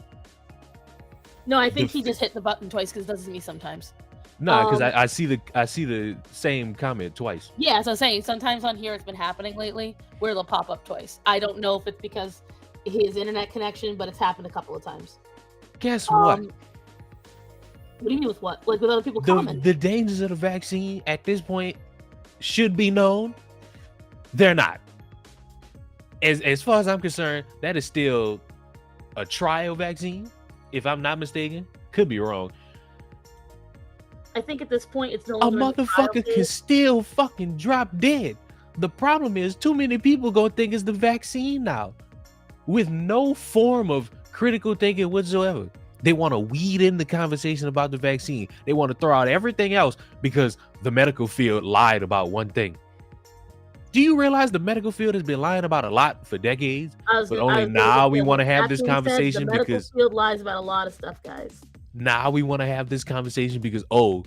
No, I think he just hit the button twice because it does to me sometimes. No, because I see the same comment twice. Yeah, so I'm saying sometimes on here it's been happening lately where it'll pop up twice. I don't know if it's because his internet connection, but it's happened a couple of times. Guess what? What do you mean with what? Like with other people commenting? The dangers of the vaccine at this point should be known. They're not. As far as I'm concerned, that is still a trial vaccine, if I'm not mistaken. Could be wrong. I think at this point it's no A longer motherfucker can still fucking drop dead. The problem is too many people gonna think it's the vaccine now, with no form of critical thinking whatsoever. They want to weed in the conversation about the vaccine. They want to throw out everything else because the medical field lied about one thing. Do you realize the medical field has been lying about a lot for decades? But only now we want to have this conversation because the medical field lies about a lot of stuff, guys. Now we want to have this conversation because, oh,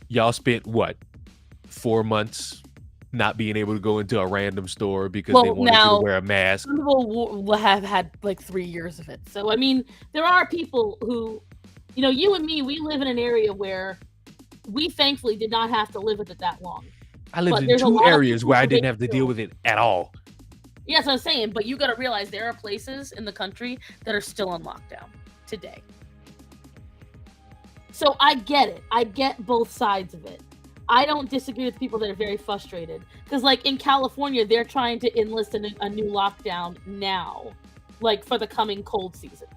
y'all spent what, 4 months not being able to go into a random store because they wanted you to wear a mask. Some people will have had like 3 years of it. So, I mean, there are people who, you know, you and me, we live in an area where we thankfully did not have to live with it that long. I lived in 2 areas where I didn't have to deal with it at all. Yeah, that's what I'm saying. But you got to realize there are places in the country that are still on lockdown today. So I get it. I get both sides of it. I don't disagree with people that are very frustrated. Because, like, in California, they're trying to enlist a new lockdown now. Like, for the coming cold season.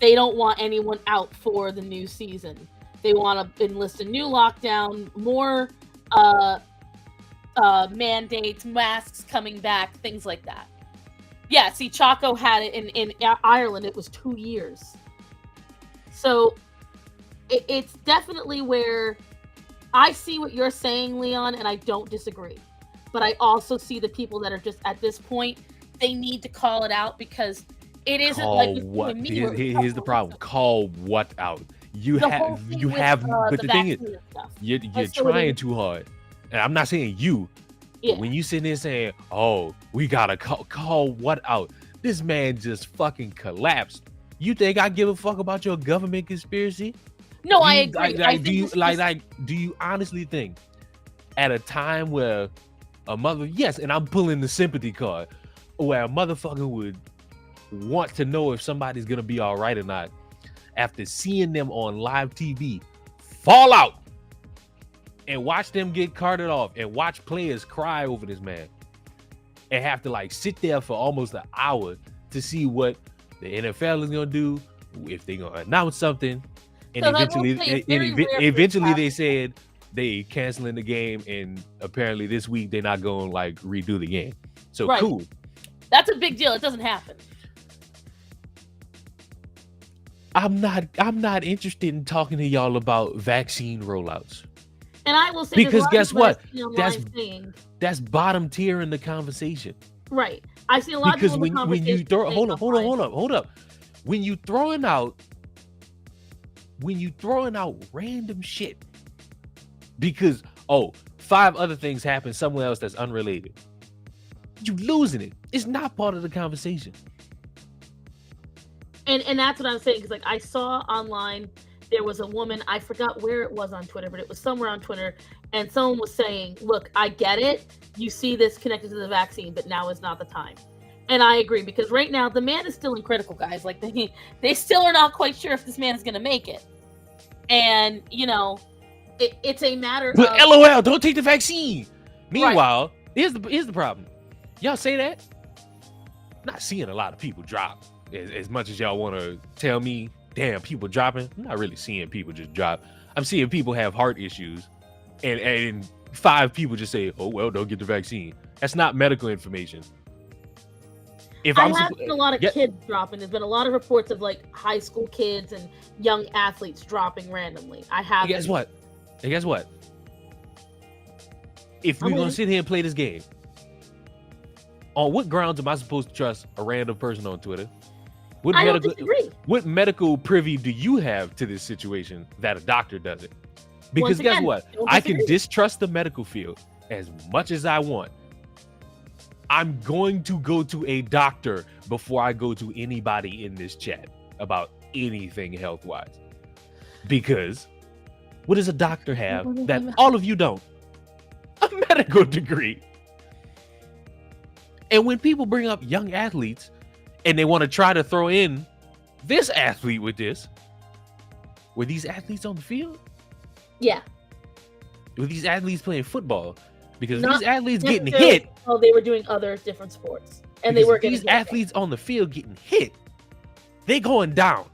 They don't want anyone out for the new season. They want to enlist a new lockdown, more mandates, masks coming back, things like that. Yeah, see, Chaco had it in Ireland. It was 2 years. So it's definitely where I see what you're saying, Leon, and I don't disagree. But I also see the people that are just at this point, they need to call it out because it isn't like what. Here's the problem. Call what out? You have, but the thing is, you're trying too hard. And I'm not saying you. Yeah. When you sitting there saying, "Oh, we gotta call what out?" This man just fucking collapsed. You think I give a fuck about your government conspiracy? No, I agree. Do you honestly think at a time where yes, and I'm pulling the sympathy card, where a motherfucker would want to know if somebody's gonna be all right or not after seeing them on live TV fall out and watch them get carted off and watch players cry over this man and have to like sit there for almost an hour to see what the NFL is gonna do, if they're gonna announce something. And eventually they said they canceling the game, and apparently this week they're not going to like redo the game. So right. Cool. That's a big deal. It doesn't happen. I'm not interested in talking to y'all about vaccine rollouts. And I will say because guess what? That's bottom tier in the conversation. Right. I see a lot because of people when you throw hold up. When you throwing out random shit because 5 other things happen somewhere else that's unrelated, you losing it. It's not part of the conversation. And that's what I'm saying, because like I saw online there was a woman, I forgot where it was on Twitter, but it was somewhere on Twitter, and someone was saying, look, I get it, you see this connected to the vaccine, but now is not the time. And I agree, because right now the man is still in critical, guys. Like they still are not quite sure if this man is going to make it. And, you know, it's a matter of... But LOL, don't take the vaccine. Meanwhile, here's the problem. Y'all say that? Not seeing a lot of people drop as much as y'all want to tell me damn, people dropping. I'm not really seeing people just drop. I'm seeing people have heart issues, and 5 people just say, "Oh well, don't get the vaccine." That's not medical information. If I I'm have seen a lot of yeah, kids dropping. There's been a lot of reports of like high school kids and young athletes dropping randomly. I have. and guess what? And guess what? If we're I'm gonna with sit here and play this game, on what grounds am I supposed to trust a random person on Twitter? What I don't disagree. what medical privy do you have to this situation that a doctor doesn't? Because Once guess again, what? don't I can disagree. distrust the medical field as much as I want. I'm going to go to a doctor before I go to anybody in this chat about anything health-wise. Because what does a doctor have that all of you don't? A medical degree. And when people bring up young athletes and they want to try to throw in this athlete with this, were these athletes on the field? Yeah. Were these athletes playing football? Because Not these athletes getting necessarily- hit, Oh, they were doing other different sports, and they because were if getting these hit. athletes on the field getting hit, they going down.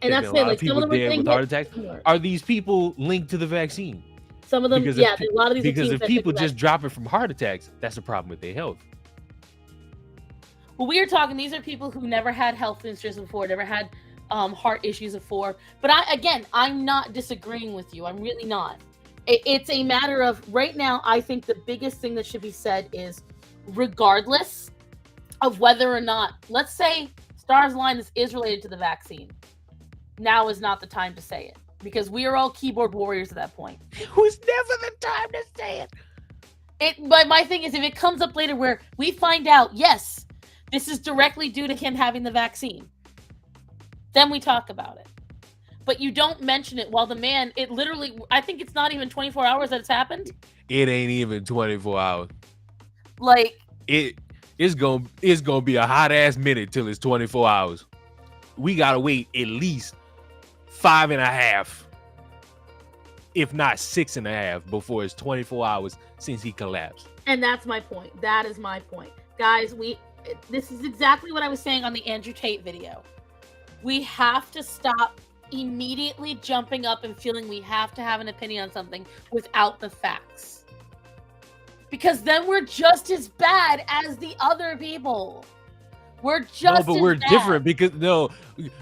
And There's that's been it. Like some of people them were dead getting with hit. heart attacks. Are these people linked to the vaccine? Some of them, Because yeah. if, A lot of these are because teams if that people took just that. dropping from heart attacks, that's a problem with their health. Well, we are talking. These are people who never had health insurance before, never had heart issues before. But I'm not disagreeing with you. I'm really not. It's a matter of right now. I think the biggest thing that should be said is, regardless of whether or not, let's say, Stars Alliance is related to the vaccine, now is not the time to say it because we are all keyboard warriors at that point. It was never the time to say it. But my thing is, if it comes up later where we find out, yes, this is directly due to him having the vaccine, then we talk about it. But you don't mention it while the man, it literally, I think it's not even 24 hours that it's happened. It ain't even 24 hours. Like, It's gonna be a hot ass minute till it's 24 hours. We gotta wait at least 5.5, if not 6.5, before it's 24 hours since he collapsed. and that's my point. That is my point. Guys, this is exactly what I was saying on the Andrew Tate video. We have to stop immediately jumping up and feeling we have to have an opinion on something without the facts. Because then we're just as bad as the other people. We're just we're as bad. different because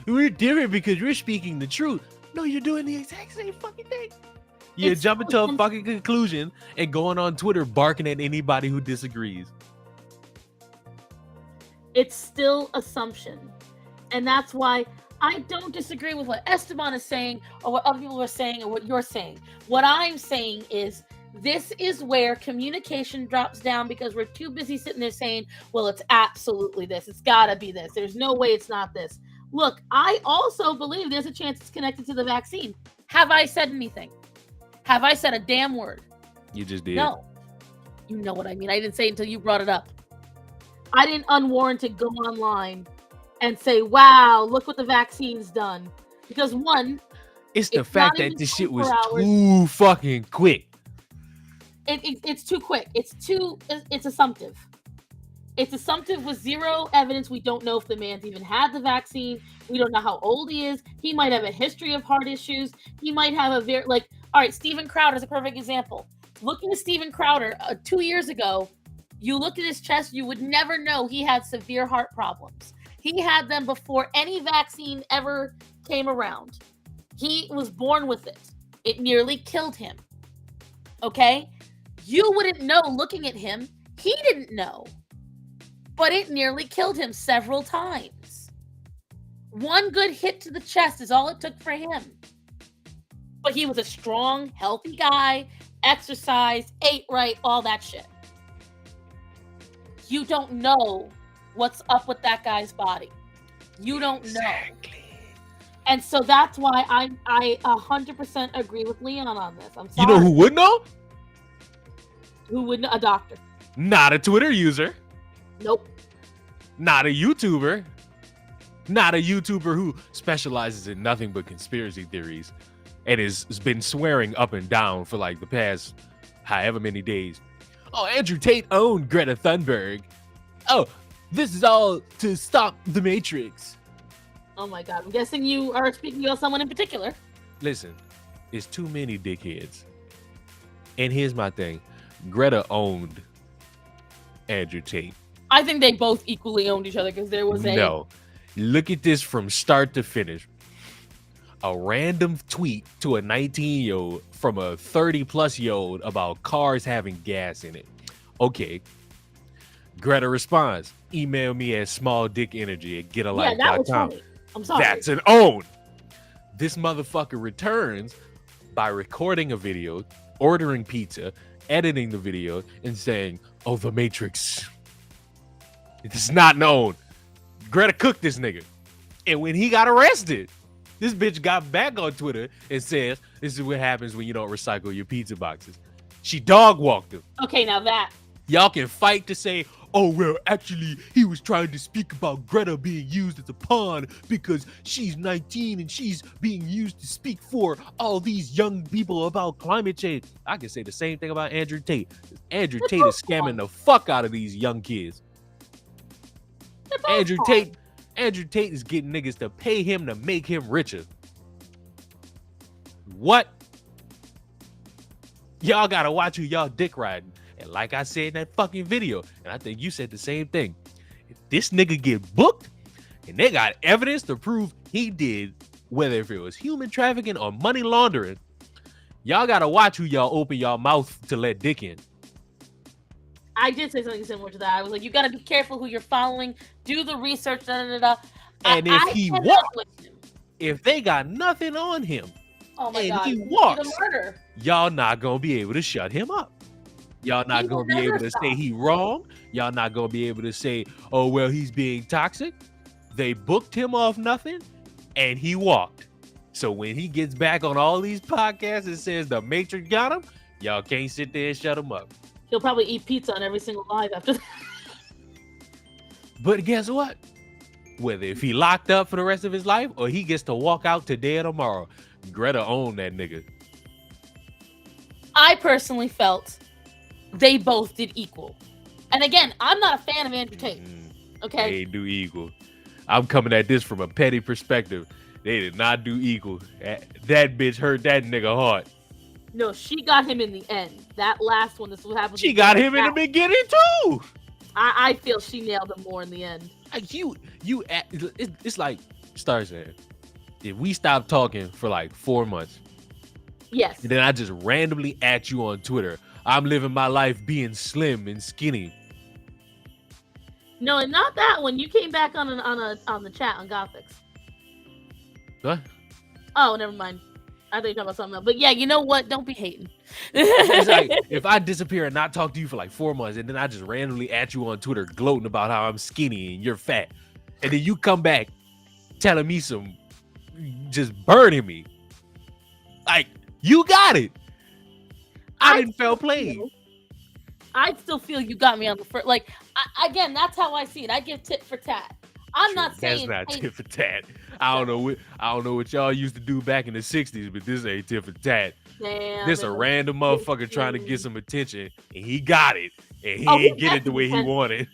we're different because you're speaking the truth. No, you're doing the exact same fucking thing. You're It's jumping to a so- fucking conclusion and going on Twitter barking at anybody who disagrees. It's still assumption. And that's why I don't disagree with what Esteban is saying or what other people are saying or what you're saying. What I'm saying is this is where communication drops down because we're too busy sitting there saying, well, it's absolutely this. It's got to be this. There's no way it's not this. Look, I also believe there's a chance it's connected to the vaccine. Have I said anything? Have I said a damn word? You just did. No. You know what I mean. I didn't say it until you brought it up. I didn't unwarranted go online and say, wow, look what the vaccine's done. Because one, It's the it's fact not that even this shit was 24 hours. too fucking quick. it's too quick. It's assumptive. It's assumptive with zero evidence. We don't know if the man's even had the vaccine. We don't know how old he is. He might have a history of heart issues. He might have a all right, Steven Crowder is a perfect example. Looking at Steven Crowder 2 years ago, you look at his chest, you would never know he had severe heart problems. He had them before any vaccine ever came around. He was born with it. It nearly killed him. Okay? You wouldn't know looking at him. He didn't know. But it nearly killed him several times. One good hit to the chest is all it took for him. But he was a strong, healthy guy, exercised, ate right, all that shit. You don't know what's up with that guy's body. You don't know. And so that's why I 100% agree with Leon on this. I'm sorry. You know who would know? Who wouldn't? A doctor. Not a Twitter user. Nope. Not a YouTuber. Not a YouTuber who specializes in nothing but conspiracy theories and has been swearing up and down for like the past however many days. Oh, Andrew Tate owned Greta Thunberg. Oh, This is all to stop the Matrix. Oh my god, I'm guessing you are speaking about someone in particular. Listen, it's too many dickheads. And here's my thing. Greta owned Andrew Tate. I think they both equally owned each other because there was a... No. Look at this from start to finish. A random tweet to a 19-year-old from a 30-plus-year-old about cars having gas in it. Okay. Greta responds, email me at smalldickenergy@getalife.com. Yeah, that was funny. I'm sorry. That's an own. This motherfucker returns by recording a video, ordering pizza, editing the video, and saying, oh, the Matrix. It's not known. Greta cooked this nigga. And when he got arrested, this bitch got back on Twitter and says, this is what happens when you don't recycle your pizza boxes. She dog walked him. Okay, now that. Y'all can fight to say, oh, well, actually, he was trying to speak about Greta being used as a pawn because she's 19 and she's being used to speak for all these young people about climate change. I can say the same thing about Andrew Tate. Andrew Tate is scamming the fuck out of these young kids. Andrew Tate is getting niggas to pay him to make him richer. What? Y'all gotta watch who y'all dick riding. And like I said in that fucking video, and I think you said the same thing. If this nigga get booked and they got evidence to prove he did, whether if it was human trafficking or money laundering, y'all gotta watch who y'all open y'all mouth to let dick in. I did say something similar to that. I was like, you gotta be careful who you're following. Do the research, da-da-da-da. And if he walks, if they got nothing on him, oh my and God, he walks, murder. Y'all not gonna be able to shut him up. Y'all not gonna be able to say he wrong. Y'all not gonna be able to say, oh, well, he's being toxic. They booked him off nothing, and he walked. So when he gets back on all these podcasts and says the Matrix got him, y'all can't sit there and shut him up. He'll probably eat pizza on every single live after that. But guess what? Whether if he locked up for the rest of his life or he gets to walk out today or tomorrow, Greta owned that nigga. I personally felt they both did equal. And again, I'm not a fan of Andrew Tate. Okay? They do equal. I'm coming at this from a petty perspective. They did not do equal. That bitch hurt that nigga hard. No, she got him in the end. That last one, this is what happened. She got him in the beginning too. I feel she nailed him more in the end. It's like Star said. If we stop talking for like 4 months, yes, and then I just randomly at you on Twitter, I'm living my life being slim and skinny. No, and not that one. You came back on the chat on Gothics. What? Oh, never mind. I thought you were talking about something else. But yeah, you know what? Don't be hating. It's like if I disappear and not talk to you for like 4 months, and then I just randomly at you on Twitter gloating about how I'm skinny and you're fat, and then you come back telling me some, just burning me. Like, you got it. I didn't feel played. I still feel you got me on the first. Like, again, that's how I see it. I give tit for tat. I'm not saying that's not tit for tat. I don't know what y'all used to do back in the 60s, but this ain't tit for tat. Damn, this a random motherfucker trying to get some attention, and he got it, and he ain't get it the way he wanted.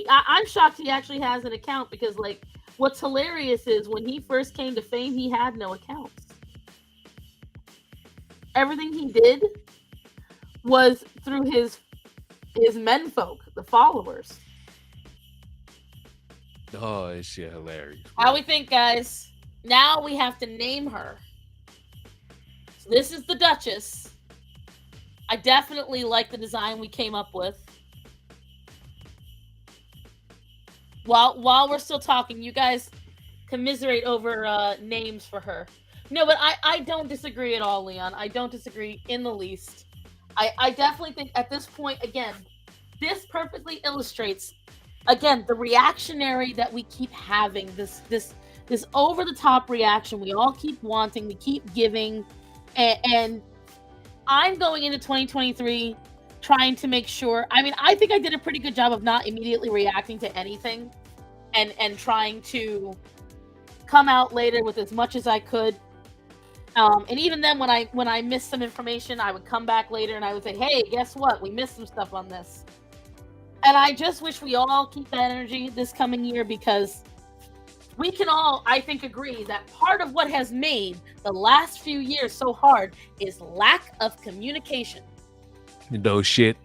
I'm shocked he actually has an account, because like, what's hilarious is when he first came to fame, he had no accounts. Everything he did was through his menfolk, the followers. Oh, this shit hilarious. How we think, guys? Now we have to name her. So this is the Duchess. I definitely like the design we came up with. While we're still talking, you guys commiserate over names for her. No, but I don't disagree at all, Leon. I don't disagree in the least. I definitely think at this point, again, this perfectly illustrates, again, the reactionary that we keep having, this over-the-top reaction we all keep wanting, we keep giving, and I'm going into 2023 trying to make sure, I mean, I think I did a pretty good job of not immediately reacting to anything and trying to come out later with as much as I could. And even then, when I missed some information, I would come back later and I would say, hey, guess what? We missed some stuff on this. And I just wish we all keep that energy this coming year, because we can all, I think, agree that part of what has made the last few years so hard is lack of communication. No shit.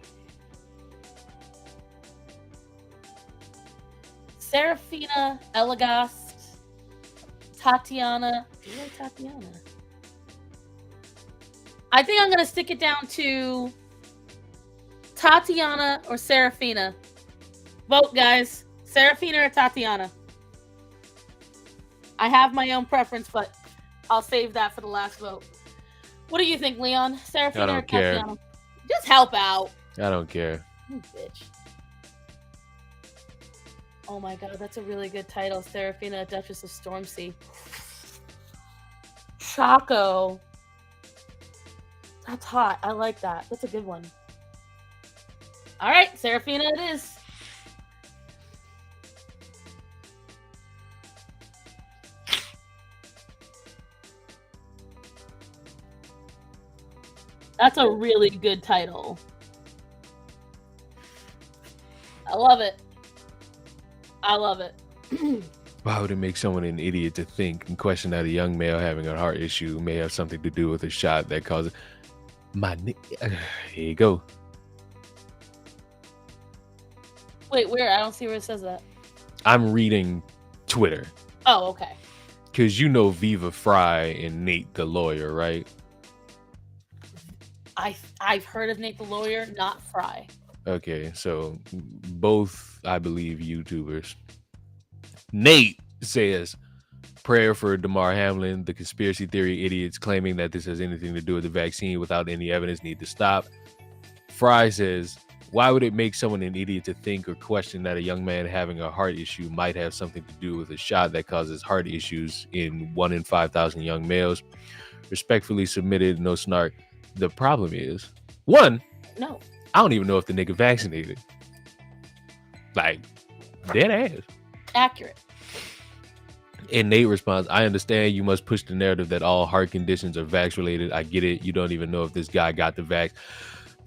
Serafina, Elagast, Tatiana. Do you like Tatiana? I think I'm going to stick it down to Tatiana or Serafina. Vote, guys. Serafina or Tatiana? I have my own preference, but I'll save that for the last vote. What do you think, Leon? Serafina I don't or care. Tatiana? Just help out. I don't care. You bitch. Oh my god, that's a really good title. Serafina, Duchess of Stormsea. Chaco. That's hot. I like that. That's a good one. All right, Serafina it is. That's a really good title. I love it. I love it. Why would it make someone an idiot to think and question that a young male having a heart issue may have something to do with a shot that causes here you go. Wait, where? I don't see where it says that. I'm reading Twitter. Oh, okay. Because you know Viva Fry and Nate the lawyer, right? I've heard of Nate the lawyer, not Fry. Okay, so both, I believe, YouTubers. Nate says, prayer for Damar Hamlin. The conspiracy theory idiots claiming that this has anything to do with the vaccine without any evidence need to stop. Fry says, why would it make someone an idiot to think or question that a young man having a heart issue might have something to do with a shot that causes heart issues in 1 in 5,000 young males? Respectfully submitted, no snark. The problem is, one, No. I don't even know if the nigga vaccinated. Like, dead ass. Accurate. And Nate responds, I understand you must push the narrative that all heart conditions are vax related. I get it. You don't even know if this guy got the vax.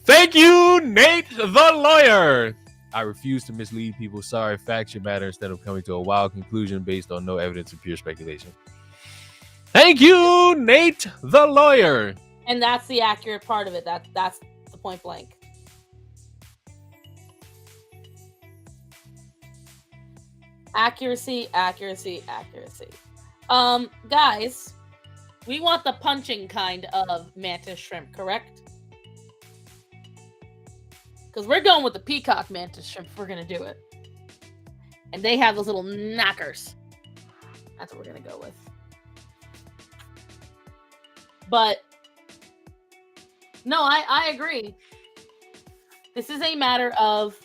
Thank you, Nate the lawyer. I refuse to mislead people. Sorry, facts should matter instead of coming to a wild conclusion based on no evidence and pure speculation. Thank you, Nate the lawyer. And that's the accurate part of it. That's the point blank. Accuracy, accuracy, accuracy. Guys, we want the punching kind of mantis shrimp, correct? Because we're going with the peacock mantis shrimp if we're going to do it. And they have those little knockers. That's what we're going to go with. But, no, I agree. This is a matter of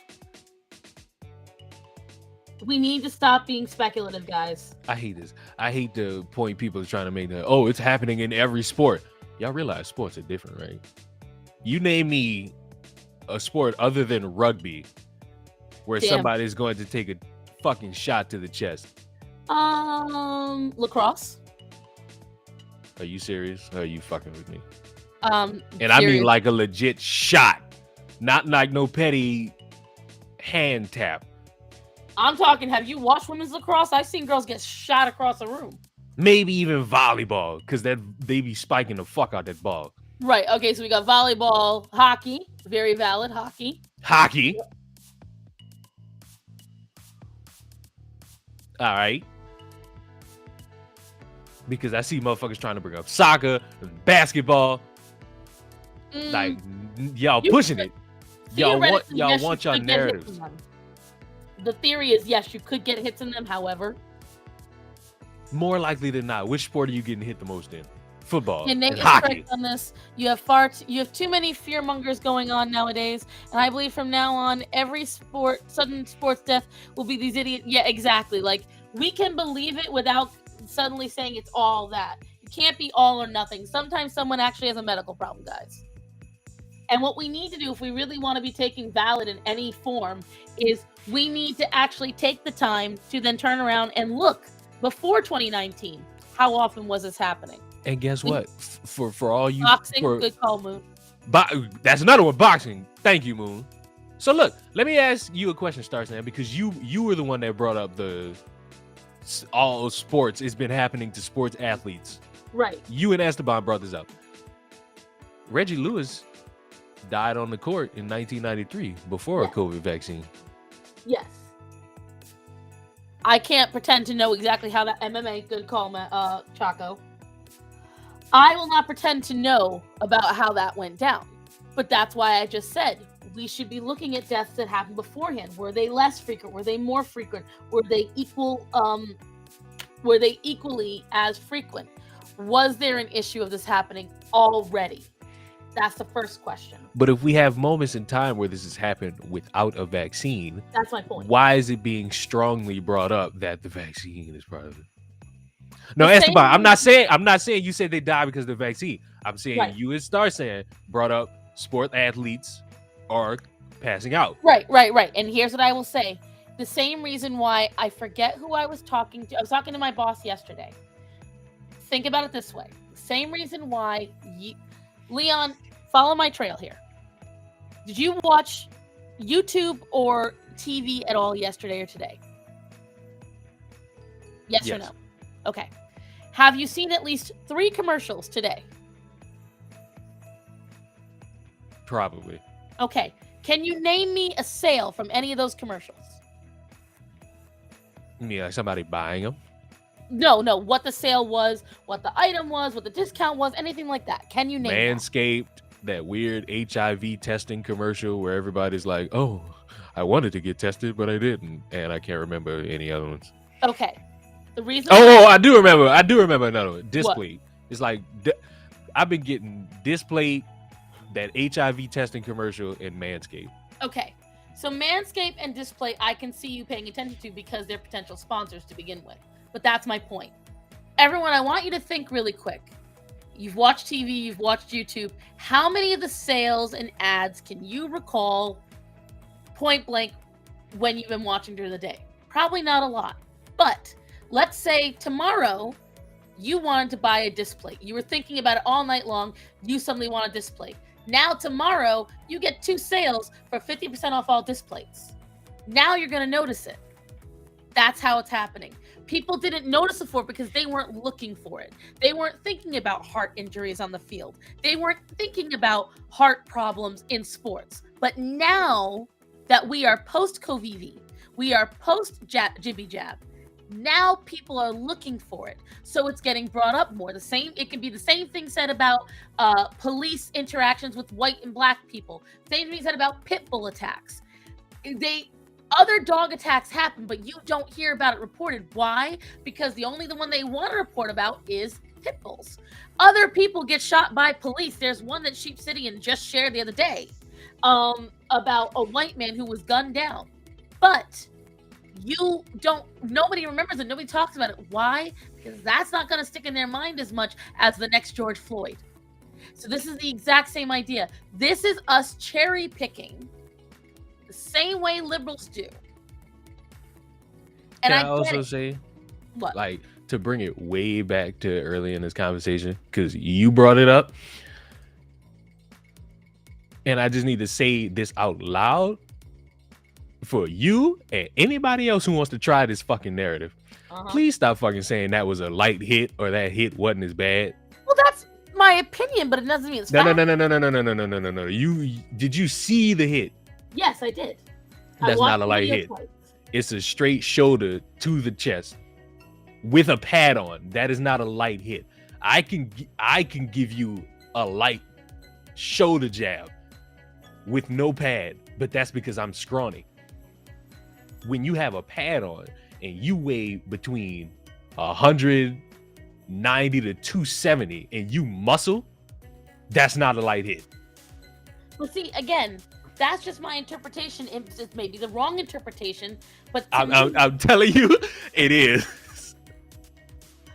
we need to stop being speculative, guys. I hate this. I hate the point people are trying to make that, oh, it's happening in every sport. Y'all realize sports are different, right? You name me a sport other than rugby where somebody's going to take a fucking shot to the chest. Lacrosse. Are you serious? Or are you fucking with me? And I mean like a legit shot, not like no petty hand tap. I'm talking, have you watched women's lacrosse? I've seen girls get shot across the room. Maybe even volleyball, because they be spiking the fuck out that ball. Right, okay, so we got volleyball, hockey, very valid, hockey. Hockey. All right. Because I see motherfuckers trying to bring up soccer, basketball. Like, y'all pushing it. Y'all want y'all narratives. The theory is, yes, you could get hits in them, however. More likely than not, which sport are you getting hit the most in? Football and hockey. On this, you have too many fearmongers going on nowadays, and I believe from now on, every sudden sports death will be these idiots. Yeah, exactly. Like, we can believe it without suddenly saying it's all that. You can't be all or nothing. Sometimes someone actually has a medical problem, guys. And what we need to do if we really want to be taking valid in any form is we need to actually take the time to then turn around and look before 2019. How often was this happening? And guess what? For all you boxing, good call, Moon. That's another one. Boxing. Thank you, Moon. So look, let me ask you a question, Starsman, because you were the one that brought up the all sports. It's been happening to sports athletes. Right. You and Esteban brought this up. Reggie Lewis died on the court in 1993 before a COVID vaccine. Yes. I can't pretend to know exactly how that MMA, good call, Chaco. I will not pretend to know about how that went down. But that's why I just said we should be looking at deaths that happened beforehand. Were they less frequent? Were they more frequent? Were they equally as frequent? Was there an issue of this happening already? That's the first question. But if we have moments in time where this has happened without a vaccine, that's my point. Why is it being strongly brought up that the vaccine is part of it? No, Esteban, I'm not saying you said they died because of the vaccine. I'm saying you and Starsan brought up sport athletes are passing out. Right. And here's what I will say. The same reason why I forget who I was talking to. I was talking to my boss yesterday. Think about it this way. Same reason why Leon, follow my trail here. Did you watch YouTube or TV at all yesterday or today? Yes or no? Okay. Have you seen at least 3 commercials today? Probably. Okay. Can you name me a sale from any of those commercials? Yeah, like somebody buying them? No. What the sale was, what the item was, what the discount was, anything like that. Can you name Manscaped, that weird HIV testing commercial where everybody's like, oh, I wanted to get tested, but I didn't. And I can't remember any other ones. Okay. The reason. I do remember another one. Display. It's like I've been getting Display, that HIV testing commercial, and Manscaped. Okay. So Manscaped and Display, I can see you paying attention to because they're potential sponsors to begin with. But that's my point. Everyone, I want you to think really quick. You've watched TV, you've watched YouTube. How many of the sales and ads can you recall point blank when you've been watching during the day? Probably not a lot. But let's say tomorrow you wanted to buy a display. You were thinking about it all night long. You suddenly want a display. Now tomorrow you get 2 sales for 50% off all displays. Now you're going to notice it. That's how it's happening. People didn't notice before because they weren't looking for it. They weren't thinking about heart injuries on the field. They weren't thinking about heart problems in sports. But now that we are post-COVID, we are post-jibby jab, now people are looking for it. So it's getting brought up more. It can be the same thing said about police interactions with white and black people. Same thing said about pit bull attacks. Other dog attacks happen, but you don't hear about it reported. Why? Because the one they want to report about is pit bulls. Other people get shot by police. There's one that Sheep City and just shared the other day about a white man who was gunned down. But nobody remembers it. Nobody talks about it. Why? Because that's not going to stick in their mind as much as the next George Floyd. So this is the exact same idea. This is us cherry picking the same way liberals do. And Can I also say, what? Like, to bring it way back to early in this conversation, because you brought it up, and I just need to say this out loud for you and anybody else who wants to try this fucking narrative. Please stop fucking saying that was a light hit or that hit wasn't as bad. Well, that's my opinion, but it doesn't mean it's no. Did you see the hit? Yes, I did. That's not a light hit. It's a straight shoulder to the chest with a pad on. That is not a light hit. I can give you a light shoulder jab with no pad, but that's because I'm scrawny. When you have a pad on and you weigh between 190 to 270 and you muscle, that's not a light hit. Well, see, again, that's just my interpretation. It's maybe the wrong interpretation, but I'm telling you, it is.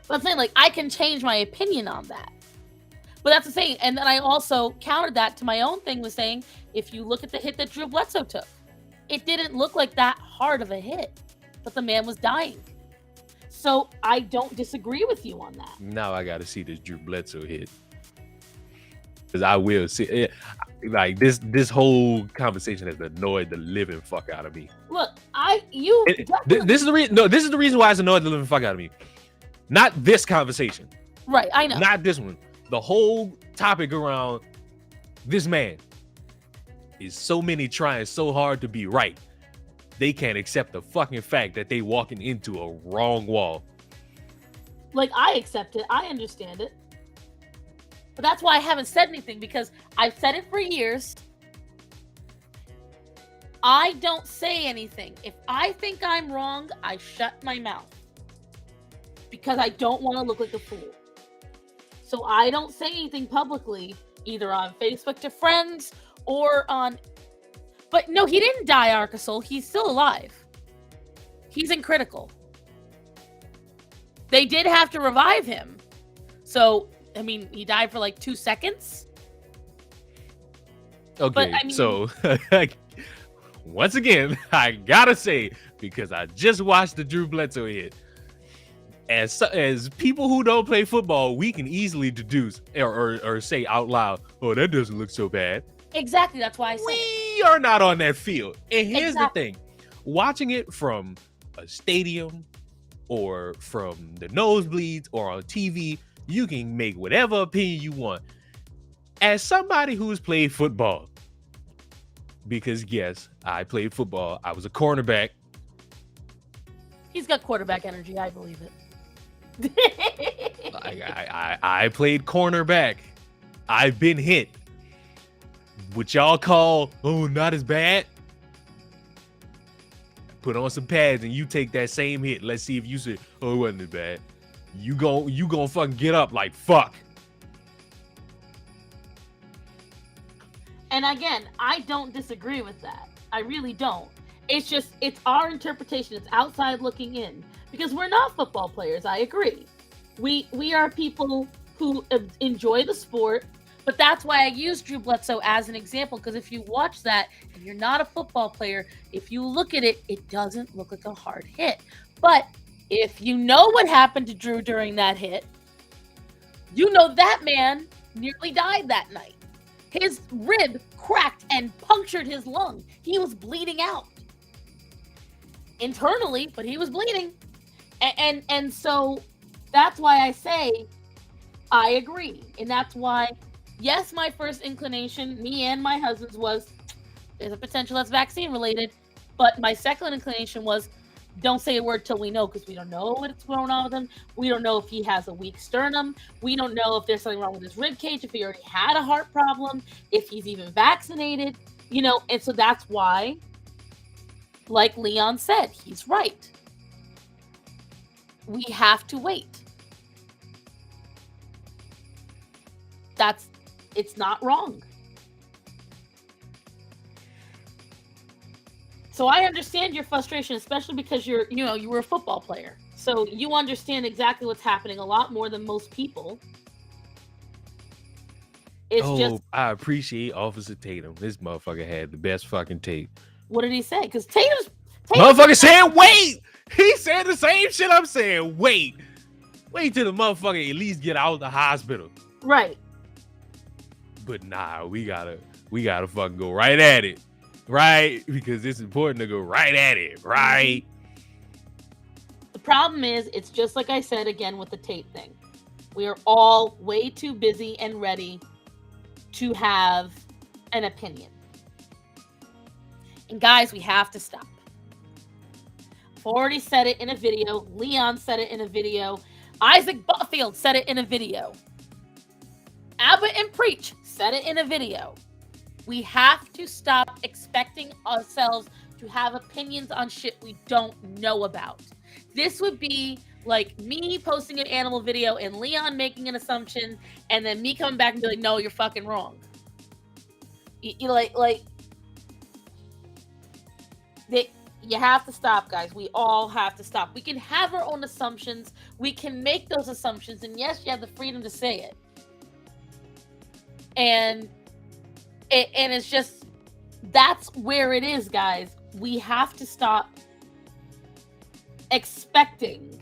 But I'm saying, like, I can change my opinion on that. But that's the thing. And then I also countered that to my own thing with saying, if you look at the hit that Drew Bledsoe took, it didn't look like that hard of a hit, but the man was dying. So I don't disagree with you on that. Now I got to see this Drew Bledsoe hit. Because I will see it. Like this whole conversation has annoyed the living fuck out of me. Look, This is the reason. No, this is the reason why it's annoyed the living fuck out of me. Not this conversation. Right, I know. Not this one. The whole topic around this man is so many trying so hard to be right. They can't accept the fucking fact that they walking into a wrong wall. Like, I accept it. I understand it. But that's why I haven't said anything, because I've said it for years. I don't say anything. If I think I'm wrong, I shut my mouth. Because I don't want to look like a fool. So I don't say anything publicly, either on Facebook to friends or on... But no, he didn't die, Arcasol. He's still alive. He's in critical. They did have to revive him. So, I mean, he died for like 2 seconds. Okay, But, I mean, so once again, I gotta say, because I just watched the Drew Bledsoe hit, as people who don't play football, we can easily deduce or say out loud, "Oh, that doesn't look so bad." exactly. That's why I said it. We are not on that field. And here's Exactly. the thing. Watching it from a stadium or from the nosebleeds or on TV, you can make whatever opinion you want. As somebody who's played football, because yes, I played football. I was a cornerback. He's got quarterback energy. I believe it. I played cornerback. I've been hit. What y'all call, oh, not as bad. Put on some pads and you take that same hit. Let's see if you say, oh, it wasn't as bad. You gon' fucking get up like fuck. And again, I don't disagree with that. I really don't. It's just, it's our interpretation. It's outside looking in. Because we're not football players, I agree. We are people who enjoy the sport. But that's why I use Drew Bledsoe as an example. Because if you watch that and you're not a football player, if you look at it, it doesn't look like a hard hit. But if you know what happened to Drew during that hit, you know that man nearly died that night. His rib cracked and punctured his lung. He was bleeding out. Internally, but he was bleeding. And so that's why I say I agree. And that's why, yes, my first inclination, me and my husband's, was there's a potential that's vaccine related. But my second inclination was don't say a word till we know, because we don't know what's going on with him. We don't know if he has a weak sternum. We don't know if there's something wrong with his rib cage, if he already had a heart problem, if he's even vaccinated, and so that's why, like Leon said, he's right. We have to wait. It's not wrong. So I understand your frustration, especially because you were a football player. So you understand exactly what's happening a lot more than most people. I appreciate Officer Tatum. This motherfucker had the best fucking tape. What did he say? Because Tatum's motherfucker saying wait. He said the same shit I'm saying. Wait till the motherfucker at least get out of the hospital. Right. But nah, we gotta fucking go right at it. Right? Because it's important to go right at it. Right? The problem is, it's just like I said again with the tape thing. We are all way too busy and ready to have an opinion. And guys, we have to stop. I've already said it in a video. Leon said it in a video. Isaac Butterfield said it in a video. Abbott and Preach said it in a video. We have to stop expecting ourselves to have opinions on shit we don't know about. This would be like me posting an animal video and Leon making an assumption and then me coming back and be like, no, you're fucking wrong. You have to stop, guys. We all have to stop. We can have our own assumptions. We can make those assumptions. And yes, you have the freedom to say it. And it's just, that's where it is, guys. We have to stop expecting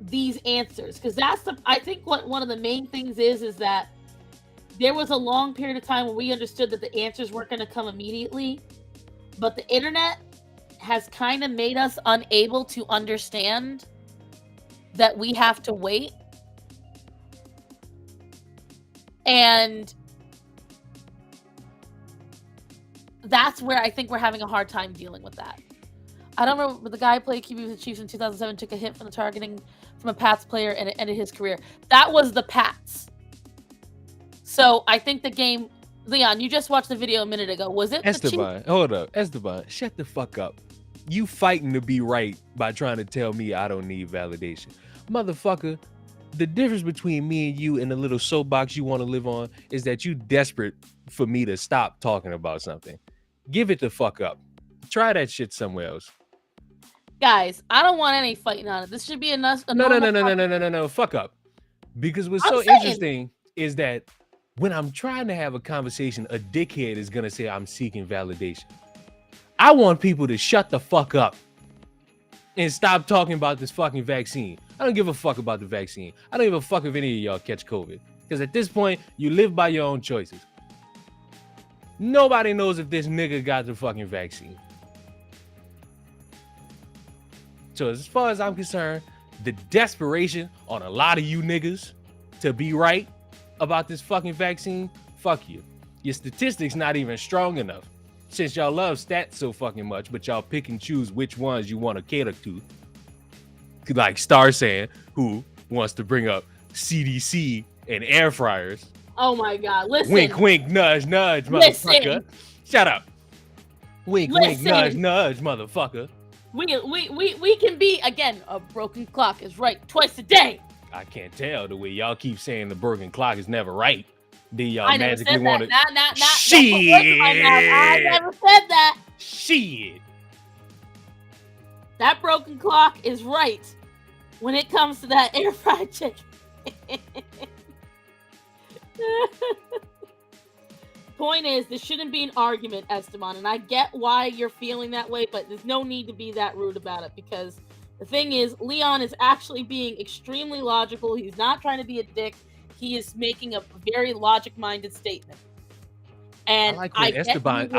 these answers, because I think what one of the main things is that there was a long period of time where we understood that the answers weren't going to come immediately, but the internet has kind of made us unable to understand that we have to wait. And that's where I think we're having a hard time dealing with that. I don't remember, but the guy who played QB with the Chiefs in 2007 took a hit from the targeting from a Pats player and it ended his career. That was the Pats. So I think the game, Leon, you just watched the video a minute ago. Was it Esteban? Hold up. Esteban, shut the fuck up. You fighting to be right by trying to tell me I don't need validation. Motherfucker, the difference between me and you and the little soapbox you want to live on is that you desperate for me to stop talking about something. Give it the fuck up. Try that shit somewhere else. Guys, I don't want any fighting on it. This should be enough. No. Fuck up. Because what's so interesting is that when I'm trying to have a conversation, a dickhead is going to say I'm seeking validation. I want people to shut the fuck up and stop talking about this fucking vaccine. I don't give a fuck about the vaccine. I don't give a fuck if any of y'all catch COVID. Because at this point, you live by your own choices. Nobody knows if this nigga got the fucking vaccine. So as far as I'm concerned, the desperation on a lot of you niggas to be right about this fucking vaccine, fuck you. Your statistics not even strong enough. Since y'all love stats so fucking much, but y'all pick and choose which ones you want to cater to. Like Star saying, who wants to bring up CDC and air fryers. Oh my God, listen. Wink, wink, nudge, nudge, motherfucker. Shut up. Wink, wink, nudge, nudge, motherfucker. We can be, again, a broken clock is right twice a day. I can't tell the way y'all keep saying the broken clock is never right. Then y'all magically want to. Shit. I never said that. Shit. That broken clock is right when it comes to that air fried chicken. Point is, this shouldn't be an argument, Esteban, and I get why you're feeling that way, but there's no need to be that rude about it, because the thing is, Leon is actually being extremely logical. He's not trying to be a dick. He is making a very logic-minded statement. And I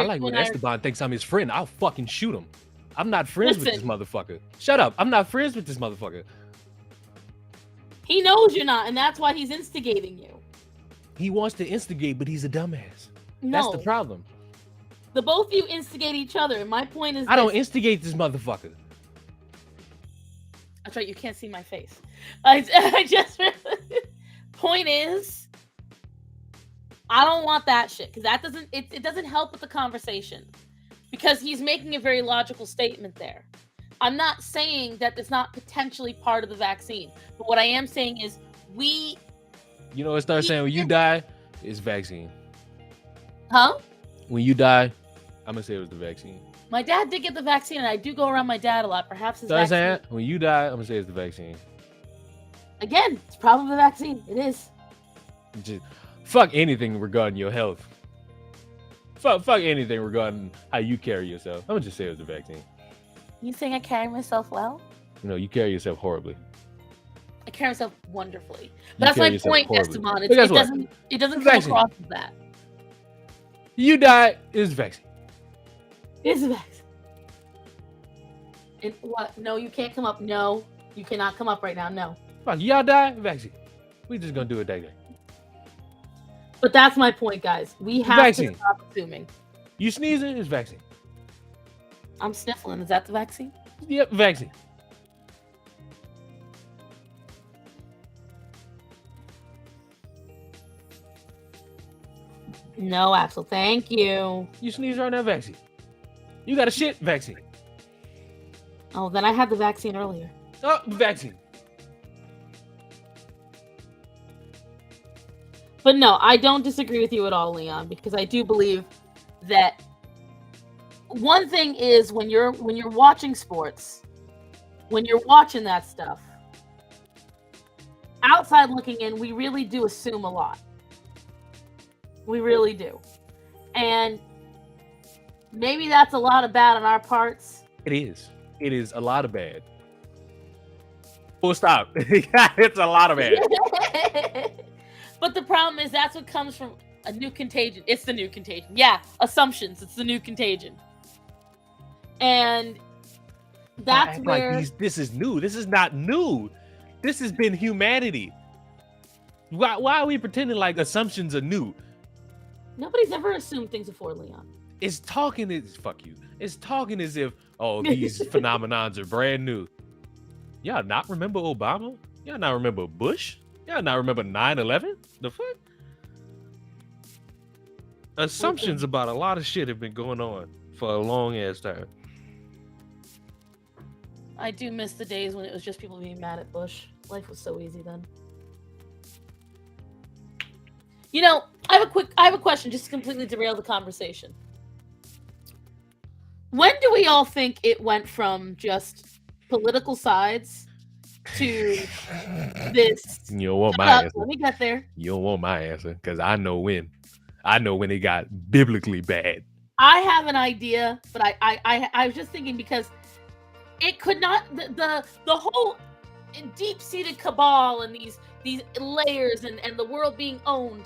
like when Esteban thinks I'm his friend. I'll fucking shoot him. I'm not friends with this motherfucker. Shut up. I'm not friends with this motherfucker. He knows you're not, and that's why he's instigating you. He wants to instigate, but he's a dumbass. No. That's the problem. The both of you instigate each other, and my point is I don't instigate this motherfucker. That's right, you can't see my face. I just... Point is, I don't want that shit, because that doesn't... It doesn't help with the conversation. Because he's making a very logical statement there. I'm not saying that it's not potentially part of the vaccine. But what I am saying is, we... You know what start saying? When you die, it's vaccine. Huh? When you die, I'm going to say it was the vaccine. My dad did get the vaccine, and I do go around my dad a lot. Perhaps his vaccine. Saying? When you die, I'm going to say it's the vaccine. Again, it's probably the vaccine. It is. Just fuck anything regarding your health. Fuck anything regarding how you carry yourself. I'm going to just say it was the vaccine. You think I carry myself well? No, you carry yourself horribly. I carry myself wonderfully. But that's my point, Esteban. It doesn't come across as that. You died, it's the vaccine. It's the vaccine. And what? No, you can't come up. No, you cannot come up right now. No. Fuck, y'all die, vaccine. We just gonna do it that day. But that's my point, guys. We have to stop assuming. You sneezing, it's vaccine. I'm sniffling. Is that the vaccine? Yep, vaccine. No, Axel. Thank you. You sneeze right now, vaccine. You got a shit, vaccine. Oh, then I had the vaccine earlier. Oh, vaccine. But no, I don't disagree with you at all, Leon, because I do believe that one thing is when you're watching sports, when you're watching that stuff, outside looking in, we really do assume a lot. We really do. And maybe that's a lot of bad on our parts. It is. It is a lot of bad. Full stop. It's a lot of bad. But the problem is that's what comes from A new contagion. It's the new contagion. Yeah, assumptions. It's the new contagion. And that's act where like this is new. This is not new. This has been humanity. Why are we pretending like assumptions are new? nobody's ever assumed things before, Leon. It's talking as fuck you. It's talking as if these phenomenons are brand new. Y'all not remember Obama? Y'all not remember Bush? Y'all not remember 9/11? The fuck? Assumptions about a lot of shit have been going on for a long ass time. I do miss the days when it was just people being mad at Bush. Life was so easy then. You know, I have a question just to completely derail the conversation. When do we all think it went from just political sides to this? You don't want my answer. Let me get there. You don't want my answer because I know when. I know when it got biblically bad. I have an idea, but I was just thinking because it could not the whole deep-seated cabal and these layers and the world being owned.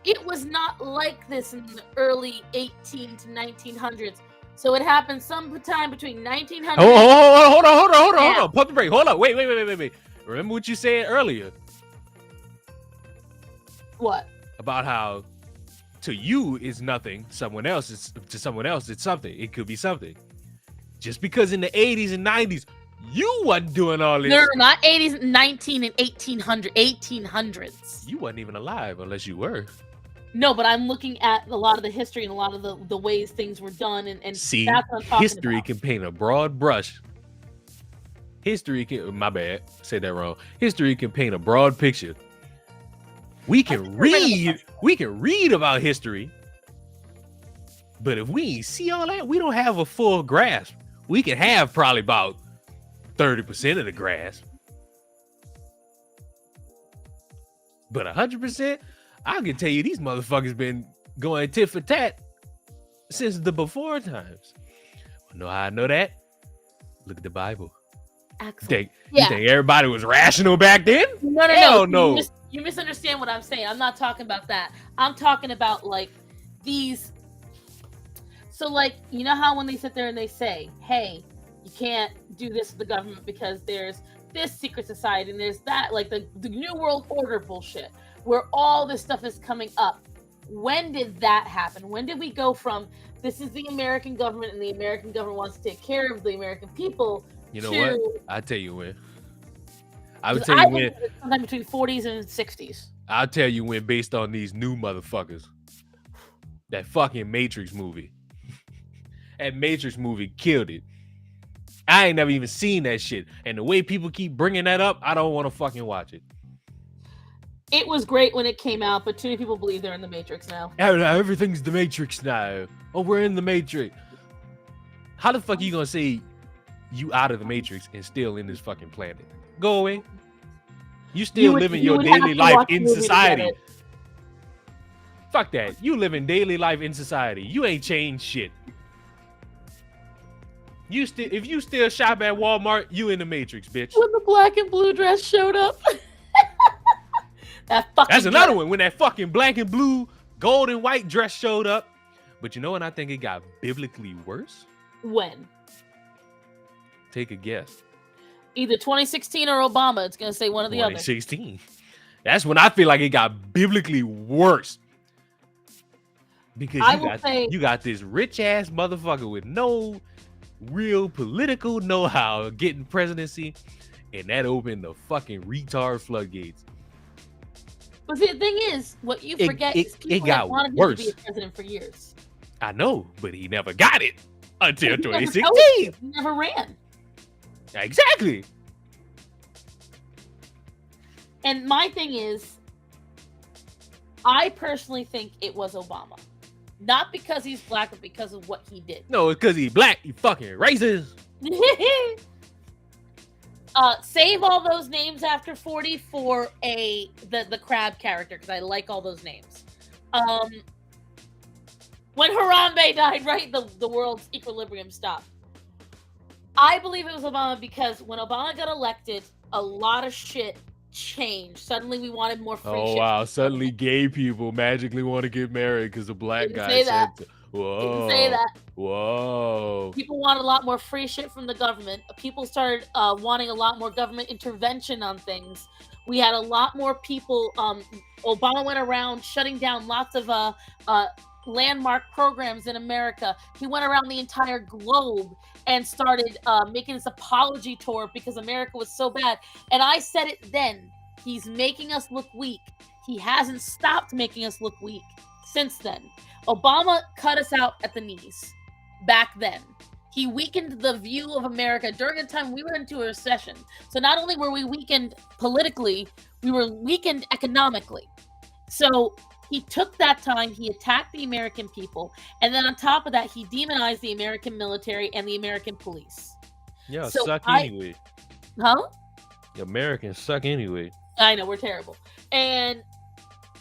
It was not like this in the early 18 to 1900s. So it happened sometime between 1900. Hold on. Pump the brake. Hold on. Wait. Remember what you said earlier What? about how to you is nothing. To someone else it's something. It could be something. Just because in the 80s and 90s you wasn't doing all this. No, not 80s, 19 and 1800s. You wasn't even alive unless you were. No, but I'm looking at a lot of the history and a lot of the ways things were done, and see, that's what I'm talking history about. can paint a broad brush. History can, my bad, say that wrong. History can paint a broad picture. We can read about history, but if we ain't see all that, we don't have a full grasp. We can have probably about 30% of the grasp, but 100%. I can tell you these motherfuckers been going tit for tat since the before times. Know how I know that? Look at the Bible. Excellent. You think everybody was rational back then? No. You misunderstand what I'm saying. I'm not talking about that. I'm talking about like these. So like, you know how when they sit there and they say, hey, you can't do this with the government because there's this secret society and there's that, like the New World Order bullshit, where all this stuff is coming up. When did that happen? When did we go from this is the American government and the American government wants to take care of the American people? You know what? I tell you when. I would tell you when. Sometime between 40s and 60s. I'll tell you when, based on these new motherfuckers. That fucking Matrix movie. That Matrix movie killed it. I ain't never even seen that shit. And the way people keep bringing that up, I don't want to fucking watch it. It was great when it came out, but too many people believe they're in the Matrix now. Everything's the Matrix now. Oh, we're in the Matrix. How the fuck are you gonna say you out of the Matrix and still in this fucking planet? Go away. You still living your daily life in society. Fuck that. You living daily life in society. You ain't changed shit. If you still shop at Walmart, you in the Matrix, bitch. When the black and blue dress showed up. That's another one. When that fucking black and blue, gold and white dress showed up. But you know when I think it got biblically worse? When? Take a guess. Either 2016 or Obama. It's gonna say one or the other. 2016. That's when I feel like it got biblically worse. Because you got this rich ass motherfucker with no real political know-how getting presidency, and that opened the fucking retard floodgates. But see, the thing is, what you forget is people have wanted him to be a president for years. I know, but he never got it until 2016. He never ran. Exactly. And my thing is, I personally think it was Obama. Not because he's black, but because of what he did. No, it's because he's black. You fucking racist. Save all those names after 40 for the crab character, because I like all those names. When Harambe died, right, the world's equilibrium stopped. I believe it was Obama because when Obama got elected, a lot of shit changed. Suddenly we wanted more free Oh shit. wow! Suddenly, gay people magically want to get married because a black Didn't guy say said, that. "Whoa, Didn't say that. whoa." People want a lot more free shit from the government. People started wanting a lot more government intervention on things. We had a lot more people. Obama went around shutting down lots of landmark programs in America. He went around the entire globe and started making this apology tour because America was so bad. And I said it then. He's making us look weak. He hasn't stopped making us look weak since then. Obama cut us out at the knees back then. He weakened the view of America during a time we were into a recession. So not only were we weakened politically, we were weakened economically. So he took that time, he attacked the American people, and then on top of that, he demonized the American military and the American police. Yeah, So suck anyway. Huh? The Americans suck anyway. I know, we're terrible. And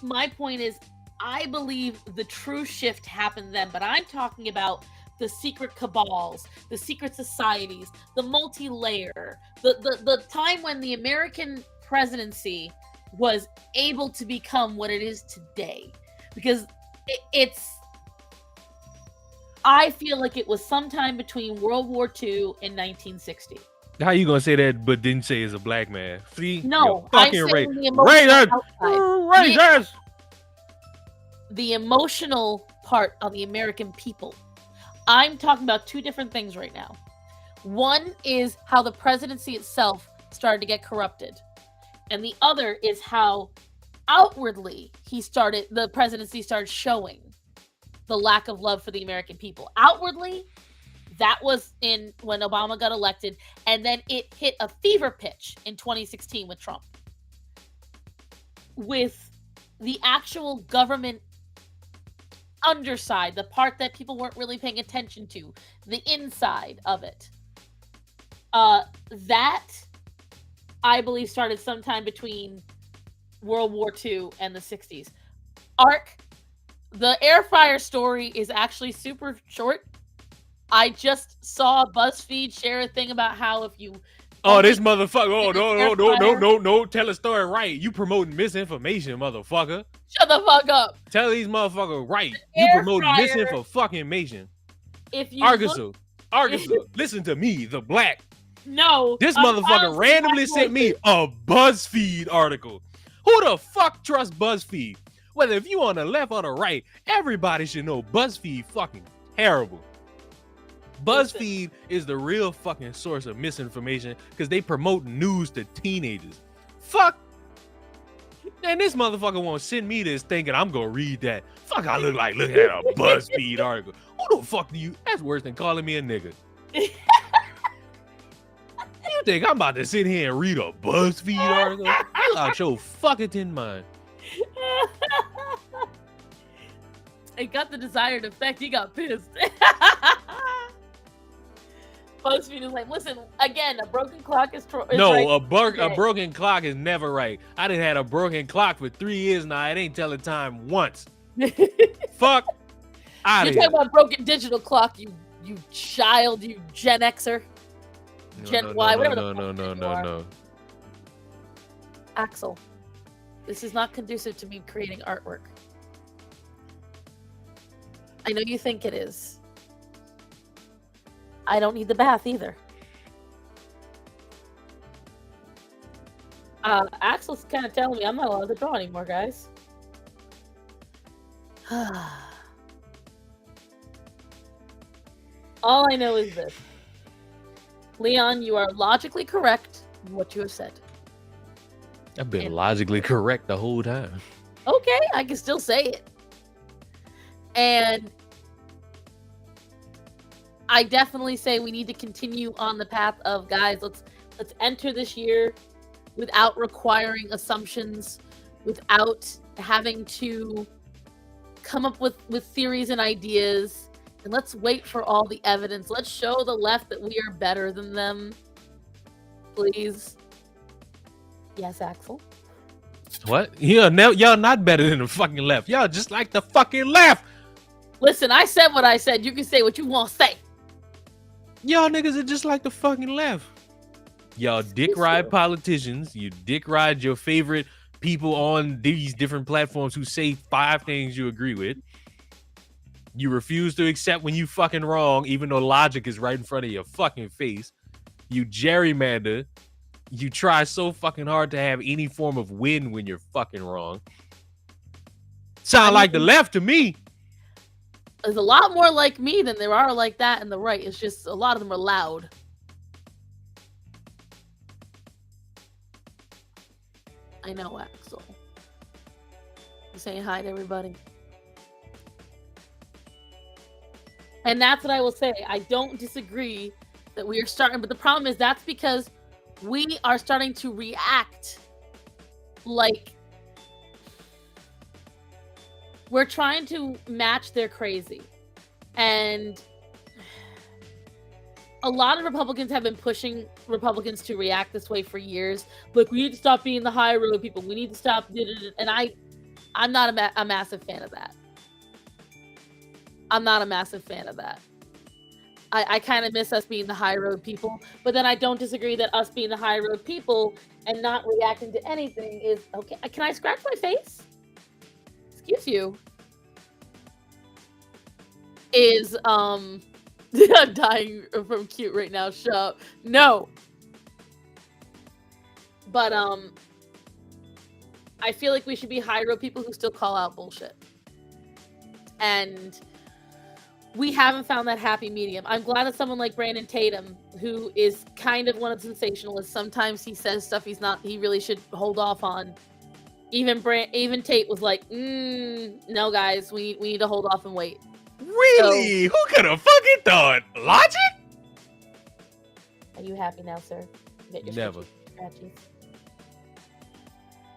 my point is, I believe the true shift happened then, but I'm talking about the secret cabals, the secret societies, the multi-layer, the time when the American presidency was able to become what it is today. Because I feel like it was sometime between World War II and 1960. How you gonna say that but didn't say it's a black man? See? No, You're I'm fucking saying the emotional outside. racist. The emotional part of the American people. I'm talking about two different things right now. One is how the presidency itself started to get corrupted. And the other is how outwardly the presidency started showing the lack of love for the American people. Outwardly, that was when Obama got elected, and then it hit a fever pitch in 2016 with Trump. With the actual government underside, the part that people weren't really paying attention to, the inside of it. That, I believe, started sometime between World War II and the 60s. The air fryer story is actually super short. I just saw BuzzFeed share a thing about how if you... Oh, this motherfucker. Oh, no. Tell the story right. You promoting misinformation, motherfucker. Shut the fuck up. Tell these motherfuckers right. You promoting misinformation. If you Arkansas, listen to me, the black. No. This motherfucker randomly sent me a BuzzFeed article. Who the fuck trusts BuzzFeed? Whether if you on the left or the right, everybody should know BuzzFeed fucking terrible. BuzzFeed is the real fucking source of misinformation because they promote news to teenagers. Fuck. And this motherfucker won't send me this thinking I'm gonna read that. Fuck, I look at a BuzzFeed article. Who the fuck do you? That's worse than calling me a nigga. You think I'm about to sit here and read a BuzzFeed article? You out your fucking mind. It got the desired effect. He got pissed. BuzzFeed is like, listen, again, a broken clock is no, right. a broken clock is never right. I done had a broken clock for 3 years now. It ain't telling time once. Fuck out of here. You're talking about broken digital clock, you child, you Gen Xer. Gen Y, whatever the fuck you are. No. Axel, this is not conducive to me creating artwork. I know you think it is. I don't need the bath either. Axel's kind of telling me I'm not allowed to draw anymore, guys. All I know is this. Leon, you are logically correct in what you have said. I've been logically correct the whole time. Okay, I can still say it. And I definitely say we need to continue on the path of, guys, let's enter this year without requiring assumptions, without having to come up with theories and ideas. And let's wait for all the evidence. Let's show the left that we are better than them. Please. Yes, Axel? What? Y'all not better than the fucking left. Y'all just like the fucking left. Listen, I said what I said. You can say what you want to say. Y'all niggas are just like the fucking left. Y'all dick ride politicians. You dick ride your favorite people on these different platforms who say 5 things you agree with. You refuse to accept when you fucking wrong, even though logic is right in front of your fucking face. You gerrymander. You try so fucking hard to have any form of win when you're fucking wrong. Sound like the left to me. There's a lot more like me than there are like that in the right. It's just a lot of them are loud. I know, Axel. You saying hi to everybody? And that's what I will say. I don't disagree that we are starting, but the problem is that's because we are starting to react like we're trying to match their crazy. And a lot of Republicans have been pushing Republicans to react this way for years. Look, we need to stop being the high road people. We need to stop. And I'm not a massive fan of that. I'm not a massive fan of that. I kind of miss us being the high road people, but then I don't disagree that us being the high road people and not reacting to anything is okay. Can I scratch my face? Excuse you. Is I'm dying from cute right now. Shut up. No. But I feel like we should be high road people who still call out bullshit. And we haven't found that happy medium. I'm glad that someone like Brandon Tatum, who is kind of one of the sensationalists, sometimes he says stuff he really should hold off on. Even Tate was like, no guys, we need to hold off and wait. Really? So, who could have fucking thought? Logic? Are you happy now, sir? You get your Never. Scratchies.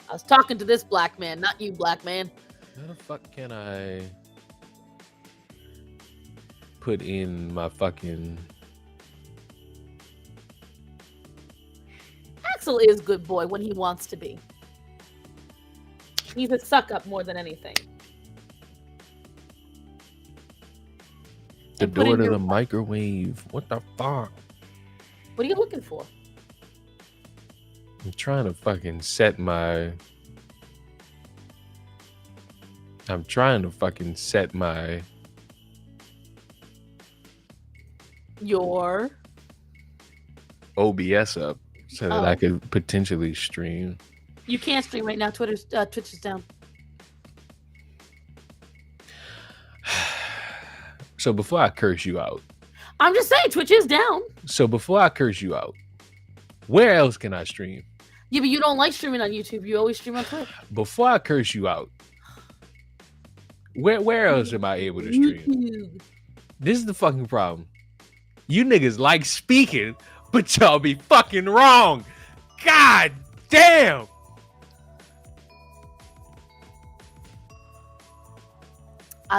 I was talking to this black man, not you, black man. How the fuck can I put in my fucking... Axel is good boy when he wants to be. He's a suck up more than anything. The door to the microwave. What the fuck? What are you looking for? I'm trying to fucking set my... Your OBS up so that I could potentially stream. You can't stream right now. Twitch is down. So before I curse you out, I'm just saying Twitch is down. So before I curse you out, where else can I stream? Yeah, but you don't like streaming on YouTube. You always stream on Twitch. Before I curse you out, where else am I able to stream? YouTube. This is the fucking problem. You niggas like speaking, but y'all be fucking wrong. God damn.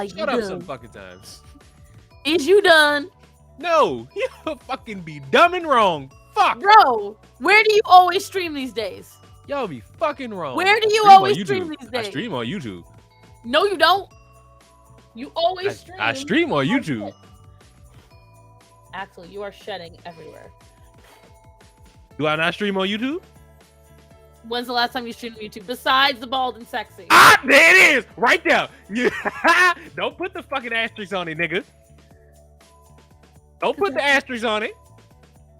Shut up some fucking times. Is you done? No, you fucking be dumb and wrong. Fuck. Bro, where do you always stream these days? Y'all be fucking wrong. Where do you always stream these days? I stream on YouTube. No, you don't. You always stream. I stream on YouTube. Axel, you are shedding everywhere. Do I not stream on YouTube? When's the last time you streamed on YouTube? Besides the bald and sexy. Ah, there it is. Right there. Don't put the fucking asterisk on it, nigga. Don't put the asterisk on it.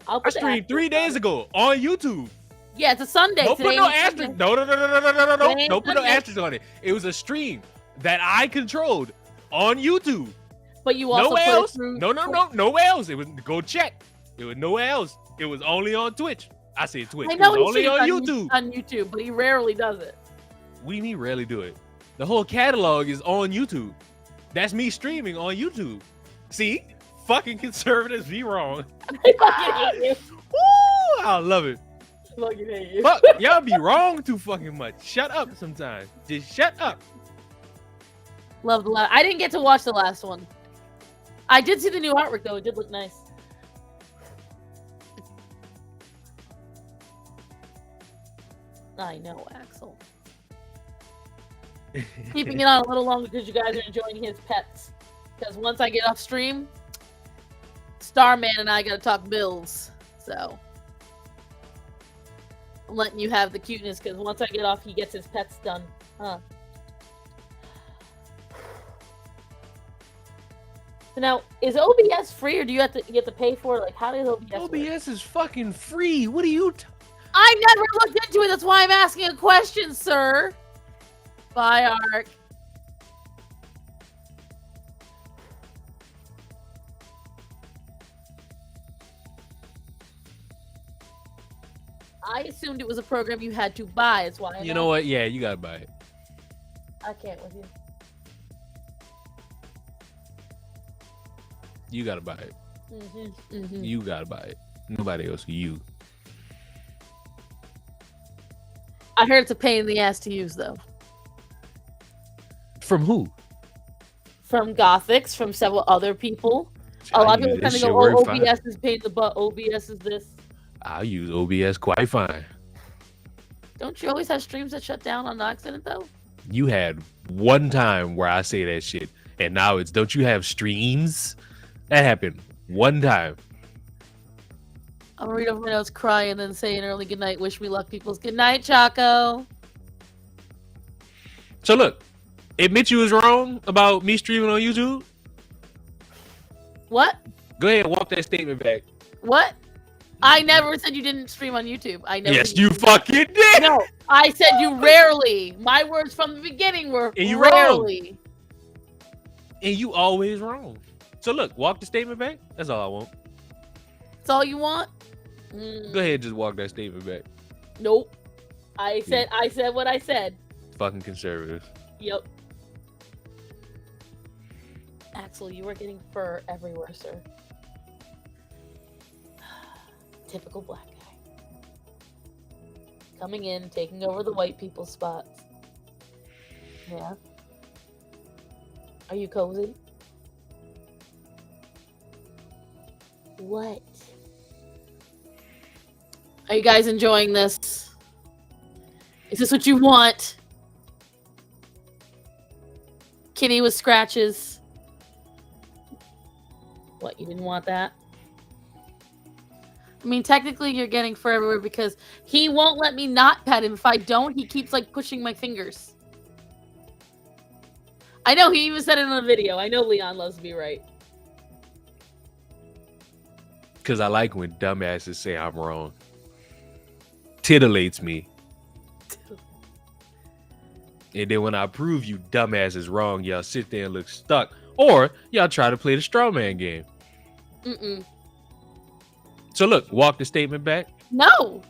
I streamed 3 days ago on YouTube. Yeah, it's a Sunday. Don't put no asterisk. No. Don't put no asterisk on it. It was a stream that I controlled on YouTube. But you also nowhere else. Nowhere else. It was go check. It was nowhere else. It was only on Twitch. I said Twitch. I know it was only on YouTube. On YouTube, but he rarely does it. We rarely do it. The whole catalog is on YouTube. That's me streaming on YouTube. See? Fucking conservatives be wrong. I fucking hate you. Woo! I love it. I fucking hate you. Fuck, y'all be wrong too fucking much. Shut up sometimes. Just shut up. Love the last. I didn't get to watch the last one. I did see the new artwork though. It did look nice. I know, Axel. Keeping it on a little longer because you guys are enjoying his pets. Because once I get off stream, Starman and I gotta talk bills. So I'm letting you have the cuteness because once I get off, he gets his pets done. Huh. So now, is OBS free or do you have to pay for it? Like, how does OBS work? OBS is fucking free. What are you? I never looked into it. That's why I'm asking a question, sir. Bye, Ark. I assumed it was a program you had to buy. That's why. You know what? Yeah, you gotta buy it. I can't with you. You gotta buy it. Mm-hmm. You gotta buy it. Nobody else. You. I heard it's a pain in the ass to use, though. From who? From Gothics, from several other people. A lot of people kind of go, "Oh, OBS is pain in the butt. OBS is this." I'll use OBS quite fine. Don't you always have streams that shut down on accident, though? You had one time where I say that shit, and now it's don't you have streams? That happened one time. I'm gonna read over my notes, cry, and then say an early good night. Wish me luck, peoples. Good night, Chaco. So look, admit you was wrong about me streaming on YouTube. What? Go ahead and walk that statement back. What? I never said you didn't stream on YouTube. I never. Yes, you fucking did. No, I said you rarely. My words from the beginning were And you rarely. And you always wrong. So look, walk the statement back. That's all I want. That's all you want? Go ahead, just walk that statement back. Nope. I said what I said. Fucking conservatives. Yep. Axel, you are getting fur everywhere, sir. Typical black guy. Coming in, taking over the white people's spots. Yeah. Are you cozy? What? Are you guys enjoying this? Is this what you want? Kitty with scratches. What, you didn't want that? I mean, technically you're getting fur everywhere because he won't let me not pet him. If I don't, he keeps like pushing my fingers. I know, he even said it in a video. I know Leon loves to be right. Because I like when dumbasses say I'm wrong. Titillates me. And then when I prove you dumbasses wrong, y'all sit there and look stuck. Or y'all try to play the straw man game. So look, walk the statement back. No.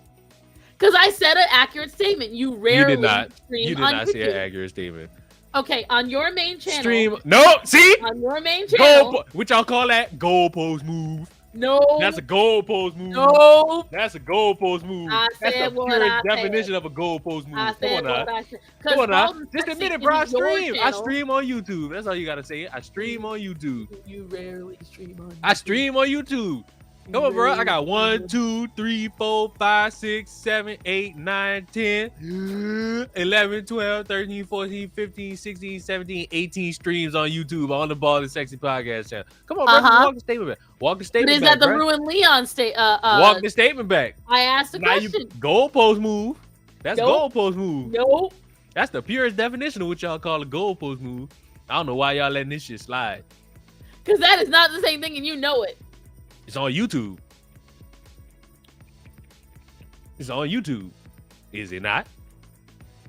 Because I said an accurate statement. You rarely You did not. stream You did on not YouTube. say an accurate statement. Okay, on your main channel. Stream. No, see? On your main channel. What y'all call that? Goalpost move. No. That's a goalpost move. No. That's a goalpost move. I That's said the what purest I definition said. of a goalpost move. I said Come on what now. I said. Come on now. Golden Just Sexy admit it, bro. I isn't your stream. I channel. stream on YouTube. That's all you gotta say. I stream on YouTube. You rarely stream on YouTube. I stream on YouTube. Come on, bro. I got 1, 2, 3, 4, 5, 6, 7, 8, 9, 10, 11, 12, 13, 14, 15, 16, 17, 18 streams on YouTube on the Bald and Sexy Podcast channel. Come on, bro. Walk the statement back. Walk the But statement is back. that the bro. Ruin Leon state? Walk the statement back. I asked a Now question. goalpost move. That's Nope. goalpost move. Nope. That's the purest definition of what y'all call a goalpost move. I don't know why y'all letting this shit slide. Because that is not the same thing, and you know it. It's on YouTube. It's on YouTube. Is it not?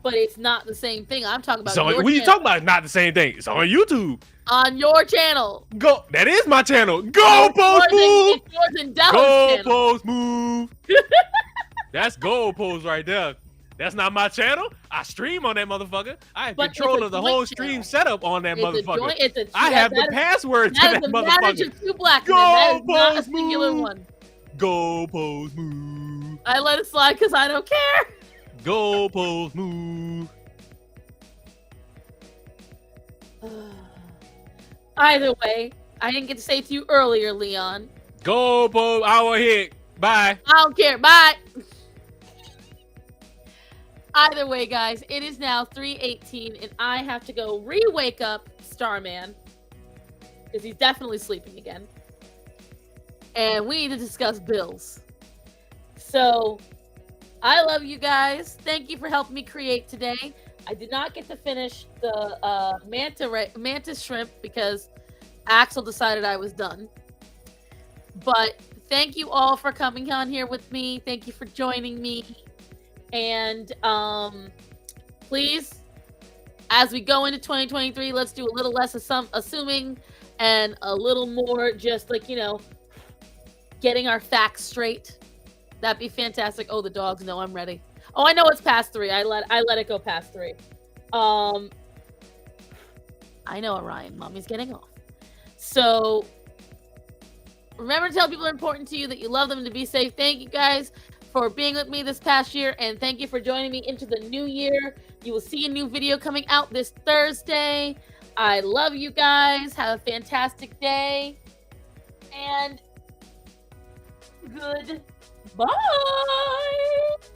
But it's not the same thing. I'm talking about It's on, your what are you channel. talking about? It's not the same thing. It's on YouTube. On your channel. Go. That is my channel. It's Goalpost move. yours and Dallas' channel. Goalpost move. That's goalpost right there. That's not my channel. I stream on that motherfucker. I have But control it's a of the joint whole channel. stream setup on that motherfucker. I have the password to That that is a manager motherfucker. two black men. That is not a Goalpost singular move. one. Goalpost move. I let it slide because I don't care. Goalpost move. Either way, I didn't get to say it to you earlier, Leon. Goalpost. Our hit. Bye. I don't care. Bye. Either way, guys, it is now 3:18, and I have to go re-wake up Starman because he's definitely sleeping again, and we need to discuss bills. So, I love you guys. Thank you for helping me create today. I did not get to finish the mantis shrimp because Axel decided I was done. But thank you all for coming on here with me. Thank you for joining me. And please, as we go into 2023, let's do a little less assuming and a little more just like, getting our facts straight. That'd be fantastic. Oh, the dogs know I'm ready. Oh, I know it's past 3. I let it go past 3. I know, Orion. Mommy's getting off. So remember to tell people are important to you, that you love them, to be safe. Thank you guys for being with me this past year, and thank you for joining me into the new year. You will see a new video coming out this Thursday. I love you guys. Have a fantastic day. And goodbye.